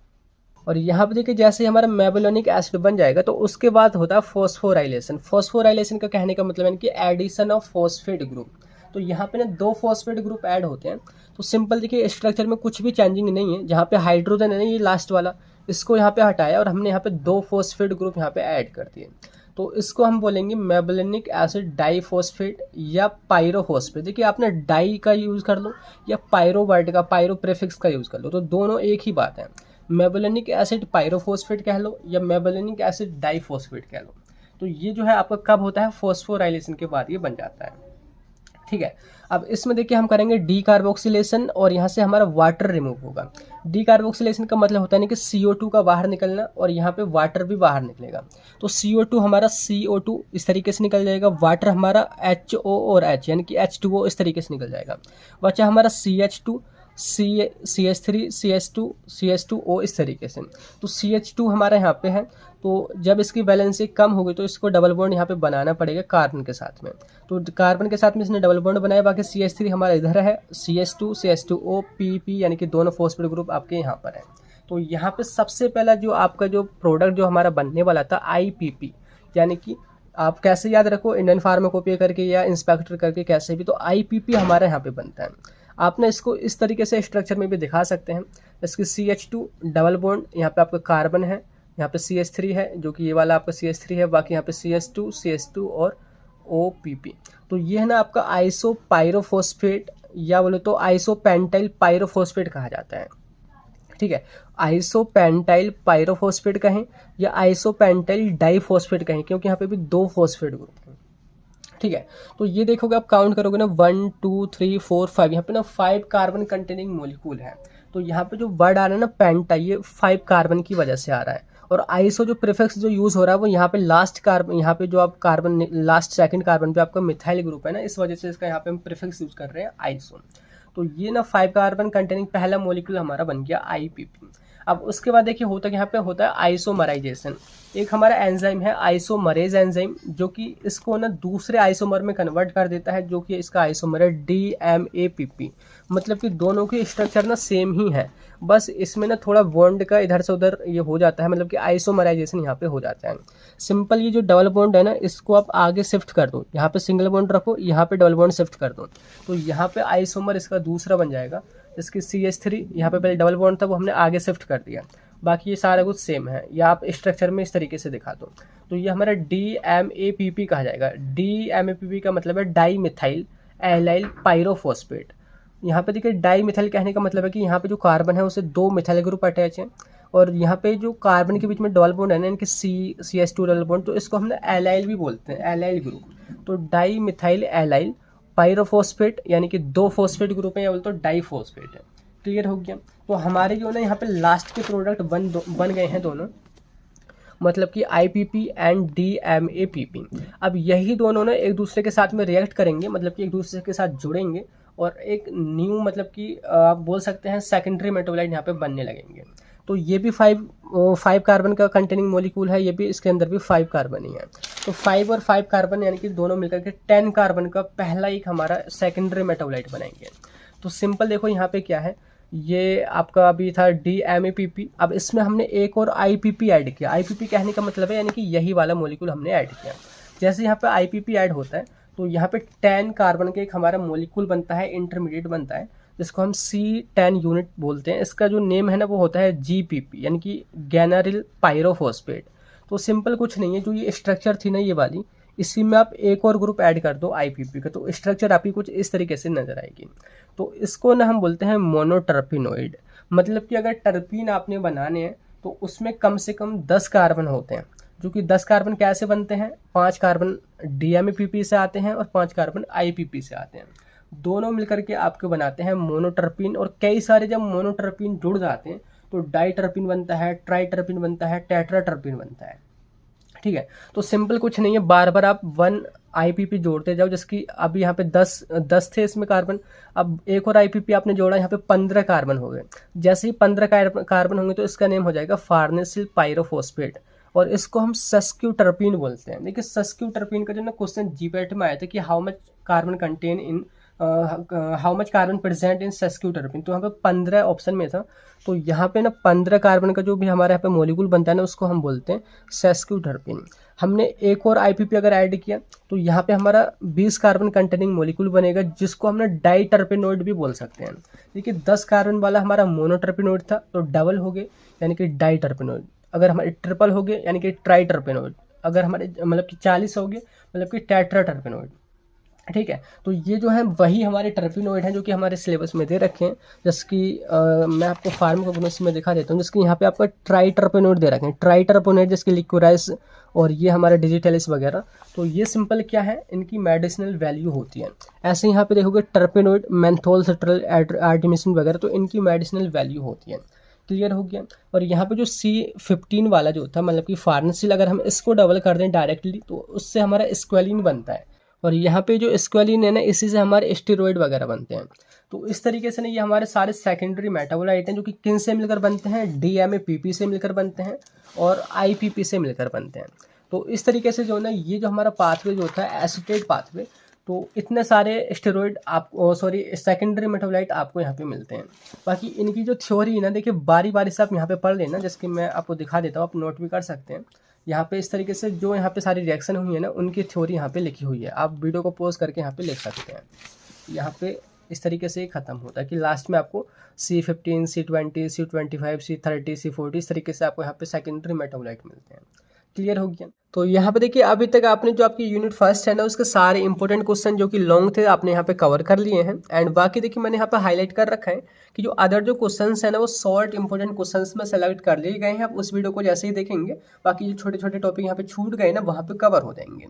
और यहाँ पे देखिए जैसे हमारा मेबुलिनिक एसिड बन जाएगा तो उसके बाद होता है फॉस्फोराइलेशन। फॉस्फोराइलेशन का कहने का मतलब है कि एडिशन ऑफ फॉस्फेट ग्रुप। तो यहाँ पे ना दो फॉस्फेट ग्रुप ऐड होते हैं। तो सिंपल देखिए स्ट्रक्चर में कुछ भी चेंजिंग नहीं है, जहाँ पे हाइड्रोजन है ना ये लास्ट वाला, इसको यहाँ पे हटाया और हमने यहाँ पे दो फॉस्फेट ग्रुप यहाँ पे ऐड कर दिए। तो इसको हम बोलेंगे मेबुलिनिक एसिड डाईफॉस्फेट या पायरोफॉस्फेट। देखिए आपने डाई का यूज़ कर लो या पायरो वर्ड का पायरो प्रीफिक्स का यूज़ कर लो, तो दोनों एक ही बात है। मेबुलिनिक एसिड पायरोफॉस्फेट कह लो या मेबुलिनिक एसिड डाईफॉस्फेट कह लो। तो ये जो है आपका कब होता है, फॉस्फोराइलेशन के बाद ये बन जाता है, ठीक है। अब इसमें देखिए हम करेंगे डीकार्बोक्सिलेशन और यहाँ से हमारा वाटर रिमूव होगा। डीकार्बोक्सिलेशन का मतलब होता है कि CO2 का बाहर निकलना और यहाँ पे वाटर भी बाहर निकलेगा। तो CO2 हमारा CO2 इस तरीके से निकल जाएगा, वाटर हमारा HO और H यानी कि H2O इस तरीके से निकल जाएगा। बचा हमारा CH2 CH3 CH2O इस तरीके से। तो CH2 हमारा यहाँ पे है, तो जब इसकी वैलेंसी कम होगी तो इसको डबल बॉन्ड यहाँ पे बनाना पड़ेगा कार्बन के साथ में। तो कार्बन के साथ में इसने डबल बॉन्ड बनाया, बाकी CH3 हमारा इधर है, CH2 CH2O PP यानी कि दोनों फॉस्फेट ग्रुप आपके यहाँ पर है। तो यहाँ पे सबसे पहला जो आपका जो प्रोडक्ट जो हमारा बनने वाला था IPP, यानी कि आप कैसे याद रखो, इंडियन फार्माकोपिया करके या इंस्पेक्टर करके कैसे भी, तो IPP हमारे यहाँ पे बनता है। आपने इसको इस तरीके से स्ट्रक्चर में भी दिखा सकते हैं, इसकी CH2 डबल बॉन्ड, यहाँ पे आपका कार्बन है, यहाँ पे CH3 है जो कि ये वाला आपका CH3 है, बाकी यहाँ पे CH2 और OPP। तो ये है ना आपका आइसोपाइरोफॉस्फेट या बोले तो आइसोपेंटाइल पाइरोफॉस्फेट कहा जाता है, ठीक है। आइसोपेंटाइल पाइरोफॉस्फेट कहें या आइसोपेंटाइल डाईफॉस्फेट कहें, क्योंकि यहाँ पे भी दो फॉस्फेट ग्रुप हैं, ठीक है। तो ये देखोगे आप काउंट करोगे ना 1 2 3 4 5, यहाँ पे ना 5 कार्बन कंटेनिंग मोलिक्यूल है। तो यहाँ पे जो वर्ड आ रहा है ना पेंटा, ये 5 कार्बन की वजह से आ रहा है। और आइसो जो प्रीफिक्स जो यूज़ हो रहा है वो यहाँ पे लास्ट कार्बन, यहाँ पे जो आप कार्बन लास्ट सेकंड कार्बन पे आपका मिथाइल ग्रुप है ना, इस वजह से इसका यहाँ पे हम प्रीफिक्स यूज़ कर रहे हैं आइसो। तो ये ना 5 कार्बन कंटेनिंग पहला मोलिक्यूल हमारा बन गया IPP। अब उसके बाद देखिए होता है यहाँ पे होता है आइसोमराइजेशन। एक हमारा एंजाइम है आइसोमरेज एंजाइम, जो कि इसको ना दूसरे आइसोमर में कन्वर्ट कर देता है, जो कि इसका आइसोमर है DMAPP। मतलब कि दोनों की स्ट्रक्चर ना सेम ही है, बस इसमें ना थोड़ा बॉन्ड का इधर से उधर ये हो जाता है, मतलब कि आइसोमराइजेशन यहाँ पे हो जाता है। सिंपल ये जो डबल बॉन्ड है ना, इसको आप आगे शिफ्ट कर दो, यहाँ पे सिंगल बॉन्ड रखो, यहाँ पे डबल बॉन्ड शिफ्ट कर दो, तो यहाँ पे आइसोमर इसका दूसरा बन जाएगा, जिसकी CH3 यहाँ पे पहले डबल बॉन्ड था वो हमने आगे शिफ्ट कर दिया। बाकी ये सारा कुछ सेम है, या आप स्ट्रक्चर में इस तरीके से दिखा दो। तो ये हमारा DMAPP कहा जाएगा। DMAPP का मतलब है डाई मिथाइल एलाइल पायरोफॉस्फेट। यहाँ पे देखिए डाई मिथाइल कहने का मतलब है कि यहाँ पे जो कार्बन है उसे 2 मिथाइल ग्रुप अटैच है, और यहाँ पे जो कार्बन के बीच में डबल बॉन्ड है ना, इनके CH2 डबल बॉन्ड, तो इसको हमने एलाइल भी बोलते हैं, एलाइल ग्रुप। तो डाई मिथाइल एलाइल पायरोफॉस्फेट यानी कि 2 फॉस्फेट ग्रुप है, या बोलते डाई फॉस्फेट है। क्लियर हो गया। तो हमारे जो ना यहाँ पे लास्ट के प्रोडक्ट बन गए हैं दोनों, मतलब कि IPP एंड DMAPP। अब यही दोनों ना एक दूसरे के साथ में रिएक्ट करेंगे, मतलब कि एक दूसरे के साथ जुड़ेंगे, और एक न्यू मतलब कि आप बोल सकते हैं सेकेंडरी मेटाबोलाइट यहाँ पे बनने लगेंगे। तो ये भी 5 कार्बन का कंटेनिंग मॉलिक्यूल है, ये भी इसके अंदर भी 5 कार्बन ही है। तो 5 और 5 कार्बन यानी कि दोनों मिलकर के 10 कार्बन का पहला एक हमारा सेकेंडरी मेटाबोलाइट बनाएंगे। तो सिंपल देखो यहाँ पे क्या है, ये आपका अभी था DMAPP, अब इसमें हमने एक और IPP ऐड किया। IPP कहने का मतलब है यानी कि यही वाला मॉलिक्यूल हमने ऐड किया। जैसे यहाँ पे IPP ऐड होता है तो यहाँ पे 10 कार्बन का एक हमारा मॉलिक्यूल बनता है, इंटरमीडिएट बनता है, जिसको हम C10 यूनिट बोलते हैं। इसका जो नेम है ना वो होता है GPP यानी कि गैनारिल पायरोफॉस्फेट। तो सिंपल कुछ नहीं है, जो ये स्ट्रक्चर थी ना ये वाली, इसी में आप एक और ग्रुप ऐड कर दो IPP का, तो स्ट्रक्चर आपकी कुछ इस तरीके से नजर आएगी। तो इसको ना हम बोलते हैं मोनोटर्पिनोइड। मतलब कि अगर टर्पीन आपने बनाने हैं तो उसमें कम से कम 10 कार्बन होते हैं, जो कि 10 कार्बन कैसे बनते हैं, 5 कार्बन DMAPP से आते हैं और 5 कार्बन IPP से आते हैं, दोनों मिलकर के आपके बनाते हैं मोनोटर्पीन। और कई सारे जब मोनोटर्पीन जुड़ जाते हैं तो डाइटर्पीन बनता है, ट्राइटर्पीन बनता है, टेट्राटर्पीन बनता है। ठीक है, तो सिंपल कुछ नहीं है, बार बार आप 1 IPP जोड़ते जाओ, जिसकी अभी यहाँ पे 10 थे इसमें कार्बन, अब एक और IPP आपने जोड़ा, यहाँ पे 15 कार्बन हो गए। जैसे ही 15 कार्बन होंगे तो इसका नेम हो जाएगा फार्नेसिल पायरोफॉस्फेट, और इसको हम सस्क्यूटर्पीन बोलते हैं। देखिए सस्क्यूटर्पीन का जो ना क्वेश्चन GPAT में आया था कि how much carbon content in how much carbon present in sesquiterpene, तो यहाँ पे 15 ऑप्शन में था, तो यहाँ पे ना 15 कार्बन का जो भी हमारे यहाँ पे मॉलिक्यूल बनता है ना उसको हम बोलते हैं सस्क्यूटर्पीन। हमने एक और IPP अगर ऐड किया तो यहाँ पे हमारा 20 कार्बन कंटेनिंग मॉलिक्यूल बनेगा, जिसको हमने डाइटर्पिनोइड भी बोल सकते हैं। देखिए 10 कार्बन वाला हमारा मोनोटर्पिनोइड था तो डबल हो गए यानी कि डाइटर्पिनोइड, अगर हमारे ट्रिपल हो गए यानी कि ट्राइटर्पिनोइड, अगर हमारे मतलब कि 40 हो गए मतलब कि टेट्राटर्पिनोइड। ठीक है, तो ये जो है वही हमारे टर्पिनोइड हैं जो कि हमारे सिलेबस में दे रखे हैं, जिसकी मैं आपको फार्माकोग्नोसी में दिखा देता हूँ, जिसकी यहाँ पे आपका ट्राइटर्पिनोइड दे रखे हैं, ट्राइटर्पिनोइड जिसकी लिक्विडाइज और ये हमारा डिजिटलिस वगैरह। तो ये सिंपल क्या है, इनकी मेडिसिनल वैल्यू होती है। ऐसे यहाँ पे देखोगे टर्पिनोइड, मेंथोल सिट्रल, आर्टिमिसिन वगैरह, तो इनकी मेडिसिनल वैल्यू होती है। क्लियर हो गया। और यहाँ पे जो C15 वाला जो था मतलब कि फार्नेसिल, अगर हम इसको डबल कर दें डायरेक्टली तो उससे हमारा स्क्वेलिन बनता है, और यहाँ पे जो स्क्वेलिन है ना इसी से हमारे स्टेरॉइड वगैरह बनते हैं। तो इस तरीके से ना ये हमारे सारे सेकेंडरी मेटाबोलाइट हैं जो कि किन से मिलकर बनते हैं, DMAPP से मिलकर बनते हैं और IPP से मिलकर बनते हैं। तो इस तरीके से जो ना ये जो हमारा पाथवे जो होता है एसिटेट पाथवे, तो इतने सारे स्टेरॉइड आपको सेकेंडरी मेटाबोलाइट आपको यहाँ पे मिलते हैं। बाकी इनकी जो थ्योरी है ना देखिए बारी बारी से आप यहाँ पे पढ़ लेना, जिसकी मैं आपको दिखा देता हूँ, आप नोट भी कर सकते हैं। यहाँ पे इस तरीके से जो यहाँ पे सारी रिएक्शन हुई है ना उनकी थ्योरी यहाँ पे लिखी हुई है, आप वीडियो को पॉज करके यहाँ पे लिख सकते हैं। यहाँ पे इस तरीके से ख़त्म होता है कि लास्ट में आपको C15, C20, C25, C30, C40 इस तरीके से आपको यहाँ पे सेकेंडरी मेटाबोलाइट मिलते हैं। क्लियर हो गया। तो यहाँ पे देखिए अभी तक आपने जो आपकी यूनिट फर्स्ट है ना उसके सारे इंपॉर्टेंट क्वेश्चन जो कि लॉन्ग थे आपने यहाँ पे कवर कर लिए हैं। एंड बाकी देखिए मैंने यहाँ पे हाईलाइट कर रखा है कि जो अदर जो क्वेश्चंस है ना वो शॉर्ट इंपॉर्टेंट क्वेश्चंस में सेलेक्ट कर लिए गए हैं। आप उस वीडियो को जैसे ही देखेंगे बाकी जो छोटे छोटे टॉपिक यहाँ पे छूट गए ना वहाँ पे कवर हो जाएंगे।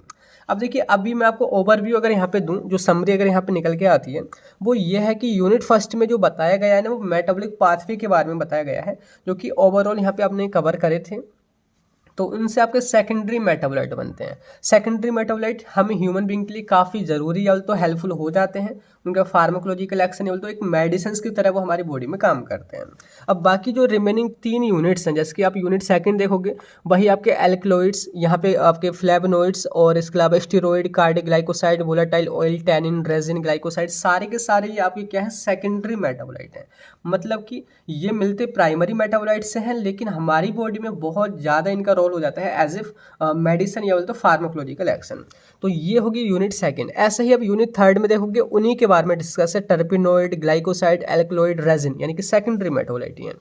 अब देखिए अभी मैं आपको ओवरव्यू अगर यहाँ पे दूँ, जो समरी अगर यहाँ पे निकल के आती है वो ये है कि यूनिट फर्स्ट में जो बताया गया है ना वो मेटाबॉलिक पाथवे के बारे में बताया गया है, जो कि ओवरऑल यहाँ पे आपने कवर करे थे। तो उनसे आपके सेकेंडरी मेटाबोलाइट बनते हैं। सेकेंडरी मेटाबोलाइट हम ह्यूमन बीइंग के लिए काफ़ी ज़रूरी या तो हेल्पफुल हो जाते हैं, उनका फार्माकोलॉजिकल एक्शन या तो एक मेडिसिन की तरह वो हमारी बॉडी में काम करते हैं। अब बाकी जो रिमेनिंग 3 यूनिट्स हैं, जैसे कि आप यूनिट सेकंड देखोगे, वही आपके एल्कलॉइड्स, यहाँ पे आपके फ्लेवोनोइड्स और इसके अलावा steroid, cardioglycoside, volatile oil, tannin, resin, glycoside, सारे के सारे ये आपके क्या है, सेकेंडरी मेटाबोलाइट हैं। मतलब कि ये मिलते प्राइमरी मेटाबोलाइट से हैं, लेकिन हमारी बॉडी में बहुत ज़्यादा इनका रोल हो जाता है एज इफ मेडिसिन या बोलते तो फार्माकोलॉजिकल एक्शन। तो ये होगी यूनिट सेकंड। ऐसे ही अब यूनिट थर्ड में देखोगे, उन्हीं के बारे में डिस्कस है, टर्पिनोइड, ग्लाइकोसाइड, एल्कलॉइड, रेजिन, यानी कि सेकेंडरी मेटाबोलाइट हैं।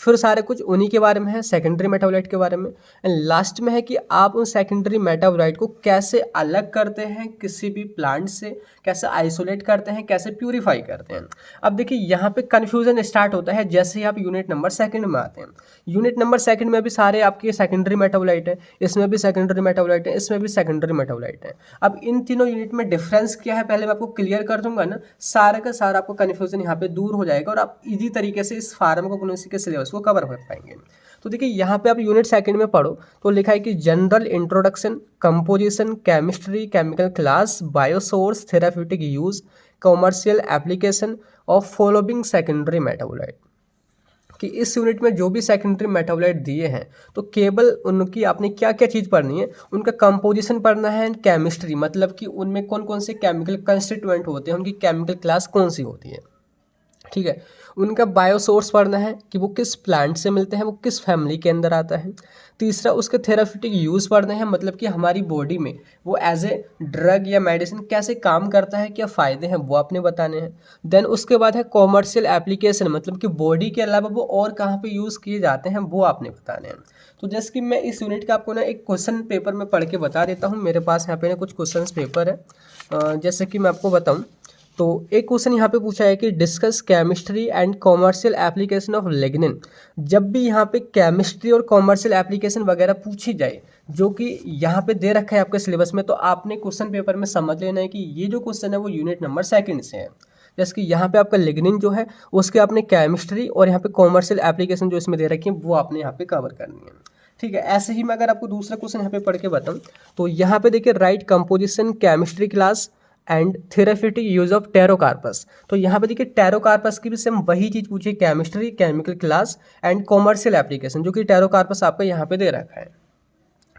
फिर सारे कुछ उन्हीं के बारे में है, सेकेंडरी मेटाबोलाइट के बारे में। एंड लास्ट में है कि आप उन सेकेंडरी मेटाबोलाइट को कैसे अलग करते हैं किसी भी प्लांट से, कैसे आइसोलेट करते हैं, कैसे प्यूरिफाई करते हैं। अब देखिए यहाँ पे कन्फ्यूजन स्टार्ट होता है जैसे ही आप यूनिट नंबर सेकंड में आते हैं। यूनिट नंबर सेकंड में भी सारे आपके सेकेंडरी मेटाबोलाइट है, इसमें भी सेकेंडरी मेटाबोलाइट है, इसमें भी सेकेंडरी मेटाबोलाइट है। अब इन तीनों यूनिट में डिफरेंस क्या है पहले मैं आपको क्लियर कर दूंगा ना, सारा का सारा आपको कन्फ्यूजन यहाँ पे दूर हो जाएगा और आप इजी तरीके से इस फार्माकोग्नोसी के सिलेबस को कवर कर पाएंगे। तो देखिए यहाँ पे आप यूनिट सेकंड में पढ़ो तो लिखा है कि general introduction, composition, chemistry, chemical class, biosource, therapeutic use, commercial application of following secondary metabolite. कि इस यूनिट में जो भी सेकेंडरी मेटाबोलाइट दिए हैं तो केवल उनकी आपने क्या क्या चीज़ पढ़नी है, उनका कंपोजिशन पढ़ना है, केमिस्ट्री मतलब कि उनमें कौन कौन से केमिकल कंस्टिट्यूएंट होते हैं, उनकी केमिकल क्लास कौन सी होती है, ठीक है। उनका बायोसोर्स पढ़ना है कि वो किस प्लांट से मिलते हैं, वो किस फैमिली के अंदर आता है। तीसरा उसके थेराप्यूटिक यूज़ पढ़ना है, मतलब कि हमारी बॉडी में वो एज ए ड्रग या मेडिसिन कैसे काम करता है, क्या फ़ायदे हैं वो आपने बताने हैं। देन उसके बाद है कॉमर्शियल एप्लीकेशन, मतलब कि बॉडी के अलावा वो और कहाँ पे यूज़ किए जाते हैं वो आपने बताने हैं। तो जैसे कि मैं इस यूनिट का आपको ना एक क्वेश्चन पेपर में पढ़ के बता देता हूँ। मेरे पास यहाँ पे ना कुछ क्वेश्चन पेपर है, जैसे कि मैं आपको बताऊँ तो एक क्वेश्चन यहाँ पे पूछा है कि discuss chemistry and commercial application of lignin. जब भी यहाँ पे केमिस्ट्री और कॉमर्शियल एप्लीकेशन वगैरह पूछी जाए जो कि यहाँ पे दे रखा है आपके सिलेबस में, तो आपने क्वेश्चन पेपर में समझ लेना है कि ये जो क्वेश्चन है वो यूनिट नंबर सेकंड से है। जैसे कि यहाँ पे आपका लिग्निन जो है उसके आपने केमिस्ट्री और यहाँ पे कॉमर्शियल एप्लीकेशन जो इसमें दे रखी है वो आपने यहाँ पे कवर करनी है, ठीक है। ऐसे ही मैं अगर आपको दूसरा क्वेश्चन यहाँ पे पढ़ के बताऊँ तो यहाँ पे देखिए right composition, chemistry class and therapeutic use of Pterocarpus. तो यहाँ पे देखिए टेरोकार्पस की भी सेम वही चीज़ पूछी, chemistry, chemical class and commercial application, जो कि टेरोकार्पस आपका यहाँ पे दे रखा है,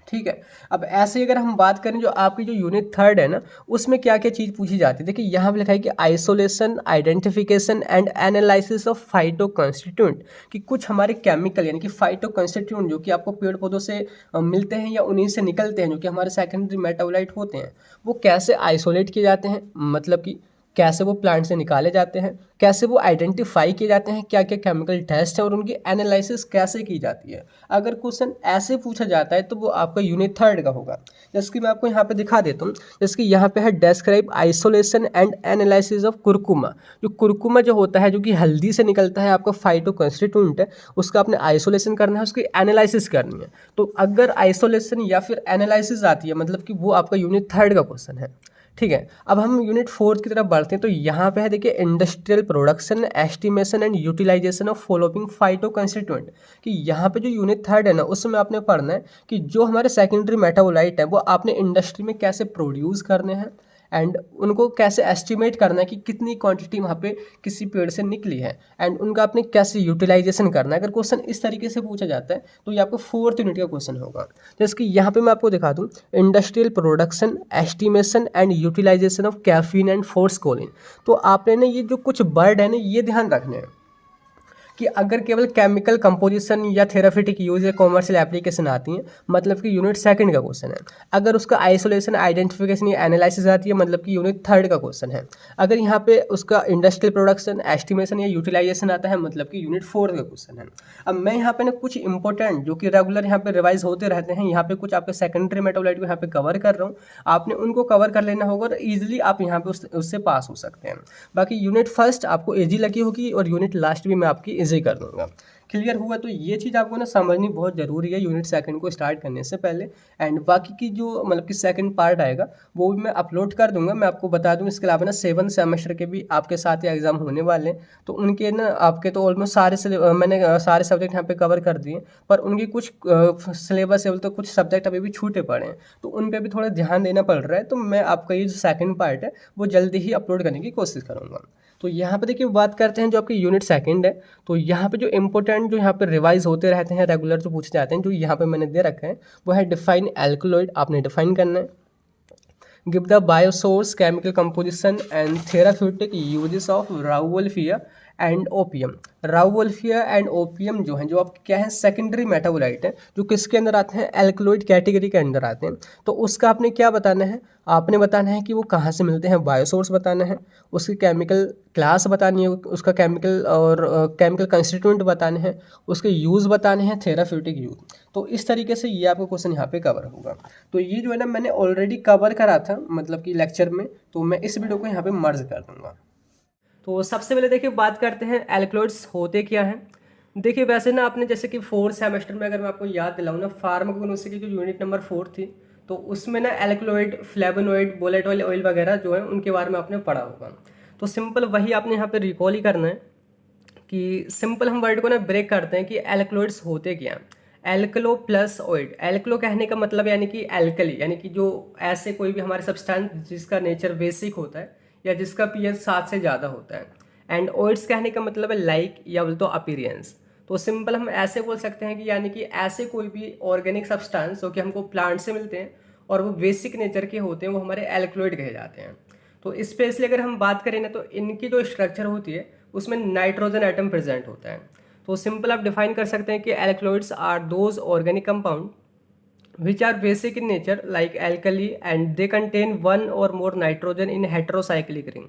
ठीक है। अब ऐसे ही अगर हम बात करें जो आपकी जो यूनिट थर्ड है ना, उसमें क्या क्या चीज़ पूछी जाती है। देखिए यहाँ पे लिखा है कि isolation, identification and analysis of phyto constituent, कि कुछ हमारे केमिकल यानी कि फाइटो कंस्टिट्यूएंट जो कि आपको पेड़ पौधों से मिलते हैं या उन्हीं से निकलते हैं, जो कि हमारे सेकेंडरी मेटाबोलाइट होते हैं, वो कैसे आइसोलेट किए जाते हैं, मतलब कि कैसे वो प्लांट से निकाले जाते हैं, कैसे वो आइडेंटिफाई किए जाते हैं, क्या क्या केमिकल टेस्ट है और उनकी एनालिसिस कैसे की जाती है। अगर क्वेश्चन ऐसे पूछा जाता है तो वो आपका यूनिट थर्ड का होगा। जैसे कि मैं आपको यहाँ पे दिखा देता हूँ, जैसे कि यहाँ पे है describe isolation and analysis of curcuma. जो कुरकुमा जो होता है, जो कि हल्दी से निकलता है, आपका फाइटो कंस्टिट्यूएंट है, उसका आपने आइसोलेशन करना है, उसकी एनालिसिस करनी है। तो अगर आइसोलेशन या फिर एनालिसिस आती है मतलब कि वो आपका यूनिट थर्ड का क्वेश्चन है, ठीक है। अब हम यूनिट फोर्थ की तरफ बढ़ते हैं तो यहाँ पे है देखिए industrial production, estimation and utilisation of following phyto constituent. कि यहाँ पे जो यूनिट थर्ड है ना, उसमें आपने पढ़ना है कि जो हमारे सेकेंडरी मेटाबोलाइट है वो आपने इंडस्ट्री में कैसे प्रोड्यूस करने हैं एंड उनको कैसे एस्टिमेट करना है कि कितनी क्वांटिटी वहाँ पे किसी पेड़ से निकली है एंड उनका आपने कैसे यूटिलाइजेशन करना है। अगर क्वेश्चन इस तरीके से पूछा जाता है तो ये आपको फोर्थ यूनिट का क्वेश्चन होगा। जैसे कि यहाँ पे मैं आपको दिखा दूँ, industrial production, estimation and utilisation of caffeine and forskolin. तो आपने ना ये जो कुछ वर्ड है ना, ये ध्यान रखने हैं कि अगर केवल केमिकल कंपोजिशन या थेराप्यूटिक यूज या कॉमर्शियल एप्लीकेशन आती हैं मतलब कि यूनिट सेकंड का क्वेश्चन है। अगर उसका आइसोलेशन, आइडेंटिफिकेशन या एनालिसिस आती है मतलब कि यूनिट थर्ड का क्वेश्चन है। अगर यहाँ पे उसका इंडस्ट्रियल प्रोडक्शन, एस्टिमेशन या यूटिलाइजेशन आता है मतलब कि यूनिट फोर्थ का क्वेश्चन है। अब मैं यहाँ पे ना कुछ इंपॉर्टेंट जो कि रेगुलर यहाँ पे रिवाइज होते रहते हैं, यहाँ पे कुछ आपके सेकेंडरी मेटाबोलाइट को यहाँ पे कवर कर रहा हूँ, आपने उनको कवर कर लेना होगा और ईजिली आप यहाँ पे उससे पास हो सकते हैं। बाकी यूनिट फर्स्ट आपको ईजी लगी होगी और यूनिट लास्ट भी मैं आपकी ईजी कर दूंगा। क्लियर हुआ? तो ये चीज़ आपको ना समझनी बहुत ज़रूरी है यूनिट सेकंड को स्टार्ट करने से पहले। एंड बाकी की जो मतलब कि सेकंड पार्ट आएगा वो भी मैं अपलोड कर दूंगा। मैं आपको बता दूं इसके अलावा ना 7 सेमेस्टर के भी आपके साथ ही एग्जाम होने वाले हैं, तो उनके ना आपके तो ऑलमोस्ट मैंने सारे सब्जेक्ट यहाँ पे कवर कर दिए, पर उनकी कुछ सिलेबस है तो कुछ सब्जेक्ट अभी भी छूटे पड़े हैं, तो उन पर भी थोड़ा ध्यान देना पड़ रहा है। तो मैं आपका ये जो सेकंड पार्ट है वो जल्दी ही अपलोड करने की कोशिश करूँगा। तो यहाँ पे देखिए बात करते हैं जो आपकी यूनिट सेकंड है, तो यहाँ पे जो इंपॉर्टेंट जो यहाँ पे रिवाइज होते रहते हैं रेगुलर जो पूछे जाते हैं, जो यहाँ पे मैंने दे रखा है वो है डिफाइन एल्कलॉइड। आपने डिफाइन करना है। Give the biosource, chemical composition and therapeutic uses of rauwolfia and opium. Rauwolfia and opium जो हैं, जो आपके क्या है, सेकेंडरी मेटाबोलाइट हैं, जो किसके अंदर आते हैं, एल्कलॉइड कैटेगरी के अंदर आते हैं। तो उसका आपने क्या बताना है, आपने बताना है कि वो कहाँ से मिलते हैं, बायोसोर्स बताना है, उसकी केमिकल क्लास बतानी है, उसका केमिकल और केमिकल कंस्टिट्यूएंट बताने हैं, उसके यूज़ बताने हैं, थेराप्यूटिक यूज़। तो इस तरीके से ये आपका क्वेश्चन यहाँ पे कवर होगा। तो ये जो है ना मैंने ऑलरेडी कवर करा था मतलब कि लेक्चर में, तो मैं इस वीडियो को यहाँ पे मर्ज कर दूंगा। तो सबसे पहले देखिए बात करते हैं एल्कलॉइड्स होते क्या हैं। देखिए वैसे ना आपने जैसे कि 4th सेमेस्टर में अगर मैं आपको याद दिलाऊँ ना, फार्माकोगनोसी की जो यूनिट नंबर 4 थी, तो उसमें ना एल्कलॉइड, फ्लेवोनॉइड, वोलेटाइल ऑयल वगैरह जो है उनके बारे में आपने पढ़ा होगा। तो सिंपल वही आपने यहाँ पे रिकॉल ही करना है कि सिंपल हम वर्ड को ना ब्रेक करते हैं कि एल्कलॉइड्स होते क्या हैं। एल्कलो प्लस ऑइड, एल्कलो कहने का मतलब यानी कि एल्कली, यानी कि जो ऐसे कोई भी हमारे सब्सटेंस जिसका नेचर बेसिक होता है या जिसका pH 7 से ज़्यादा होता है। एंड ऑइड्स कहने का मतलब है लाइक या बोल तो अपीरियंस। तो सिंपल हम ऐसे बोल सकते हैं कि यानी कि ऐसे कोई भी ऑर्गेनिक सब्सटेंस जो कि हमको प्लांट से मिलते हैं और वो बेसिक नेचर के होते हैं, वो हमारे एल्कलॉइड कहे जाते हैं। तो स्पेशली अगर हम बात करें ना, तो इनकी जो स्ट्रक्चर होती है उसमें नाइट्रोजन एटम प्रेजेंट होता है। तो सिंपल आप डिफाइन कर सकते हैं कि alkaloids are those organic compound which are basic in nature like alkali and they contain one or more nitrogen in heterocyclic ring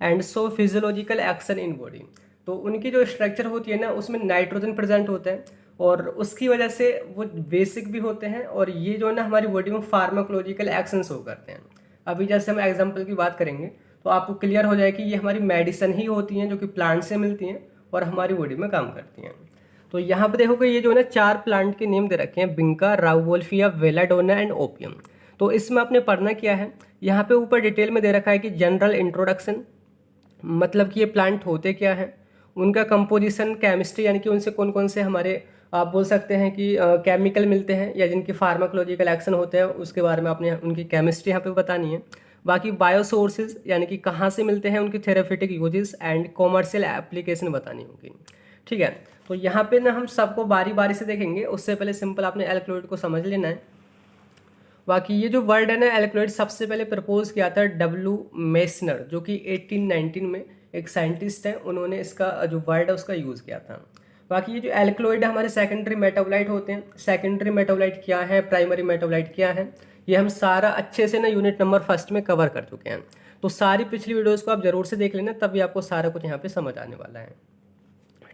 and show physiological action in body। तो उनकी जो स्ट्रक्चर होती है ना उसमें नाइट्रोजन प्रेजेंट होता है और उसकी वजह से वो बेसिक भी होते हैं और ये जो है ना हमारी बॉडी में फार्माकोलॉजिकल एक्शन शो करते हैं। अभी जैसे हम एग्जांपल की बात करेंगे तो आपको क्लियर हो जाए कि ये हमारी मेडिसिन ही होती हैं जो कि प्लांट से मिलती हैं और हमारी बॉडी में काम करती हैं। तो यहाँ पे देखोगे ये जो है ना 4 प्लांट के नेम दे रखे हैं, बिंका, राउवोल्फिया, वेलाडोना एंड ओपियम। तो इसमें आपने पढ़ना क्या है, यहाँ पे ऊपर डिटेल में दे रखा है कि जनरल इंट्रोडक्शन, मतलब कि ये प्लांट होते क्या हैं, उनका कंपोजिशन, केमिस्ट्री यानी कि उनसे कौन कौन से हमारे आप बोल सकते हैं कि केमिकल मिलते हैं या जिनकी फार्माकोलॉजिकल एक्शन होते हैं, उसके बारे में आपने उनकी केमिस्ट्री यहाँ पे बतानी है। बाकी बायोसोर्सेज यानी कि कहाँ से मिलते हैं, उनकी therapeutic uses and commercial application बतानी होगी। ठीक है, तो यहाँ पे ना हम सबको बारी बारी से देखेंगे, उससे पहले सिंपल आपने एल्कलॉइड को समझ लेना है। बाकी ये जो वर्ड है ना एल्कलॉइड, सबसे पहले प्रपोज किया था डब्ल्यू मेसनर, जो कि 1819 में एक साइंटिस्ट है, उन्होंने इसका जो वर्ड है उसका यूज़ किया था। बाकी ये जो एल्कलॉइड है हमारे सेकेंडरी मेटाबोलाइट होते हैं। सेकेंडरी मेटाबोलाइट क्या है, प्राइमरी मेटाबोलाइट क्या है, ये हम सारा अच्छे से ना यूनिट नंबर 1 में कवर कर चुके हैं। तो सारी पिछली वीडियोज़ को आप जरूर से देख लेना, तभी आपको सारा कुछ यहाँ पे समझ आने वाला है।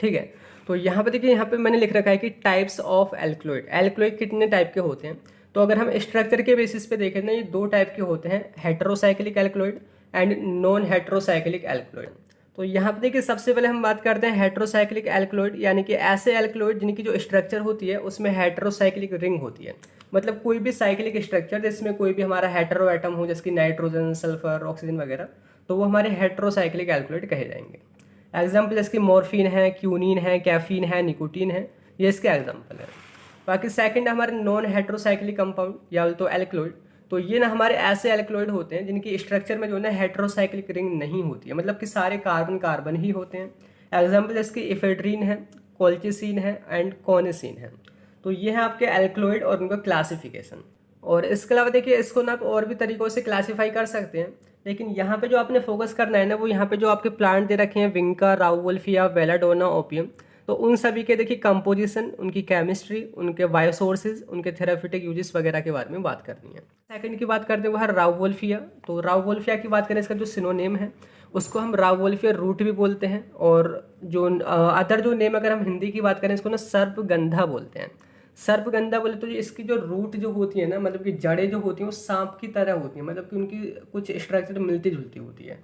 ठीक है, तो यहाँ पे देखिए, यहाँ पे मैंने लिख रखा है कि टाइप्स ऑफ एल्कलॉइड। एल्कलॉइड कितने टाइप के होते हैं, तो अगर हम स्ट्रक्चर के बेसिस पे देखें ना, ये 2 टाइप के होते हैं, heterocyclic alkaloid and non heterocyclic alkaloid. तो यहाँ पे देखिए सबसे पहले हम बात करते हैं हेटेरोसाइक्लिक एल्कलॉइड, यानी कि ऐसे एल्कलॉइड जिनकी जो स्ट्रक्चर होती है उसमें हेटेरोसाइक्लिक रिंग होती है। मतलब कोई भी साइक्लिक स्ट्रक्चर जिसमें कोई भी हमारा हेटेरो एटम हो, जैसे कि नाइट्रोजन, सल्फर, ऑक्सीजन वगैरह, तो वो हमारे हेटेरोसाइक्लिक एल्कलॉइड कहे जाएंगे। एग्जाम्पल इसके मॉर्फिन है, क्यूनिन है, कैफीन है, निकोटीन है, ये इसके एग्जाम्पल है। बाकी सेकंड हमारे नॉन हेटेरोसाइक्लिक कंपाउंड या तो एल्कलॉइड। तो ये ना हमारे ऐसे एल्कलॉइड होते हैं जिनकी स्ट्रक्चर में जो है ना हेटेरोसाइक्लिक रिंग नहीं होती है, मतलब कि सारे कार्बन कार्बन ही होते हैं। एग्जाम्पल इसके इफेड्रीन है, कोल्चिसिन है एंड कॉनिसिन है। तो ये है आपके एल्कलॉइड और उनका क्लासिफिकेशन। और इसके अलावा देखिए इसको ना आप और भी तरीकों से क्लासीफाई कर सकते हैं, लेकिन यहाँ पे जो आपने फोकस करना है ना, वो यहाँ पे जो आपके प्लांट दे रखे हैं, विंका, राउवोल्फिया, वेलाडोना, ओपियम, तो उन सभी के देखिए कंपोजिशन, उनकी केमिस्ट्री, उनके बायोसोर्सेज, उनके थेराप्यूटिक यूजेस वगैरह के बारे में बात करनी है। सेकंड की बात करते हैं वो है राउवोल्फिया। तो राउवोल्फिया की बात करें, इसका जो सिनोनेम है उसको हम राउवोल्फिया रूट भी बोलते हैं, और जो अदर जो नेम अगर हम हिंदी की बात करें इसको ना सर्पगंधा बोलते हैं। सर्पगंधा बोले तो इसकी जो रूट जो होती है ना, मतलब कि जड़ें जो होती हैं वो सांप की तरह होती हैं, मतलब कि उनकी कुछ स्ट्रक्चर मिलती जुलती होती है,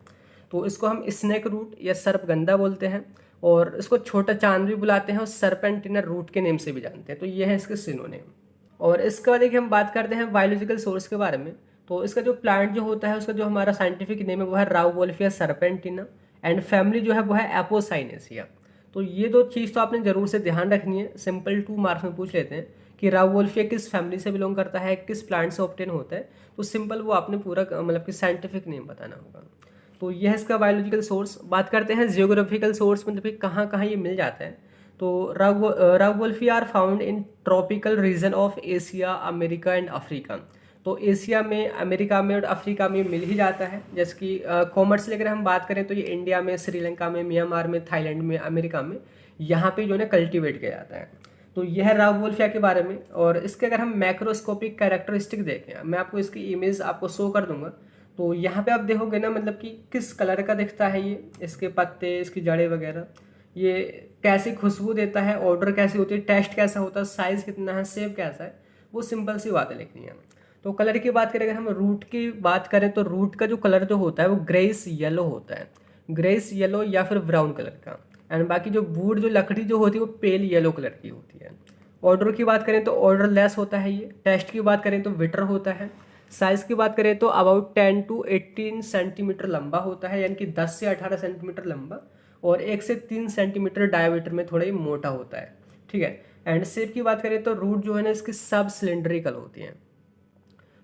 तो इसको हम स्नेक रूट या सर्पगंधा बोलते हैं। और इसको छोटा चांद भी बुलाते हैं और सरपेंटिना रूट के नेम से भी जानते हैं। तो ये है इसके सिनोनिम। और इसके बाद देखिए हम बात करते हैं बायोलॉजिकल सोर्स के बारे में। तो इसका जो प्लांट जो होता है उसका जो हमारा साइंटिफिक नेम है वो है राउवोल्फिया सरपेंटिना एंड फैमिली जो है वो है एपोसाइनेसिया। तो ये दो चीज़ तो आपने जरूर से ध्यान रखनी है। सिंपल 2 मार्क्स में पूछ लेते हैं कि राउवोल्फिया किस फैमिली से बिलोंग करता है, किस प्लांट से ऑब्टेन होता है। तो सिंपल वो आपने पूरा मतलब कि साइंटिफिक नेम बताना होगा। तो यह है इसका बायोलॉजिकल सोर्स। बात करते हैं जियोग्राफिकल सोर्स, मतलब कि कहाँ कहाँ ये मिल जाता है। तो rauwolfia are found in tropical region of Asia, America and Africa. तो एशिया में, अमेरिका में और अफ्रीका में मिल ही जाता है। जैसे कि कॉमर्स लेकर हम बात करें तो ये इंडिया में, श्रीलंका में, म्यांमार में, थाईलैंड में, अमेरिका में यहाँ पे जो है कल्टीवेट किया जाता है। तो यह है राउवोल्फिया के बारे में। और इसके अगर हम मैक्रोस्कोपिक कैरेक्टरिस्टिक देखें, मैं आपको इसकी इमेज आपको शो कर दूंगा। तो यहाँ पे आप देखोगे ना, मतलब कि किस कलर का दिखता है ये, इसके पत्ते, इसकी जड़ें वगैरह, ये कैसी खुशबू देता है, ऑर्डर कैसी होती है, टेस्ट कैसा होता है, साइज कितना है, शेप कैसा है, वो सिंपल सी बातें लिखनी है। तो कलर की बात करें, अगर हम रूट की बात करें तो रूट का जो कलर जो होता है वो ग्रेस येलो होता है, ग्रेस येलो या फिर ब्राउन कलर का। एंड बाकी जो वुड, जो लकड़ी जो होती है वो पेल येलो कलर की होती है। ऑर्डर की बात करें तो ऑर्डर लेस होता है ये। टेस्ट की बात करें तो विटर होता है। साइज़ की बात करें तो अबाउट 10 to 18 सेंटीमीटर लंबा होता है, यानी कि 10 से 18 सेंटीमीटर लंबा, और 1 से 3 सेंटीमीटर डायमीटर में थोड़ा ही मोटा होता है। ठीक है। एंड शेप की बात करें तो रूट जो है ना इसकी सब सिलेंड्रिकल होती हैं।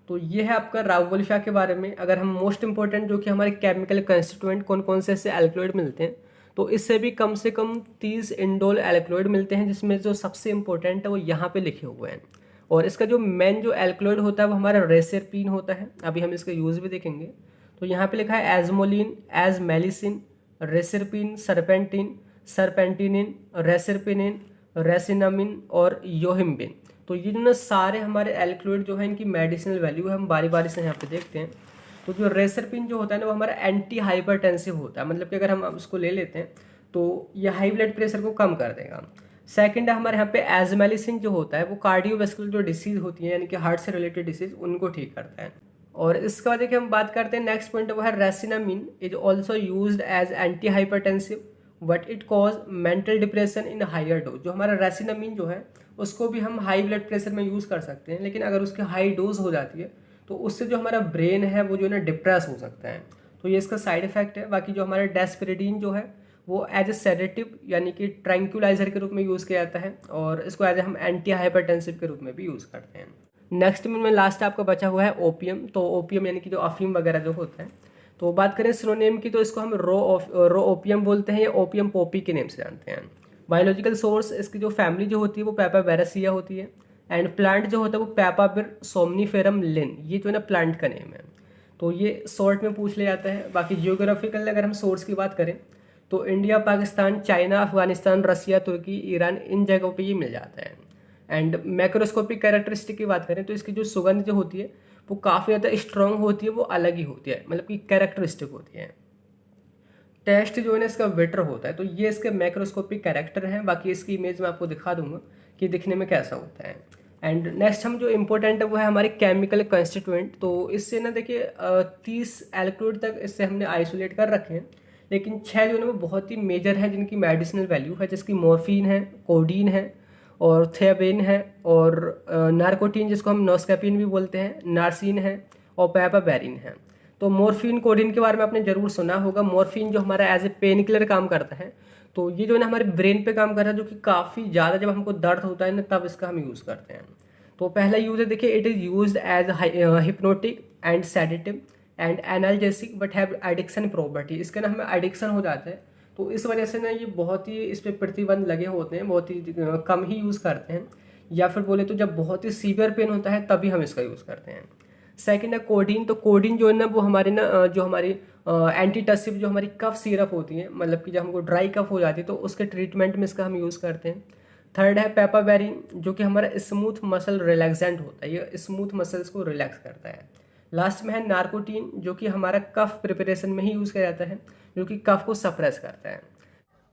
तो ये है आपका राउवोल्फिया के बारे में। अगर हम मोस्ट इंपॉर्टेंट जो कि हमारे केमिकल कंस्टिट्यूएंट कौन कौन से ऐसे एल्कलॉइड मिलते हैं, तो इससे भी कम से कम 30 इंडोल एल्कलॉइड मिलते हैं, जिसमें जो सबसे इंपॉर्टेंट है वो यहाँ पे लिखे हुए हैं। और इसका जो मेन जो एल्कलॉइड होता है वो हमारा रेसरपीन होता है। अभी हम इसका यूज़ भी देखेंगे। तो यहाँ पे लिखा है एजमोलिन, एजमेलिसिन, रेसरपीन, सरपेंटिन, सरपेंटिनिन, रेसरपिनिन, रेसिनामिन और योहिम्बिन। तो ये जो ना सारे हमारे एल्कलॉइड जो है इनकी मेडिसिनल वैल्यू है, हम बारी बारी से यहाँ पे देखते हैं। तो जो रेसरपिन जो होता है ना वो हमारा एंटी हाइपरटेंसिव होता है, मतलब कि अगर हम उसको ले लेते हैं तो ये हाई ब्लड प्रेशर को कम कर देगा। सेकंड है हमारे यहाँ पे एजमेलिसिन जो होता है वो कार्डियोवैस्कुलर जो डिसीज होती है, यानी कि हार्ट से रिलेटेड डिसीज, उनको ठीक करता है। और इसके बाद देखिए हम बात करते हैं नेक्स्ट पॉइंट, वो है rescinnamine is also used as anti hypertensive but it cause mental depression in higher dose. जो हमारा रेसिनामिन जो है उसको भी हम हाई ब्लड प्रेशर में यूज़ कर सकते हैं, लेकिन अगर उसकी हाई डोज हो जाती है तो उससे जो हमारा ब्रेन है वो जो है ना डिप्रेस हो सकता है। तो ये इसका साइड इफेक्ट है। बाकी जो हमारा डेस्पिरिडीन जो है वो एज ए सेडेटिव यानी कि ट्रैंक्युलाइजर के रूप में यूज़ किया जाता है, और इसको एज ए हम एंटी हाइपरटेंसिव के रूप में भी यूज़ करते हैं। नेक्स्ट में लास्ट आपका बचा हुआ है ओपियम। तो ओपियम यानी कि जो अफीम वगैरह जो होता है, तो बात करें सिनोनिम की तो इसको हम रो ओपियम बोलते हैं या ओपियम पॉपी के नेम से जानते हैं। बायोलॉजिकल सोर्स, इसकी जो फैमिली जो होती है वो पेपाबेरेसिया होती है। एंड प्लांट जो होता है वो पेपाबिर सोमनीफेरम लिन, ये जो है ना प्लांट का नेम है। तो ये शॉर्ट में पूछ ले जाता है। बाकी जियोग्राफिकल अगर हम सोर्स की बात करें तो इंडिया, पाकिस्तान, चाइना, अफगानिस्तान, रसिया, तुर्की, ईरान, इन जगहों पे ये मिल जाता है। एंड मैक्रोस्कोपिक कैरेक्टरिस्टिक की बात करें तो इसकी जो सुगंध जो होती है वो काफ़ी ज़्यादा स्ट्रॉन्ग होती है, वो अलग ही होती है, मतलब कि कैरेक्टरिस्टिक होती है। टेस्ट जो है ना इसका वेटर होता है। तो ये इसके मैक्रोस्कोपिक कैरेक्टर हैं। बाकी इसकी इमेज मैं आपको दिखा दूंगा कि दिखने में कैसा होता है। एंड नेक्स्ट हम जो इम्पोर्टेंट है वो है हमारे केमिकल कंस्टिट्यूएंट। तो इससे ना देखिए 30 एल्कलॉइड तक इससे हमने आइसोलेट कर रखे हैं, लेकिन 6 जो है वो बहुत ही मेजर हैं जिनकी मेडिसिनल वैल्यू है, जिसकी मॉर्फिन है, कोडीन है और थियाबिन है, और नार्कोटीन जिसको हम नोस्कैपिन भी बोलते हैं, नार्सिन है और पैपाबेरिन है। तो मॉर्फिन, कोडीन के बारे में आपने जरूर सुना होगा। मॉर्फिन जो हमारा एज ए पेन किलर काम करता है, तो ये जो है ना हमारे ब्रेन पे काम करता है, जो कि काफ़ी ज़्यादा जब हमको दर्द होता है ना तब इसका हम यूज़ करते हैं। तो पहला यूज़ है देखिए, it is used as hypnotic and sedative and analgesic but have addiction property. इसके ना हमें एडिक्शन हो जाता है, तो इस वजह से ना ये बहुत ही इस पर प्रतिबंध लगे होते हैं, बहुत ही कम ही यूज़ करते हैं, या फिर बोले तो जब बहुत ही सीवियर पेन होता है तभी हम इसका यूज़ करते हैं। सेकंड है कोडीन। तो कोडीन जो है ना वो हमारे ना जो हमारी एंटीटसिव जो हमारी कफ सिरप होती है, मतलब कि जब हमको ड्राई कफ हो जाती है तो उसके ट्रीटमेंट में इसका हम यूज़ करते हैं। थर्ड है पेपाबेरिन, जो कि हमारा स्मूथ मसल रिलैक्सेंट होता है, ये स्मूथ मसल्स को रिलैक्स करता है। लास्ट में है नार्कोटीन, जो कि हमारा कफ प्रिपरेशन में ही यूज़ किया जाता है, जो कि कफ को सप्रेस करता है।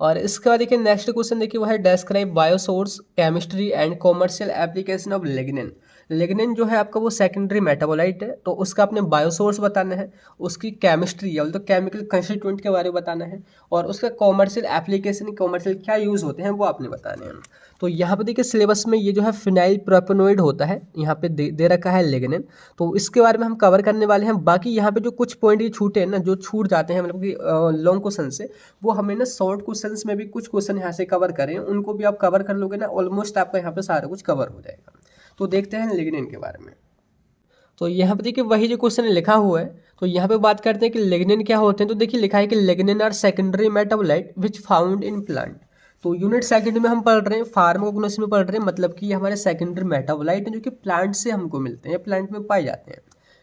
और इसके बाद देखिए नेक्स्ट क्वेश्चन देखिए वो है describe biosource chemistry and commercial application of lignin. Lignin जो है आपका वो सेकेंडरी मेटाबोलाइट है, तो उसका आपने बायोसोर्स बताना है, उसकी केमिस्ट्री या तो केमिकल कंस्टिट्यूएंट के बारे में बताना है, और उसका कॉमर्शियल एप्लीकेशन, कॉमर्शियल क्या यूज़ होते हैं वो आपने बताने हैं। तो यहाँ पे देखिए सिलेबस में ये जो है फिनाइल प्रोपेनोइड होता है, यहाँ पे दे रखा है लिग्निन, तो इसके बारे में हम कवर करने वाले हैं। बाकी यहाँ पे जो कुछ पॉइंट ये छूटे हैं ना, जो छूट जाते हैं मतलब कि लॉन्ग क्वेश्चन से, वो हमें ना शॉर्ट क्वेश्चन में भी कुछ क्वेश्चन यहाँ से कवर करें, उनको भी आप कवर कर लोगे ना, ऑलमोस्ट आपका यहाँ पे सारा कुछ कवर हो जाएगा। तो देखते हैं लिग्निन के बारे में। तो यहाँ पे देखिए वही जो क्वेश्चन लिखा हुआ है, तो यहाँ पे बात करते हैं कि लिग्निन क्या होते हैं। तो देखिए लिखा है कि lignin are secondary metabolite which found in plant. तो यूनिट सेकंड में हम पढ़ रहे हैं, फार्माकोग्नोसी में पढ़ रहे हैं, मतलब कि ये हमारे सेकेंडरी मेटाबोलाइट हैं जो कि प्लांट से हमको मिलते हैं, प्लांट में पाए जाते हैं।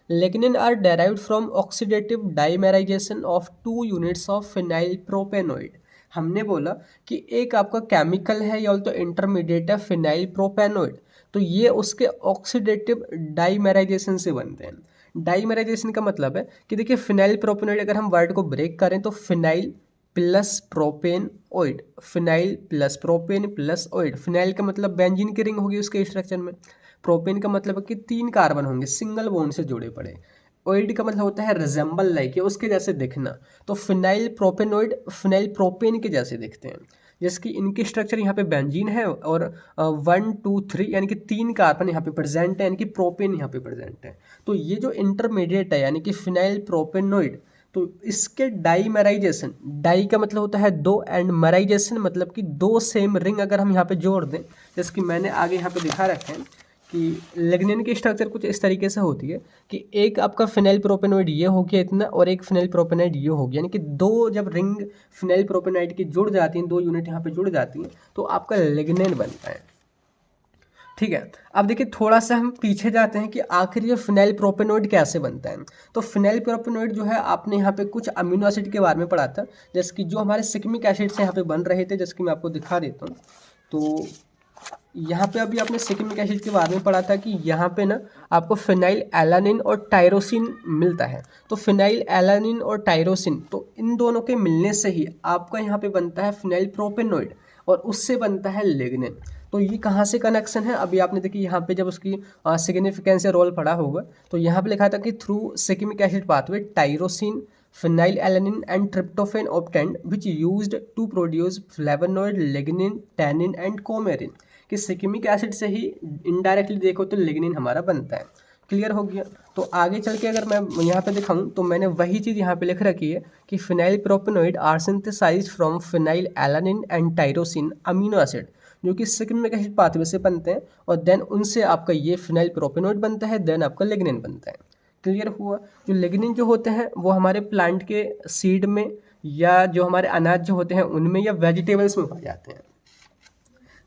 Lignin are derived from oxidative dimerisation of 2 units of फिनाइल प्रोपेनोइड। हमने बोला कि एक आपका केमिकल है या तो इंटरमीडिएट है फिनाइल प्रोपेनोइड, तो ये उसके ऑक्सीडेटिव डाइमेराइजेशन से बनते हैं। डाइमेराइजेशन का मतलब है कि देखिए फिनाइल प्रोपेनोइड, अगर हम वर्ड को ब्रेक करें तो phenyl plus propane ओइड, phenyl plus propane plus ओइड। Phenyl का मतलब बेंजीन की रिंग होगी उसके स्ट्रक्चर में, प्रोपेन का मतलब है कि 3 कार्बन होंगे सिंगल बॉन्ड से जुड़े पड़े, ओइड का मतलब होता है रिजेंबल लाइक, उसके जैसे दिखना। तो फिनाइल प्रोपेनोइड फिनाइल प्रोपेन के जैसे दिखते हैं, जिसकी इनकी स्ट्रक्चर यहाँ पे बेंजीन है और 1 2 3 यानी कि 3 कार्बन यहाँ पे प्रेजेंट है, यानी कि प्रोपेन यहाँ पे प्रेजेंट है। तो ये जो इंटरमीडिएट है यानी कि फिनाइल प्रोपेनोइड, तो इसके डाइमेराइजेशन, डाई का मतलब होता है 2 एंड मेराइजेशन मतलब कि 2 सेम रिंग अगर हम यहाँ पे जोड़ दें, जैसे कि मैंने आगे यहाँ पे दिखा रखे हैं कि लिग्निन की स्ट्रक्चर कुछ इस तरीके से होती है कि एक आपका फिनाइल प्रोपेनोइड ये हो गया इतना और एक फिनाइल प्रोपेनोइड ये हो गया, यानी कि 2 जब रिंग फिनाइल प्रोपेनोइड की जुड़ जाती हैं, 2 यूनिट यहाँ पे जुड़ जाती हैं, तो आपका लिग्निन बनता है। ठीक है, अब देखिए थोड़ा सा हम पीछे जाते हैं कि आखिर ये फिनाइल प्रोपेनोइड कैसे बनता है। तो फिनाइल प्रोपेनोइड जो है आपने यहाँ पे कुछ अमीनो एसिड के बारे में पढ़ा था, जैसे कि जो हमारे सिकमिक एसिड से यहाँ पे बन रहे थे, जैसे कि मैं आपको दिखा देता हूँ। तो यहाँ पे अभी आपने सिकमिक एसिड के बारे में पढ़ा था कि यहाँ पे ना आपको फिनाइल एलानिन और टायरोसिन मिलता है। तो फिनाइल एलानिन और टायरोसिन, तो इन दोनों के मिलने से ही आपका यहाँ पे बनता है फिनाइल प्रोपेनोइड और उससे बनता है लिग्निन। तो ये कहाँ से कनेक्शन है, अभी आपने देखिए यहाँ पे जब उसकी सिग्निफिकेंस या रोल पढ़ा होगा, तो यहाँ पे लिखा था कि through shikimic acid pathway tyrosine phenyl alanine and tryptophan obtained which used to produce flavonoid lignin tannin and coumarin। कि सिकमिक एसिड से ही इनडायरेक्टली देखो तो लिग्निन हमारा बनता है। क्लियर हो गया। तो आगे चल के अगर मैं यहाँ पे दिखाऊँ तो मैंने वही चीज़ यहाँ पे लिख रखी है कि phenylpropanoid are synthesized from phenylalanine and tyrosine amino acid, जो कि सिकमिक एसिड पाथवे से बनते हैं, और देन उनसे आपका ये फिनाइल प्रोपेनोइड बनता है, देन आपका लिग्निन बनता है। क्लियर हुआ। जो लिग्निन जो होते हैं वो हमारे प्लांट के सीड में या जो हमारे अनाज जो होते हैं उनमें या वेजिटेबल्स में पाए जाते हैं।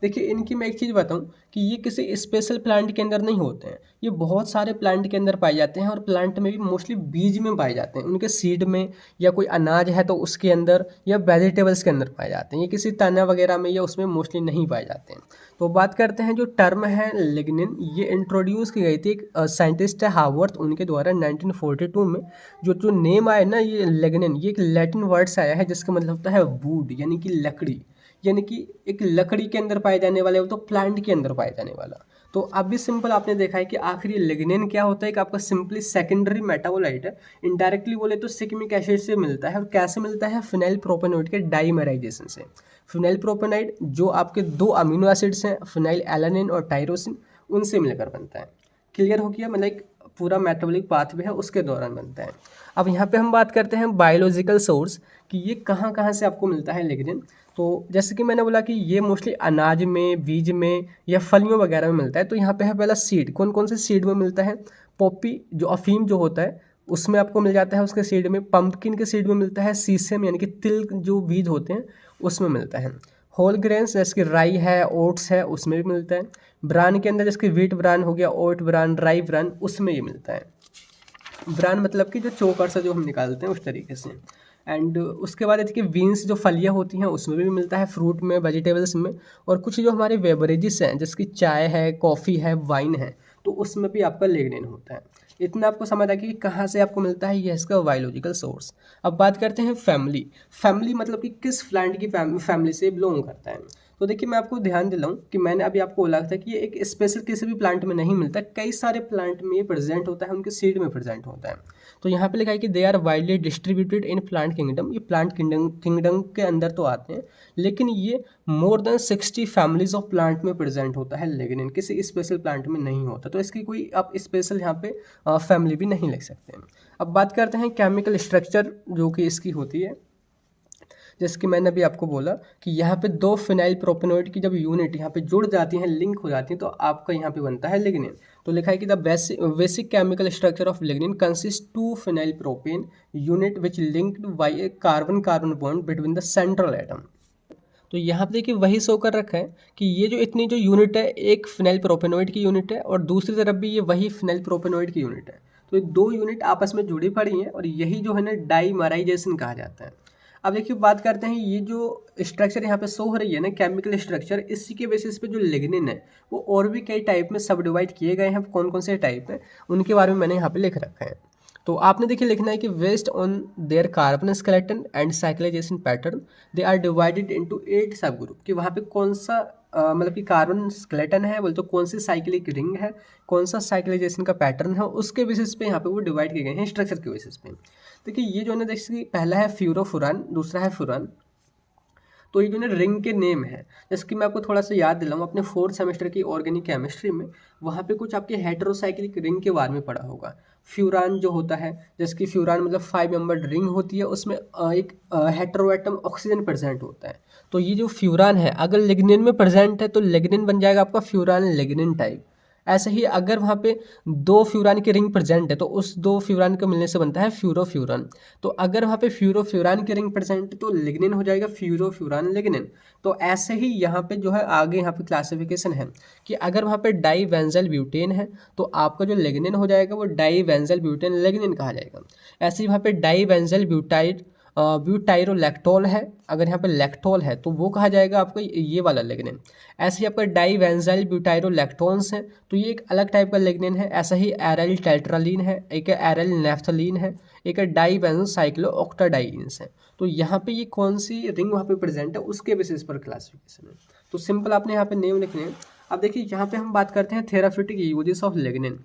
देखिए इनकी मैं एक चीज़ बताऊं कि ये किसी स्पेशल प्लांट के अंदर नहीं होते हैं, ये बहुत सारे प्लांट के अंदर पाए जाते हैं, और प्लांट में भी मोस्टली बीज में पाए जाते हैं, उनके सीड में, या कोई अनाज है तो उसके अंदर, या वेजिटेबल्स के अंदर पाए जाते हैं। ये किसी तना वगैरह में या उसमें मोस्टली नहीं पाए जाते हैं। तो बात करते हैं जो टर्म है लिग्निन, ये इंट्रोड्यूस की गई थी एक साइंटिस्ट है हावर्थ, उनके द्वारा 1942 में। जो नेम आया ना ये लिग्निन, ये एक लैटिन वर्ड से आया है जिसका मतलब होता है वुड, यानी कि लकड़ी, यानी कि एक लकड़ी के अंदर पाए जाने वाले, वो तो प्लांट के अंदर पाए जाने वाला। तो अब भी सिंपल आपने देखा है कि आखिर ये लिग्निन क्या होता है कि आपका सिंपली सेकेंडरी मेटाबोलाइट है, इनडायरेक्टली बोले तो सिकमिक एसिड से मिलता है। और कैसे मिलता है, फिनाइल प्रोपेनोइड के डाइमेराइजेशन से। फिनाइल प्रोपेनोइड जो आपके 2 अमीनो एसिड्स हैं फिनाइल एलानिन और टायरोसिन, उनसे मिलकर बनता है। क्लियर हो गया, मतलब एक पूरा मेटाबॉलिक पाथवे है उसके दौरान बनता है। अब यहाँ पे हम बात करते हैं बायोलॉजिकल सोर्स कि ये कहाँ कहाँ से आपको मिलता है लिग्निन। तो जैसे कि मैंने बोला कि ये मोस्टली अनाज में, बीज में या फलियों वगैरह में मिलता है। तो यहाँ पे है पहला सीड, कौन कौन से सीड में मिलता है, पॉपी जो अफीम जो होता है उसमें आपको मिल जाता है उसके सीड में, पंपकिन के सीड में मिलता है, सीसम यानी कि तिल जो बीज होते हैं उसमें मिलता है, होल ग्रेन्स जैसे कि राई है, ओट्स है, उसमें भी मिलता है, ब्रान के अंदर जैसे कि व्हीट ब्रान हो गया, ओट ब्रान, राई ब्रान, उसमें ये मिलता है। ब्रान मतलब कि जो चोकर से जो हम निकालते हैं उस तरीके से। एंड उसके बाद देखिए बीन्स जो फलियाँ होती हैं उसमें भी मिलता है, फ्रूट में, वेजिटेबल्स में, और कुछ जो हमारे बेवरेजेस हैं जैसे कि चाय है, कॉफ़ी है, वाइन है, तो उसमें भी आपका लिग्निन होता है। इतना आपको समझ आ गया कि कहाँ से आपको मिलता है, ये इसका बायोलॉजिकल सोर्स। अब बात करते हैं फैमिली। फैमिली मतलब कि किस प्लांट की फैमिली से बिलोंग करता है। तो देखिए मैं आपको ध्यान दिलाऊं कि मैंने अभी आपको बोला था कि ये एक स्पेशल किसी भी प्लांट में नहीं मिलता, कई सारे प्लांट में ये प्रेजेंट होता है, उनके सीड में प्रेजेंट होता है। तो यहाँ पे लिखा है कि they are widely distributed in plant kingdom. ये प्लांट किंगडम के अंदर तो आते हैं, लेकिन ये more than 60 families of plant में प्रेजेंट होता है, लेकिन किसी स्पेशल प्लांट में नहीं होता। तो इसकी कोई आप स्पेशल यहाँ पे फैमिली भी नहीं लिख सकते हैं। अब बात करते हैं केमिकल स्ट्रक्चर जो कि इसकी होती है। जैसे कि मैंने अभी आपको बोला कि यहाँ पे दो फिनाइल प्रोपेनॉइड की जब यूनिट यहाँ पे जुड़ जाती हैं, लिंक हो जाती हैं, तो आपका यहाँ पे बनता है लिग्निन। तो लिखा है कि the basic chemical structure of lignin consist to phenyl propane unit which linked by A carbon carbon bond between the central atom. तो यहाँ पे देखिए वही शो कर रखा है कि ये जो इतनी जो यूनिट है, एक फिनाइल प्रोपेनॉइड की यूनिट है और दूसरी तरफ भी ये वही फिनाइल प्रोपेनॉइड की यूनिट है। तो ये दो यूनिट आपस में जुड़ी पड़ी हैं और यही जो है ना डाइमराइजेशन कहा जाता है। अब देखिए बात करते हैं, ये जो स्ट्रक्चर यहाँ पे शो हो रही है ना केमिकल स्ट्रक्चर, इसी के बेसिस पे जो लिग्निन है वो और भी कई टाइप में सब डिवाइड किए गए हैं। कौन कौन से टाइप है उनके बारे में मैंने यहाँ पे लिख रखा है। तो आपने देखिए लिखना है कि based on their carbon skeleton and cyclization pattern they are divided into 8 sub group. कि वहाँ पे कौन सा मतलब कि कार्बन स्केलेटन है बोले तो कौन सी साइक्लिक रिंग है, कौन सा साइक्लाइजेशन का पैटर्न है, उसके बेसिस पे यहाँ पे वो डिवाइड किए गए हैं स्ट्रक्चर के बेसिस पे। देखिए ये जो है जैसे पहला है फ्यूरोफुरान, दूसरा है फुरान। तो ये जो ना रिंग के नेम है, जैसे कि मैं आपको थोड़ा सा याद दिलाऊं, अपने 4th सेमेस्टर की ऑर्गेनिक केमिस्ट्री में वहाँ पे कुछ आपके हेटेरोसाइक्लिक रिंग के बारे में पढ़ा होगा। फ्यूरान जो होता है, जैसे कि फ्यूरान मतलब 5 मेंबर्ड रिंग होती है, उसमें एक हेटेरोएटम ऑक्सीजन प्रेजेंट होता है। तो ये जो फ्यूरान है अगर लिग्निन में प्रेजेंट है तो लिग्निन बन जाएगा आपका फ्यूरान लिग्निन टाइप। ऐसे ही अगर वहाँ पे दो फ्यूरान की रिंग प्रेजेंट है तो उस दो फ्यूरान के मिलने से बनता है फ्यूरोफ्यूरान। तो अगर वहाँ पे फ्यूरोफ्यूरान की रिंग प्रेजेंट है तो लिग्निन हो जाएगा फ्यूरोफ्यूरान लिग्निन। तो ऐसे ही यहाँ पे जो है आगे यहाँ पे क्लासिफिकेशन है कि अगर वहाँ पे डाई वेंजल ब्यूटेन है तो आपका जो लिग्निन हो जाएगा वो डाई वेंजल ब्यूटेन लिग्निन कहा जाएगा। ऐसे ही वहाँ पे डाई वेंजल ब्यूटाइड ब्यूटाइरोलैक्टोल है, अगर यहाँ पे लैक्टोल है तो वो कहा जाएगा आपको ये वाला लिग्निन। ऐसे ही आपका डाई वेंजाइल ब्यूटाइरोलैक्टोन्स है तो ये एक अलग टाइप का लिग्निन है। ऐसा ही एराइल टेट्रालीन है, एक एराइल नेफ्थलीन है, एक डाई बेंजोसाइक्लोऑक्टाडाइन्स है। तो यहाँ पे ये कौन सी रिंग वहाँ पे प्रेजेंट है उसके बेसिस पर क्लासिफिकेशन है। तो सिंपल आपने यहाँ पे नेम लिखने हैं। अब देखिए यहाँ पे हम बात करते हैं थेराप्यूटिक यूजेस ऑफ लिग्निन,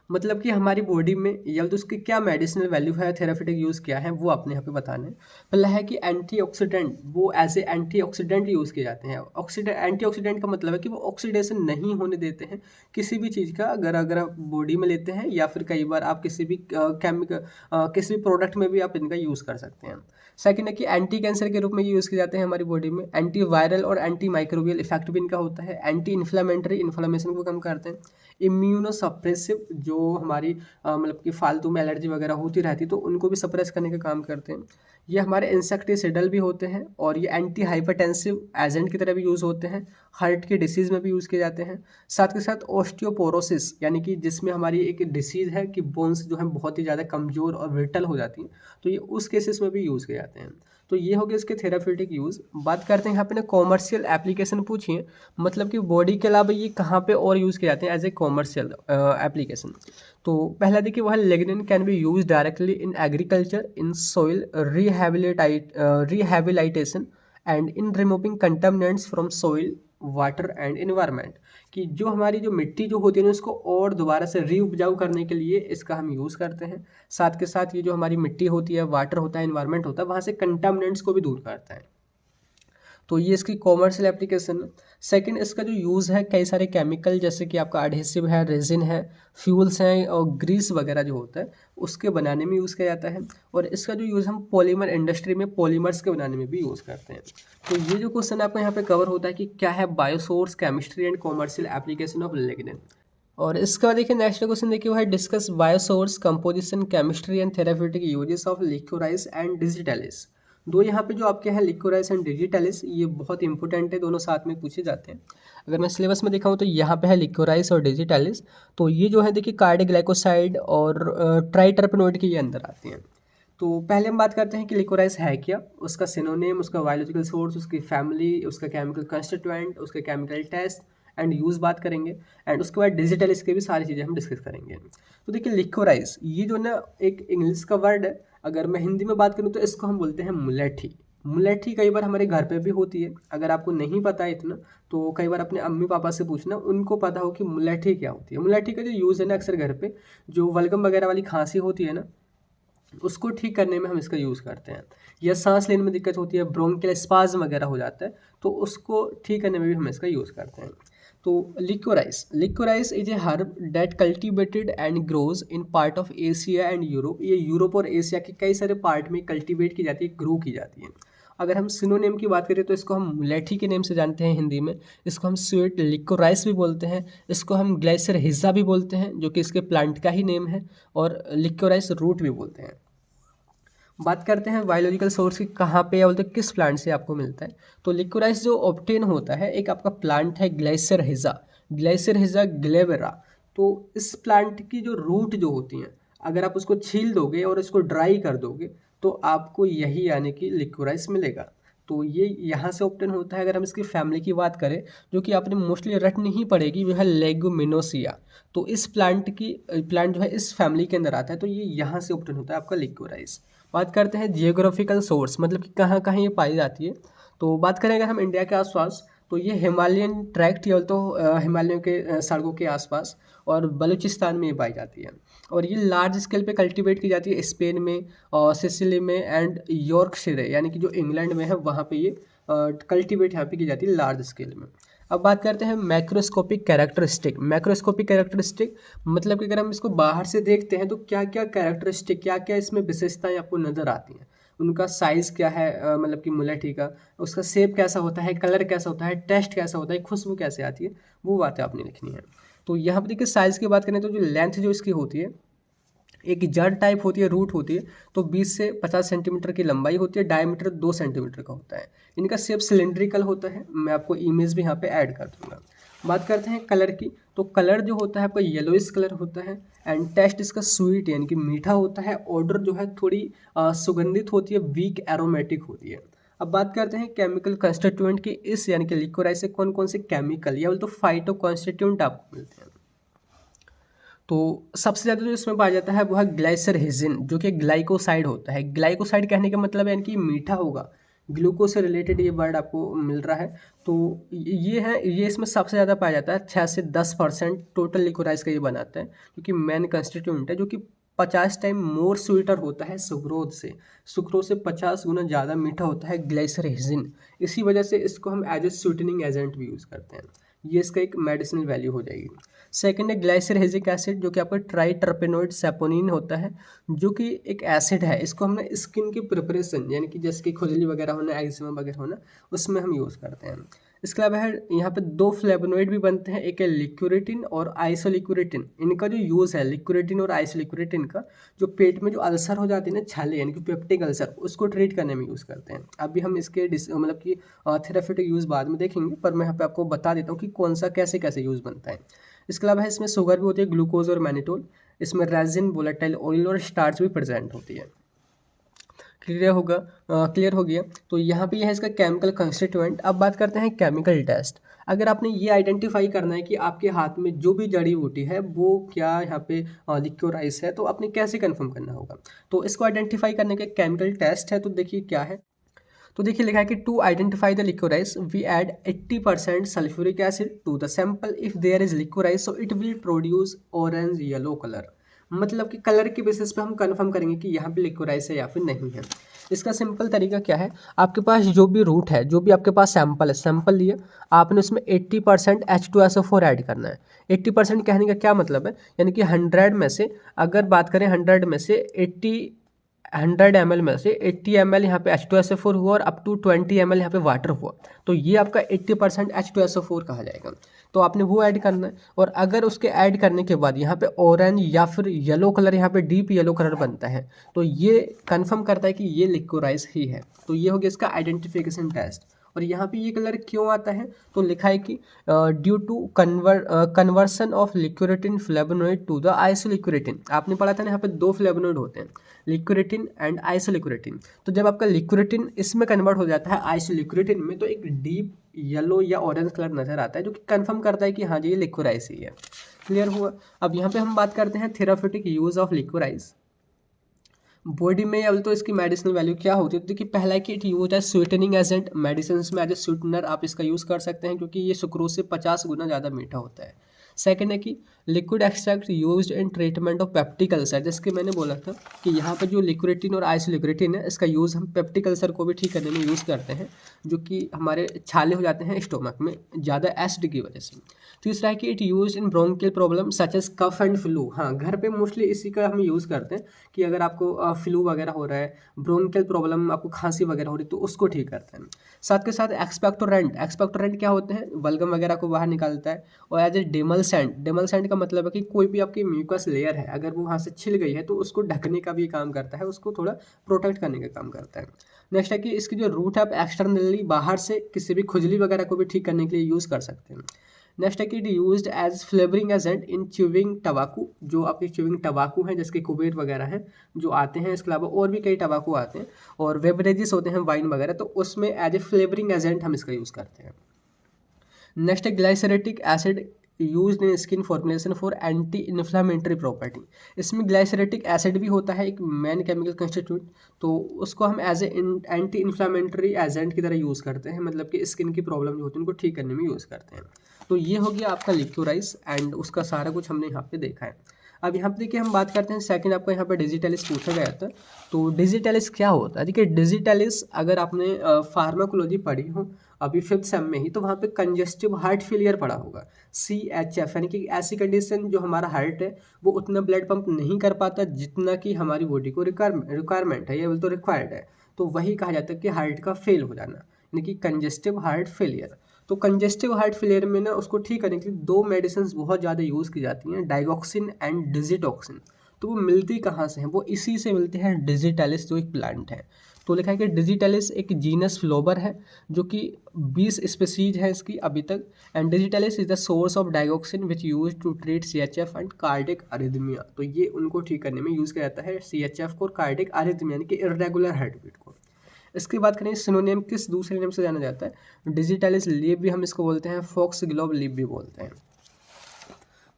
मतलब कि हमारी बॉडी में या तो उसकी क्या मेडिसिनल वैल्यू है, थेराप्यूटिक यूज़ क्या है, वो आपने यहाँ पे बताना है। पहला है कि एंटीऑक्सीडेंट, वो एज ए एंटीऑक्सीडेंट यूज़ किए जाते हैं। ऑक्सीडेंट, एंटीऑक्सीडेंट का मतलब है कि वो ऑक्सीडेशन नहीं होने देते हैं किसी भी चीज़ का, अगर आप बॉडी में लेते हैं या फिर कई बार आप किसी भी केमिकल किसी भी प्रोडक्ट में भी आप इनका यूज़ कर सकते हैं। सेकेंड है कि एंटी कैंसर के रूप में यूज़ किए जाते हैं हमारी बॉडी में। एंटी वायरल और एंटी माइक्रोबियल इफेक्ट भी इनका होता है। एंटी इन्फ्लेमेटरी, इन्फ्लेमेशन को कम करते हैं। इम्यूनोसप्रेसिव, जो हमारी मतलब कि फालतू में एलर्जी वगैरह होती रहती तो उनको भी सप्रेस करने का काम करते हैं। ये हमारे इंसेक्टिसाइडल भी होते हैं और ये एंटी हाइपरटेंसिव एजेंट की तरह भी यूज़ होते हैं। हार्ट की डिसीज़ में भी यूज़ किए जाते हैं। साथ के साथ ऑस्टियोपोरोसिस, यानी कि जिसमें हमारी एक डिसीज़ है कि बोन्स जो है बहुत ही ज़्यादा कमज़ोर और ब्रिटल हो जाती हैं, तो ये उस केसेस में भी यूज़ किए जाते हैं। तो ये हो गया इसके थेराप्यूटिक यूज़। बात करते हैं यहाँ पे ना कॉमर्शियल एप्लीकेशन पूछी है, मतलब कि बॉडी के अलावा ये कहाँ पे और यूज़ किए जाते हैं एज ए कॉमर्शियल एप्लीकेशन। तो पहला देखिए वह lignin can be use directly in agriculture, in soil rehabilitation and in removing contaminants from soil, water and environment. कि जो हमारी जो मिट्टी जो होती है ना उसको और दोबारा से रीउपजाऊ करने के लिए इसका हम यूज़ करते हैं। साथ के साथ ये जो हमारी मिट्टी होती है, वाटर होता है, इन्वायरमेंट होता है, वहाँ से कंटामिनेंट्स को भी दूर करता है। तो ये इसकी कॉमर्शियल एप्लीकेशन है। सेकंड, इसका जो यूज़ है कई सारे केमिकल जैसे कि आपका एडहेसिव है, रेजिन है, फ्यूल्स हैं और ग्रीस वगैरह जो होता है उसके बनाने में यूज़ किया जाता है। और इसका जो यूज़ हम पॉलीमर इंडस्ट्री में पॉलीमर्स के बनाने में भी यूज़ करते हैं। तो ये जो क्वेश्चन आपको यहाँ पे कवर होता है कि क्या है biosource, chemistry and commercial application of lignin. और इसका बाद देखिए नेक्स्ट क्वेश्चन देखिए वो है discuss biosource, composition, chemistry and therapeutic uses of liquorice and digitalis. दो यहाँ पे जो आपके हैं लिकोराइस एंड डिजिटलिस, ये बहुत इंपॉर्टेंट है, दोनों साथ में पूछे जाते हैं। अगर मैं सिलेबस में दिखाऊँ तो यहाँ पे है लिकोराइस और डिजिटलिस। तो ये जो है देखिए कार्डियोग्लाइकोसाइड और ट्राइटर्पेनोइड के ये अंदर आते हैं। तो पहले हम बात करते हैं कि लिकोराइस है क्या, उसका सिनोनिम, उसका बायोलॉजिकल सोर्स, उसकी फैमिली, उसका केमिकल कंस्टिट्यूएंट, उसका केमिकल टेस्ट एंड यूज़ बात करेंगे, एंड उसके बाद डिजिटल इसके भी सारी चीज़ें हम डिस्कस करेंगे। तो देखिए लिक्योराइज ये जो ना एक इंग्लिश का वर्ड है, अगर मैं हिंदी में बात करूँ तो इसको हम बोलते हैं मुलेठी। मुलेठी कई बार हमारे घर पे भी होती है, अगर आपको नहीं पता है इतना तो कई बार अपने अम्मी पापा से पूछना, उनको पता हो कि मुलेठी क्या होती है। मुलेठी का जो यूज़ है ना अक्सर घर पे जो वल्गम वगैरह वाली खांसी होती है ना, उसको ठीक करने में हम इसका यूज़ करते हैं, या सांस लेने में दिक्कत होती है, ब्रोंकियल स्पाज्म वगैरह हो जाता है, तो उसको ठीक करने में भी हम इसका यूज़ करते हैं। तो liquorice is a herb that cultivated and grows in part of Asia and Europe. ये यूरोप और एशिया के कई सारे पार्ट में कल्टीवेट की जाती है, ग्रो की जाती है। अगर हम सिनोनिम की बात करें तो इसको हम मुलेठी के नेम से जानते हैं हिंदी में, इसको हम स्वीट लिक्योराइस भी बोलते हैं, इसको हम ग्लेशियर हिज़ा भी बोलते हैं जो कि इसके प्लांट का ही नेम है, और लिक्योराइस रूट भी बोलते हैं। बात करते हैं बायोलॉजिकल सोर्स की, कहाँ पे या बोलते हैं किस प्लांट से आपको मिलता है। तो लिक्योराइस जो ऑब्टेन होता है, एक आपका प्लांट है ग्लेशियर हिज़ा ग्लेवेरा। तो इस प्लांट की जो रूट जो होती हैं, अगर आप उसको छील दोगे और इसको ड्राई कर दोगे तो आपको यही यानी कि लिक्योराइस मिलेगा। तो ये यहाँ से ऑब्टेन होता है। अगर हम इसकी फैमिली की बात करें जो कि आपने मोस्टली रटनी ही पड़ेगी, वो है लेगुमिनोसिया। तो इस प्लांट जो है इस फैमिली के अंदर आता है, तो ये यहाँ से ऑब्टेन होता है आपका लिक्योराइस। बात करते हैं जियोग्राफिकल सोर्स, मतलब कि कहाँ कहाँ ये पाई जाती है। तो बात करें अगर हम इंडिया के आसपास, तो ये हिमालयन ट्रैक्ट या तो हिमालयों के सड़कों के आसपास और बलूचिस्तान में ये पाई जाती है। और ये लार्ज स्केल पे कल्टीवेट की जाती है स्पेन में, सिसिली में एंड यॉर्कशायर यानी कि जो इंग्लैंड में है वहाँ पे ये कल्टीवेट यहाँ पे की जाती है लार्ज स्केल में। अब बात करते हैं मैक्रोस्कोपिक कैरेक्टरिस्टिक। मतलब कि अगर हम इसको बाहर से देखते हैं तो क्या क्या कैरेक्टरिस्टिक, क्या क्या इसमें विशेषताएं आपको नज़र आती हैं। उनका साइज़ क्या है, मतलब कि मुलेठी का, उसका शेप कैसा होता है, कलर कैसा होता है, टेस्ट कैसा होता है, खुशबू कैसे आती है, वो बातें आपने लिखनी है। तो यहाँ पर देखिए साइज़ की बात करें तो जो लेंथ जो इसकी होती है, एक जड़ टाइप होती है, रूट होती है, तो 20 से 50 सेंटीमीटर की लंबाई होती है, डायमीटर 2 सेंटीमीटर का होता है। इनका शेप सिलेंड्रिकल होता है, मैं आपको इमेज भी यहाँ पे ऐड कर दूंगा। बात करते हैं कलर की, तो कलर जो होता है आपका येलोइश कलर होता है, एंड टेस्ट इसका स्वीट यानी कि मीठा होता है। ऑर्डर जो है थोड़ी सुगंधित होती है, वीक एरोमेटिक होती है। अब बात करते हैं केमिकल कंस्टिट्यूएंट की, इस यानी कि लिक्योराइस से कौन कौन से केमिकल या बोल तो फाइटो कॉन्स्टिट्यूएंट आपको मिलते हैं। तो सबसे ज़्यादा जो इसमें पाया जाता है वो है ग्लाइसर हिजिन, जो कि ग्लाइकोसाइड होता है। ग्लाइकोसाइड कहने का मतलब है कि मीठा होगा, ग्लूकोज से रिलेटेड ये वर्ड आपको मिल रहा है। तो ये इसमें सबसे ज़्यादा पाया जाता है, 6 से 10% टोटल लिक्योराइस का ये बनाता है, क्योंकि मेन कंस्टिट्यूएंट है, जो कि 50 टाइम मोर स्वीटर होता है सुक्रोज से 50 गुना ज़्यादा मीठा होता है ग्लाइसर हिजिन। इसी वजह से इसको हम एज ए स्वीटनिंग एजेंट भी यूज़ करते हैं। ये इसका एक मेडिसिनल वैल्यू हो जाएगी। सेकेंड है ग्लाइसरहेजिक एसिड, जो कि आपका ट्राइटर्पेनोइड सेपोनिन होता है, जो कि एक एसिड है। इसको हमने स्किन की प्रिपरेशन यानी कि जैसे कि खुजली वगैरह होना, एक्जिमा वगैरह होना, उसमें हम यूज़ करते हैं। इसके अलावा है यहाँ पे 2 फ्लेवोनोइड भी बनते हैं, एक है लिक्यूरेटिन और आइसोलिक्यूरेटिन। इनका जो यूज़ है लिक्यूरेटिन और आइसोलिक्यूरेटिन का, जो पेट में जो अल्सर हो जाती है ना, छाले यानी कि पेप्टिक अल्सर, उसको ट्रीट करने में यूज़ करते हैं। अभी हम इसके मतलब कि थेराप्यूटिक यूज़ बाद में देखेंगे, पर मैं यहाँ पे आपको बता देता हूँ कि कौन सा कैसे कैसे यूज़ बनता है। इसके अलावा इसमें शुगर भी होती है, ग्लूकोज और मैनिटोल। इसमें रेजिन, वोलेटाइल ऑयल और स्टार्च भी प्रेजेंट होती है। क्लियर हो गया। तो यहाँ पे यह है इसका केमिकल कंस्टिट्यूएंट। अब बात करते हैं केमिकल टेस्ट। अगर आपने ये आइडेंटिफाई करना है कि आपके हाथ में जो भी जड़ी बूटी है वो क्या यहाँ पे लिक्योराइस है, तो आपने कैसे कंफर्म करना होगा। तो इसको आइडेंटिफाई करने के केमिकल टेस्ट है, तो देखिए क्या है। तो देखिए लिखा है कि to identify the liquorice we add 80% sulphuric acid to the sample. If there is liquorice so it will produce orange yellow colour. मतलब कि कलर के बेसिस पे हम कंफर्म करेंगे कि यहाँ पे लिक्योराइस है या फिर नहीं है। इसका सिंपल तरीका क्या है, आपके पास जो भी रूट है, जो भी आपके पास सैंपल है, सैंपल लिए आपने उसमें 80% H2SO4 ऐड करना है। 80% कहने का क्या मतलब है, यानी कि 100 में से अगर बात करें 100 में से 100 ml में से 80 ml यहाँ पे H2SO4 हुआ और अप टू 20 ml यहाँ पे वाटर हुआ, तो ये आपका 80% H2SO4 कहा जाएगा। तो आपने वो ऐड करना है, और अगर उसके ऐड करने के बाद यहाँ पे ऑरेंज या फिर येलो कलर, यहाँ पे डीप येलो कलर बनता है, तो ये कंफर्म करता है कि ये लिक्योराइस ही है। तो ये हो गया इसका आइडेंटिफिकेशन टेस्ट। और यहाँ पे ये कलर क्यों आता है, तो लिखा है कि due to conversion of liquiritin flavonoid to the isoliquiritin. आपने पढ़ा था ना, यहाँ पे दो फ्लेवोनोइड होते हैं, लिक्यूरेटिन एंड आइसोलिक्यूरेटिन। तो जब आपका लिक्यूरेटिन इसमें कन्वर्ट हो जाता है आइसोलिक्यूरेटिन में, तो एक डीप येलो या ऑरेंज कलर नजर आता है, जो कि कंफर्म करता है कि हाँ जी ये लिक्विराइज ही है। क्लियर हुआ। अब यहाँ पे हम बात करते हैं थेराप्यूटिक यूज ऑफ लिक्विराइज बॉडी में। अब तो इसकी मेडिसिनल वैल्यू क्या होती है, तो देखिए पहला है कि it use as sweetening agent, medicine में एज ए स्वीटनर आप इसका यूज़ कर सकते हैं, क्योंकि ये सुक्रोज से 50 गुना ज़्यादा मीठा होता है। सेकंड है कि liquid extract used in treatment of peptic ulcer, जैसे मैंने बोला था कि यहाँ पर जो लिक्विडिन और आइसोलिक्विडिन है, इसका यूज़ हम पेप्टिक अल्सर को भी ठीक करने में यूज़ करते हैं, जो कि हमारे छाले हो जाते हैं स्टोमक में ज़्यादा एसिड की वजह से। तीसरा है कि it use in bronchial problem such as cough and flu. हाँ, घर पे मोस्टली इसी का हम यूज़ करते हैं कि अगर आपको फ्लू वगैरह हो रहा है, ब्रोंकियल प्रॉब्लम, आपको खांसी वगैरह हो रही है, तो उसको ठीक करते हैं। साथ के साथ एक्सपेक्टोरेंट क्या होते हैं, बलगम वगैरह को बाहर निकालता है। और एज ए डेमलसेंट का मतलब है कि कोई भी आपकी म्यूकस लेयर है, अगर वो वहाँ से छिल गई है तो उसको ढकने का भी काम करता है, उसको थोड़ा प्रोटेक्ट करने का काम करता है। नेक्स्ट है कि इसकी जो रूट है आप एक्सटर्नली बाहर से किसी भी खुजली वगैरह को भी ठीक करने के लिए यूज़ कर सकते हैं। नेक्स्ट है कि it used as flavouring agent in chewing tobacco, जो आपकी च्यूइंग टबाकू हैं, जिसके कुबेर वगैरह हैं जो आते हैं, इसके अलावा और भी कई टबाकू आते हैं, और बेवरेजेस होते हैं वाइन वगैरह, तो उसमें एज ए फ्लेवरिंग एजेंट हम इसका यूज़ करते हैं। नेक्स्ट है glycyrrhetic acid used in skin formulation for anti inflammatory property. इसमें ग्लाइसरेटिक एसिड भी होता है एक मेन केमिकल कंस्टिट्यूट, तो उसको हम as a anti inflammatory agent की तरह यूज़ करते हैं, मतलब कि स्किन की प्रॉब्लम जो होती है उनको ठीक करने में यूज़ करते हैं। तो ये हो गया आपका लिक्विराइज एंड उसका सारा कुछ हमने यहाँ पे देखा है। अब यहाँ पे देखिए हम बात करते हैं सेकंड, आपको यहाँ पे डिजिटलिस पूछा गया था। तो डिजिटलिस क्या होता है, देखिए डिजिटलिस अगर आपने फार्माकोलॉजी पढ़ी हो अभी 5th सेम में ही, तो वहाँ पे कंजेस्टिव हार्ट फेलियर पढ़ा होगा, CHF, यानी कि ऐसी कंडीशन जो हमारा हार्ट है वो उतना ब्लड पंप नहीं कर पाता जितना कि हमारी बॉडी को रिक्वायरमेंट है, या तो रिक्वायर्ड है, तो वही कहा जाता है कि हार्ट का फेल हो जाना, यानी कि कंजेस्टिव हार्ट फेलियर। तो कंजेस्टिव हार्ट फेलियर में ना उसको ठीक करने के लिए दो मेडिसिन बहुत ज़्यादा यूज़ की जाती हैं, डाइगॉक्सिन एंड डिजिटॉक्सिन। तो वो मिलती कहाँ से हैं, वो इसी से मिलते हैं डिजिटलिस, जो एक प्लांट है। तो लिखा है कि डिजिटलिस एक जीनस फ्लोबर है, जो कि 20 स्पीसीज है इसकी अभी तक, and digitalis is the source of digoxin which use to treat CHF and cardiac arrhythmia. तो ये उनको ठीक करने में यूज़ किया जाता है, CHF को, कार्डिक अरिथमिया यानी कि इर्रेगुलर हार्ट बीट को। इसकी बात करें सिनोनिम किस दूसरे नेम से जाना जाता है, डिजिटलिस लीफ भी हम इसको बोलते हैं, फॉक्सग्लोव लीफ भी बोलते हैं।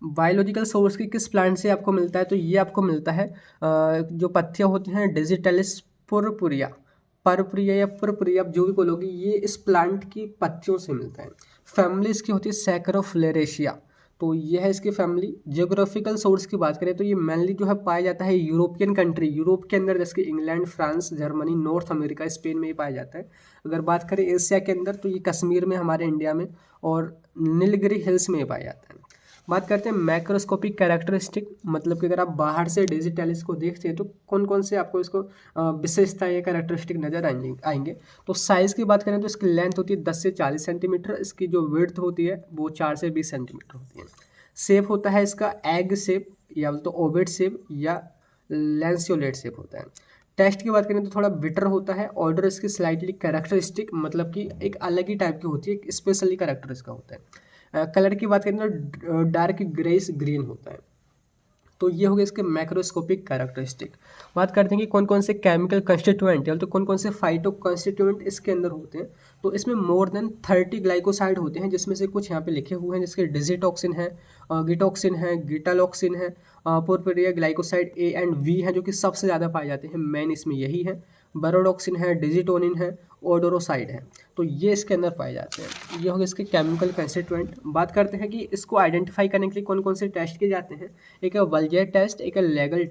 बायोलॉजिकल सोर्स की किस प्लांट से आपको मिलता है, तो ये आपको मिलता है जो पत्तियाँ होती हैं डिजिटलिस पुरपुरिया, परपुरिया या पुरपुरिया, आप जो भी बोलोगे, ये इस प्लांट की पत्तियों से मिलता है। फैमिली इसकी होती है सैकरोफ्लोरेशिया, तो ये है इसकी फैमिली। जियोग्राफिकल सोर्स की बात करें तो ये मेनली जो है पाया जाता है यूरोपियन कंट्री, यूरोप के अंदर, जैसे कि England, France, Germany, north America, Spain में ही पाया जाता है। अगर बात करें एशिया के अंदर तो ये कश्मीर में, हमारे इंडिया में, और नीलगिरी हिल्स में ही पाया जाता है। बात करते हैं मैक्रोस्कोपिक कैरेक्टरिस्टिक, मतलब कि अगर आप बाहर से डिजिटलिस को देखते हैं तो कौन कौन से आपको इसको विशेषता या कैरेक्टरिस्टिक नज़र आएंगे। तो साइज़ की बात करें तो इसकी लेंथ होती है 10 से 40 सेंटीमीटर, इसकी जो विड्थ होती है वो 4 से 20 सेंटीमीटर होती है। शेप होता है इसका एग शेप, या तो ओवेट शेप, या लैंसियोलेट शेप होता है। टेस्ट की बात करें तो थोड़ा बिटर होता है। ऑर्डर इसकी स्लाइटली कैरेक्टरिस्टिक, मतलब कि एक अलग ही टाइप की होती है, स्पेशली कैरेक्टर इसका होता है। कलर की बात करें तो डार्क ग्रेस ग्रीन होता है। तो ये हो गए इसके मैक्रोस्कोपिक कैरेक्टरिस्टिक। बात करते हैं कि कौन कौन से केमिकल कंस्टिट्यूएंट या तो कौन कौन से फाइटो कंस्टिट्यूएंट इसके अंदर होते हैं। तो इसमें मोर देन 30 ग्लाइकोसाइड होते हैं, जिसमें से कुछ यहाँ पे लिखे हुए हैं, जिसके डिजिटॉक्सिन है, गिटॉक्सिन है, गिटालॉक्सिन है, purpurea glycoside A and V है, जो कि सबसे ज़्यादा पाए जाते हैं, मेन इसमें यही है। बरोडॉक्सिन है, डिजिटोनिन है, ओडोरोसाइड है, तो ये इसके अंदर पाए जाते हैं। ये हो गए इसके केमिकल कंस्टिट्यूएंट। बात करते हैं कि इसको आइडेंटिफाई करने के लिए कौन कौन से टेस्ट किए जाते हैं। एक है वल्जर टेस्ट, एक है लीगल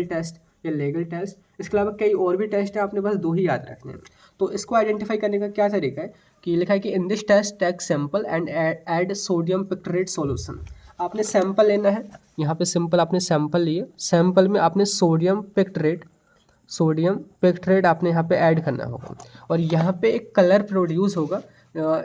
टेस्ट या लीगल टेस्ट। इसके अलावा कई और भी टेस्ट है, आपने बस 2 ही याद रखने हैं। तो इसको आइडेंटिफाई करने का क्या तरीका है कि लिखा है कि in this test take sample and add sodium picrate solution. आपने सैंपल लेना है, यहाँ पे सिंपल आपने सैंपल लिए, सैंपल में आपने सोडियम पिक्टरेट आपने यहाँ पे ऐड करना होगा, और यहाँ पे एक कलर प्रोड्यूस होगा।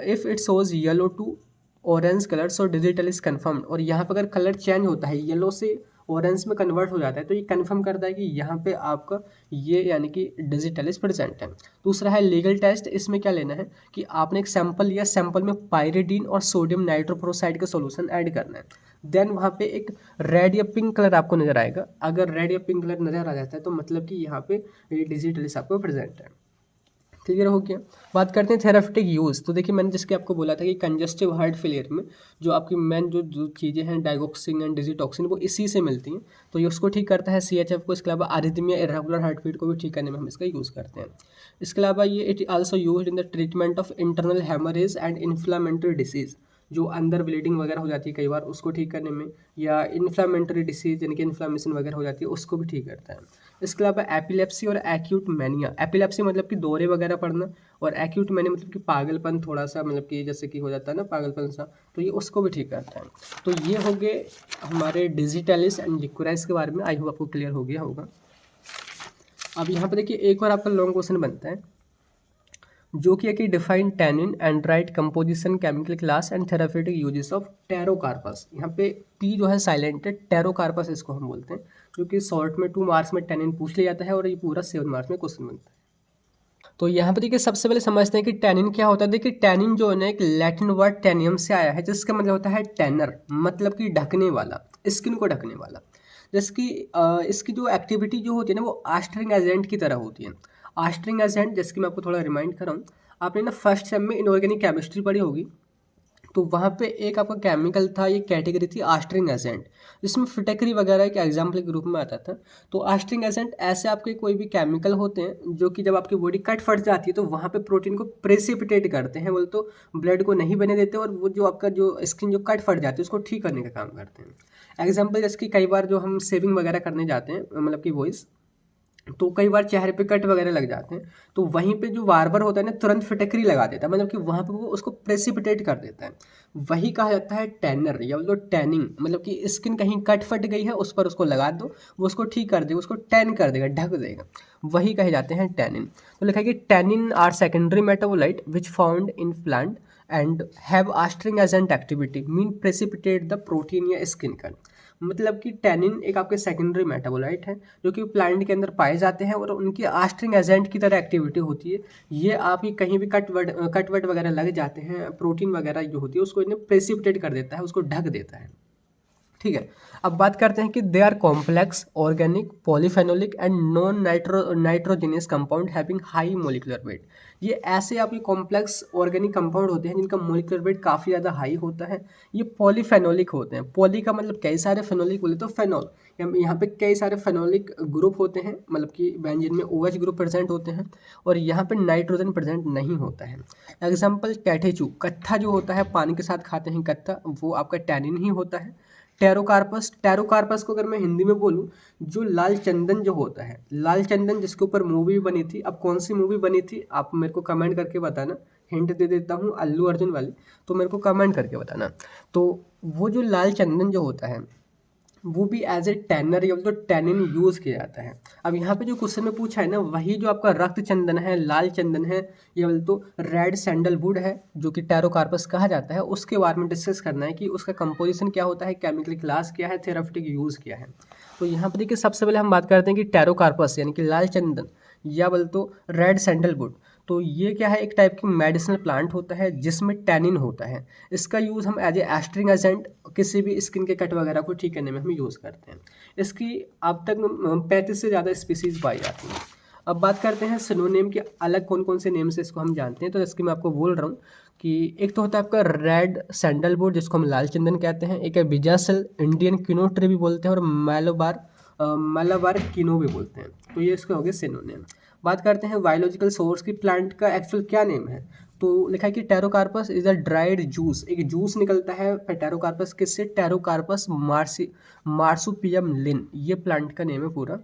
If it shows yellow to orange colour so digital is confirmed. और यहाँ पे अगर कलर चेंज होता है येलो से ऑरेंज में कन्वर्ट हो जाता है, तो ये कन्फर्म करता है कि यहाँ पे आपका ये यानी कि डिजिटलिस प्रेजेंट है। दूसरा है लीगल टेस्ट। इसमें क्या लेना है कि आपने एक सैंपल या सैंपल में पायरिडीन और सोडियम नाइट्रोक्लोराइड का सॉल्यूशन ऐड करना है। देन वहाँ पे एक रेड या पिंक कलर आपको नजर आएगा। अगर रेड या पिंक कलर नजर आ जाता है तो मतलब कि यहाँ पे ये डिजिटलिस आपको प्रेजेंट है। क्लियर हो गया। बात करते हैं थेराप्यूटिक यूज़। तो देखिए मैंने जिसके आपको बोला था कि कंजस्टिव हार्ट फेलियर में जो आपकी मेन जो चीज़ें हैं डाइगोक्सिन एंड डिजिटॉक्सिन वो इसी से मिलती हैं, तो ये उसको ठीक करता है CHF को। इसके अलावा आरिथमिया इर्रेगुलर हार्ट बीट को भी ठीक करने में हम इसका यूज़ करते हैं। इसके अलावा ये it also used in the treatment of internal haemorrhage and inflammatory disease, जो अंदर ब्लीडिंग वगैरह हो जाती है कई बार, उसको ठीक करने में, या इन्फ्लामेटरी डिसीज यानी कि इन्फ्लामेशन वगैरह हो जाती है उसको भी ठीक करता है। इसके अलावा एपिलेप्सी और एक्यूट मैनिया। एपिलेप्सी मतलब कि दौरे वगैरह पड़ना, और एक्यूट मैनिया मतलब कि पागलपन थोड़ा सा, मतलब कि जैसे कि हो जाता है ना पागलपन सा, तो ये उसको भी ठीक करता है। तो ये हो गए हमारे डिजिटलिस एंड लिक्विराइज के बारे में। आई होप आपको क्लियर हो गया होगा। अब यहाँ पर देखिए एक बार आपका लॉन्ग क्वेश्चन बनता है जो कि है कि define tannin and right composition chemical class and therapeutic uses of Pterocarpus. यहाँ पे पी जो है साइलेंट है, टेरोकार्पस इसको हम बोलते हैं, जो कि शॉर्ट में 2 मार्क्स में टैनिन पूछ लिया जाता है और ये पूरा 7 मार्क्स में क्वेश्चन बनता है। तो यहाँ पर देखिए सबसे पहले समझते हैं कि टैनिन क्या होता है। देखिए टैनिन जो है ना एक लैटिन वर्ड टैनियम से आया है, जिसका मतलब होता है टैनर, मतलब कि ढकने वाला, स्किन को ढकने वाला। जिसकी इसकी जो एक्टिविटी जो होती है ना वो आस्टरिंग एजेंट की तरह होती है। आस्टरिंग एजेंट जैसे कि मैं आपको थोड़ा रिमाइंड कर रहा हूँ, आपने ना फर्स्ट सेम में इनऑर्गेनिक केमिस्ट्री पढ़ी होगी, तो वहाँ पे एक आपका केमिकल था, ये कैटेगरी थी आस्टरिंग एजेंट, जिसमें फिटेकरी वगैरह के एग्जाम्पल के रूप में आता था। तो आस्टरिंग एजेंट ऐसे आपके कोई भी केमिकल होते हैं जो कि जब आपकी बॉडी कट फट जाती है तो वहाँ पे प्रोटीन को प्रेसिपिटेट करते हैं, बोल तो ब्लड को नहीं बने देते, और वो जो आपका जो स्किन जो कट फट जाती है उसको ठीक करने का काम करते हैं। एग्जाम्पल जैसे कि कई बार जो हम शेविंग वगैरह करने जाते हैं, मतलब कि वॉइस, तो कई बार चेहरे पे कट वगैरह लग जाते हैं, तो वहीं पे जो बार्बर होता है ना तुरंत फिटकरी लगा देता है, मतलब कि वहाँ पे वो उसको प्रेसिपिटेट कर देता है। वही कहा जाता है टैनर या बोलो टैनिंग, मतलब कि स्किन कहीं कट फट गई है उस पर उसको लगा दो, वो उसको ठीक कर देगा, उसको टैन कर देगा, ढक देगा, वही कहे जाते हैं टैनिन। तो लिखा है कि tannin are secondary metabolite which found in plant and have astringent agent activity mean precipitate the protein या स्किन का। मतलब कि टैनिन एक आपके सेकेंडरी मेटाबोलाइट है जो कि प्लांट के अंदर पाए जाते हैं और उनकी आस्टरिंग एजेंट की तरह एक्टिविटी होती है। ये आपकी कहीं भी कटवट वगैरह लग जाते हैं, प्रोटीन वगैरह जो होती है उसको इन्हें प्रेसिपिटेट कर देता है, उसको ढक देता है। ठीक है, अब बात करते हैं कि they are complex organic polyphenolic and non nitrogenous compound having high molecular weight. ये ऐसे आपके कॉम्प्लेक्स ऑर्गेनिक कंपाउंड होते हैं जिनका मोलिकुलर वेट काफ़ी ज़्यादा हाई होता है। ये पॉलीफेनोलिक होते हैं। पॉली का मतलब कई सारे, फेनोलिक बोले तो फेनॉल, यहाँ पे कई सारे फेनोलिक ग्रुप होते हैं, मतलब कि बेंजीन में OH ग्रुप प्रेजेंट होते हैं और यहाँ पे नाइट्रोजन प्रेजेंट नहीं होता है। एग्जाम्पल कैटेचू, कत्था जो होता है पानी के साथ खाते हैं कत्था, वो आपका टैनिन ही होता है। टेरोकार्पस को अगर मैं हिंदी में बोलूँ, जो लाल चंदन जो होता है, लाल चंदन जिसके ऊपर मूवी बनी थी, अब कौन सी मूवी बनी थी आप मेरे को कमेंट करके बताना, हिंट दे देता हूँ, अल्लू अर्जुन वाली, तो मेरे को कमेंट करके बताना। तो वो जो लाल चंदन जो होता है वो भी एज ए टैनर या तो टैनिन यूज़ किया जाता है। अब यहाँ पे जो क्वेश्चन में पूछा है ना, वही जो आपका रक्त चंदन है, लाल चंदन है, या तो रेड सैंडलवुड है जो कि टेरोकार्पस कहा जाता है, उसके बारे में डिस्कस करना है कि उसका कंपोजिशन क्या होता है, केमिकल क्लास क्या है, थेराप्यूटिक यूज़ क्या है। तो यहाँ पर देखिए सबसे पहले हम बात करते हैं कि टेरोकार्पस यानी कि लाल चंदन या बोल तो रेड सैंडलवुड, तो ये क्या है, एक टाइप की मेडिसिनल प्लांट होता है जिसमें टैनिन होता है। इसका यूज़ हम एज ए एस्टरिंग एजेंट किसी भी स्किन के कट वगैरह को ठीक करने में हम यूज़ करते हैं। इसकी अब तक 35 से ज़्यादा स्पीसीज पाई जाती हैं। अब बात करते हैं सिनोनिम के अलग कौन कौन से नेम से इसको हम जानते हैं। तो इसकी मैं आपको बोल रहा हूँ कि एक तो होता है आपका रेड सैंडलवुड जिसको हम लाल चंदन कहते हैं, एक है बिजासल, इंडियन क्विनो ट्री भी बोलते हैं, और मालाबार किनो भी बोलते हैं। तो ये इसके हो गए सिनोनिम। बात करते हैं बायोलॉजिकल सोर्स की, प्लांट का एक्चुअल क्या नेम है। तो लिखा है कि Pterocarpus is a dried juice, एक जूस निकलता है टेरोकार्पस किससे, टेरोकार्पस मार्सुपियम लिन, ये प्लांट का नेम है पूरा।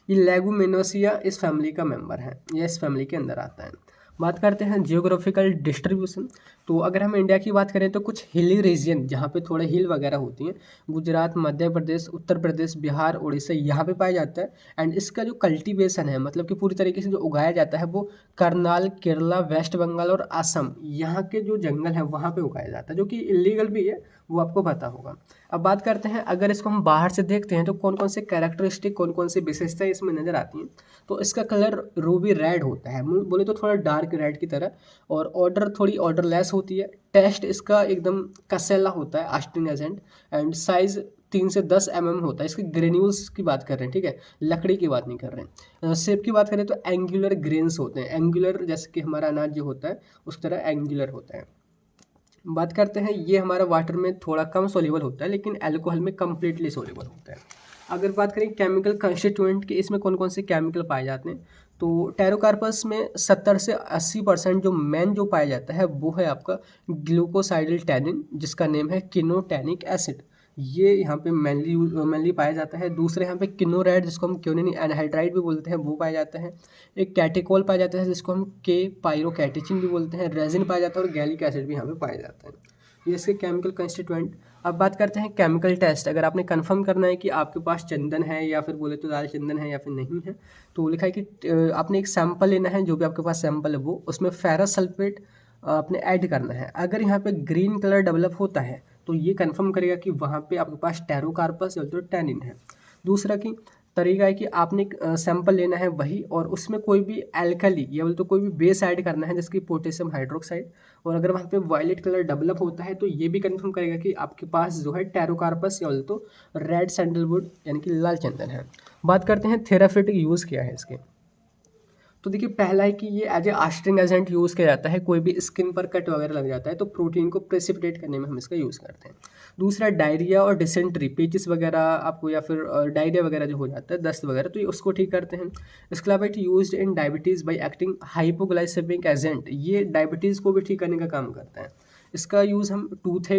ये लेगुमिनोसिया इस फैमिली का मेंबर है, ये इस फैमिली के अंदर आता है। बात करते हैं जियोग्राफिकल डिस्ट्रीब्यूशन। तो अगर हम इंडिया की बात करें तो कुछ हिली रीजन जहाँ पे थोड़े हिल वगैरह होती हैं, गुजरात, मध्य प्रदेश, उत्तर प्रदेश, बिहार, उड़ीसा, यहाँ पे पाया जाता है। एंड इसका जो कल्टीवेशन है, मतलब कि पूरी तरीके से जो उगाया जाता है वो करनाल, केरला, वेस्ट बंगाल और असम, यहाँ के जो जंगल है वहाँ पे उगाया जाता है, जो कि इलीगल भी है, वो आपको पता होगा। अब बात करते हैं, अगर इसको हम बाहर से देखते हैं तो कौन कौन से कैरेक्टरिस्टिक, कौन कौन सी विशेषताएं इसमें नज़र आती हैं। तो इसका कलर रूबी रेड होता है, बोले तो थोड़ा डार्क रेड की तरह, और ऑर्डर थोड़ी ऑर्डरलेस होती है। टेस्ट इसका एकदम कसेला होता है, आस्टिंग एजेंट। एंड साइज़ 3 से 10 mm होता है। इसके ग्रेन्यूल्स की बात कर रहे हैं, ठीक है, लकड़ी की बात नहीं कर रहे हैं। शेप की बात करें तो एंगुलर ग्रेन्स होते हैं, एंगुलर जैसे कि हमारा अनाज जो होता है उस तरह एंगुलर होता है। बात करते हैं, ये हमारा वाटर में थोड़ा कम सोल्यूबल होता है, लेकिन अल्कोहल में कम्प्लीटली सोल्यूबल होता है। अगर बात करें केमिकल कंस्टिट्यूएंट की, इसमें कौन कौन से केमिकल पाए जाते हैं, तो टेरोकार्पस में 70 से 80% जो मेन जो पाया जाता है वो है आपका ग्लूकोसाइडल टैनिन, जिसका नेम है किनोटैनिक एसिड। ये यहाँ पे मेनली पाया जाता है। दूसरे यहाँ पे किनोरेड, जिसको हम क्योनिन एनहाइड्राइड भी बोलते हैं, वो पाया जाता है। एक कैटेकोल पाया जाता है, जिसको हम के पायरोकैटेचिन भी बोलते हैं। रेजिन पाया जाता है और गैलिक एसिड भी यहाँ पे पाया जाता है। ये इसके केमिकल कंस्टिट्यूएंट। अब बात करते हैं केमिकल टेस्ट। अगर आपने कंफर्म करना है कि आपके पास चंदन है या फिर बोले तो लाल चंदन है या फिर नहीं है, तो लिखा है कि आपने एक सैंपल लेना है, जो भी आपके पास सैंपल है वो, उसमें फेरस सल्फेट आपने ऐड करना है। अगर यहाँ पे ग्रीन कलर डेवलप होता है तो ये कंफर्म करेगा कि वहाँ पे आपके पास टेरोकार्पस या तो टैनिन है। दूसरा की तरीका है कि आपने सैंपल लेना है वही, और उसमें कोई भी एल्कली या बोले तो कोई भी बेस ऐड करना है, जैसे कि पोटेशियम हाइड्रोक्साइड। और अगर वहाँ पे वायलेट कलर डेवलप होता है तो ये भी कंफर्म करेगा कि आपके पास जो है टेरोकार्पस या बोले तो रेड सैंडलवुड यानी कि लाल चंदन है। बात करते हैं थेरापेटिक यूज़ क्या है इसके। तो देखिए, पहला है कि ये एज ए आस्टिंग एजेंट यूज़ किया जाता है। कोई भी स्किन पर कट वगैरह लग जाता है तो प्रोटीन को प्रेसिपिटेट करने में हम इसका यूज़ करते हैं। दूसरा, डायरिया और डिसेंट्री, पेचिस वगैरह आपको या फिर डायरिया वगैरह जो हो जाता है, दस्त वगैरह, तो ये उसको ठीक करते हैं। इसके अलावा it used in diabetes by acting hypoglycaemic agent, ये डायबिटीज़ को भी ठीक करने का काम करता है। इसका यूज़ हम टूथ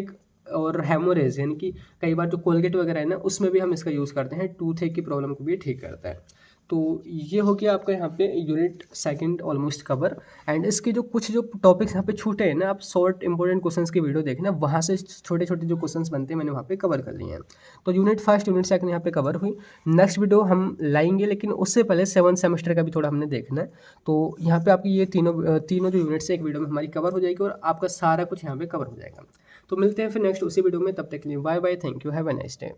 और हेमोरेज, यानी कि कई बार जो कोलगेट वगैरह है ना, उसमें भी हम इसका यूज़ करते हैं। टूथ की प्रॉब्लम को भी ठीक करता है। तो ये हो गया आपका यहाँ पे unit second almost cover. And इसके जो कुछ जो टॉपिक्स यहाँ पे छूटे हैं ना, आप शॉर्ट इंपॉर्टेंट क्वेश्चंस की वीडियो देखना, वहाँ से छोटे छोटे जो क्वेश्चंस बनते हैं मैंने वहाँ पे कवर कर लिए हैं। तो यूनिट फर्स्ट, यूनिट सेकंड यहाँ पे कवर हुई। नेक्स्ट वीडियो हम लाएंगे, लेकिन उससे पहले 7th सेमेस्टर का भी थोड़ा हमने देखना है। तो यहाँ पे आपकी ये तीनों जो यूनिट्स एक वीडियो में हमारी कवर हो जाएगी और आपका सारा कुछ यहाँ पे कवर हो जाएगा। तो मिलते हैं फिर नेक्स्ट उसी वीडियो में, तब तक के लिए bye bye, thank you, have a nice day.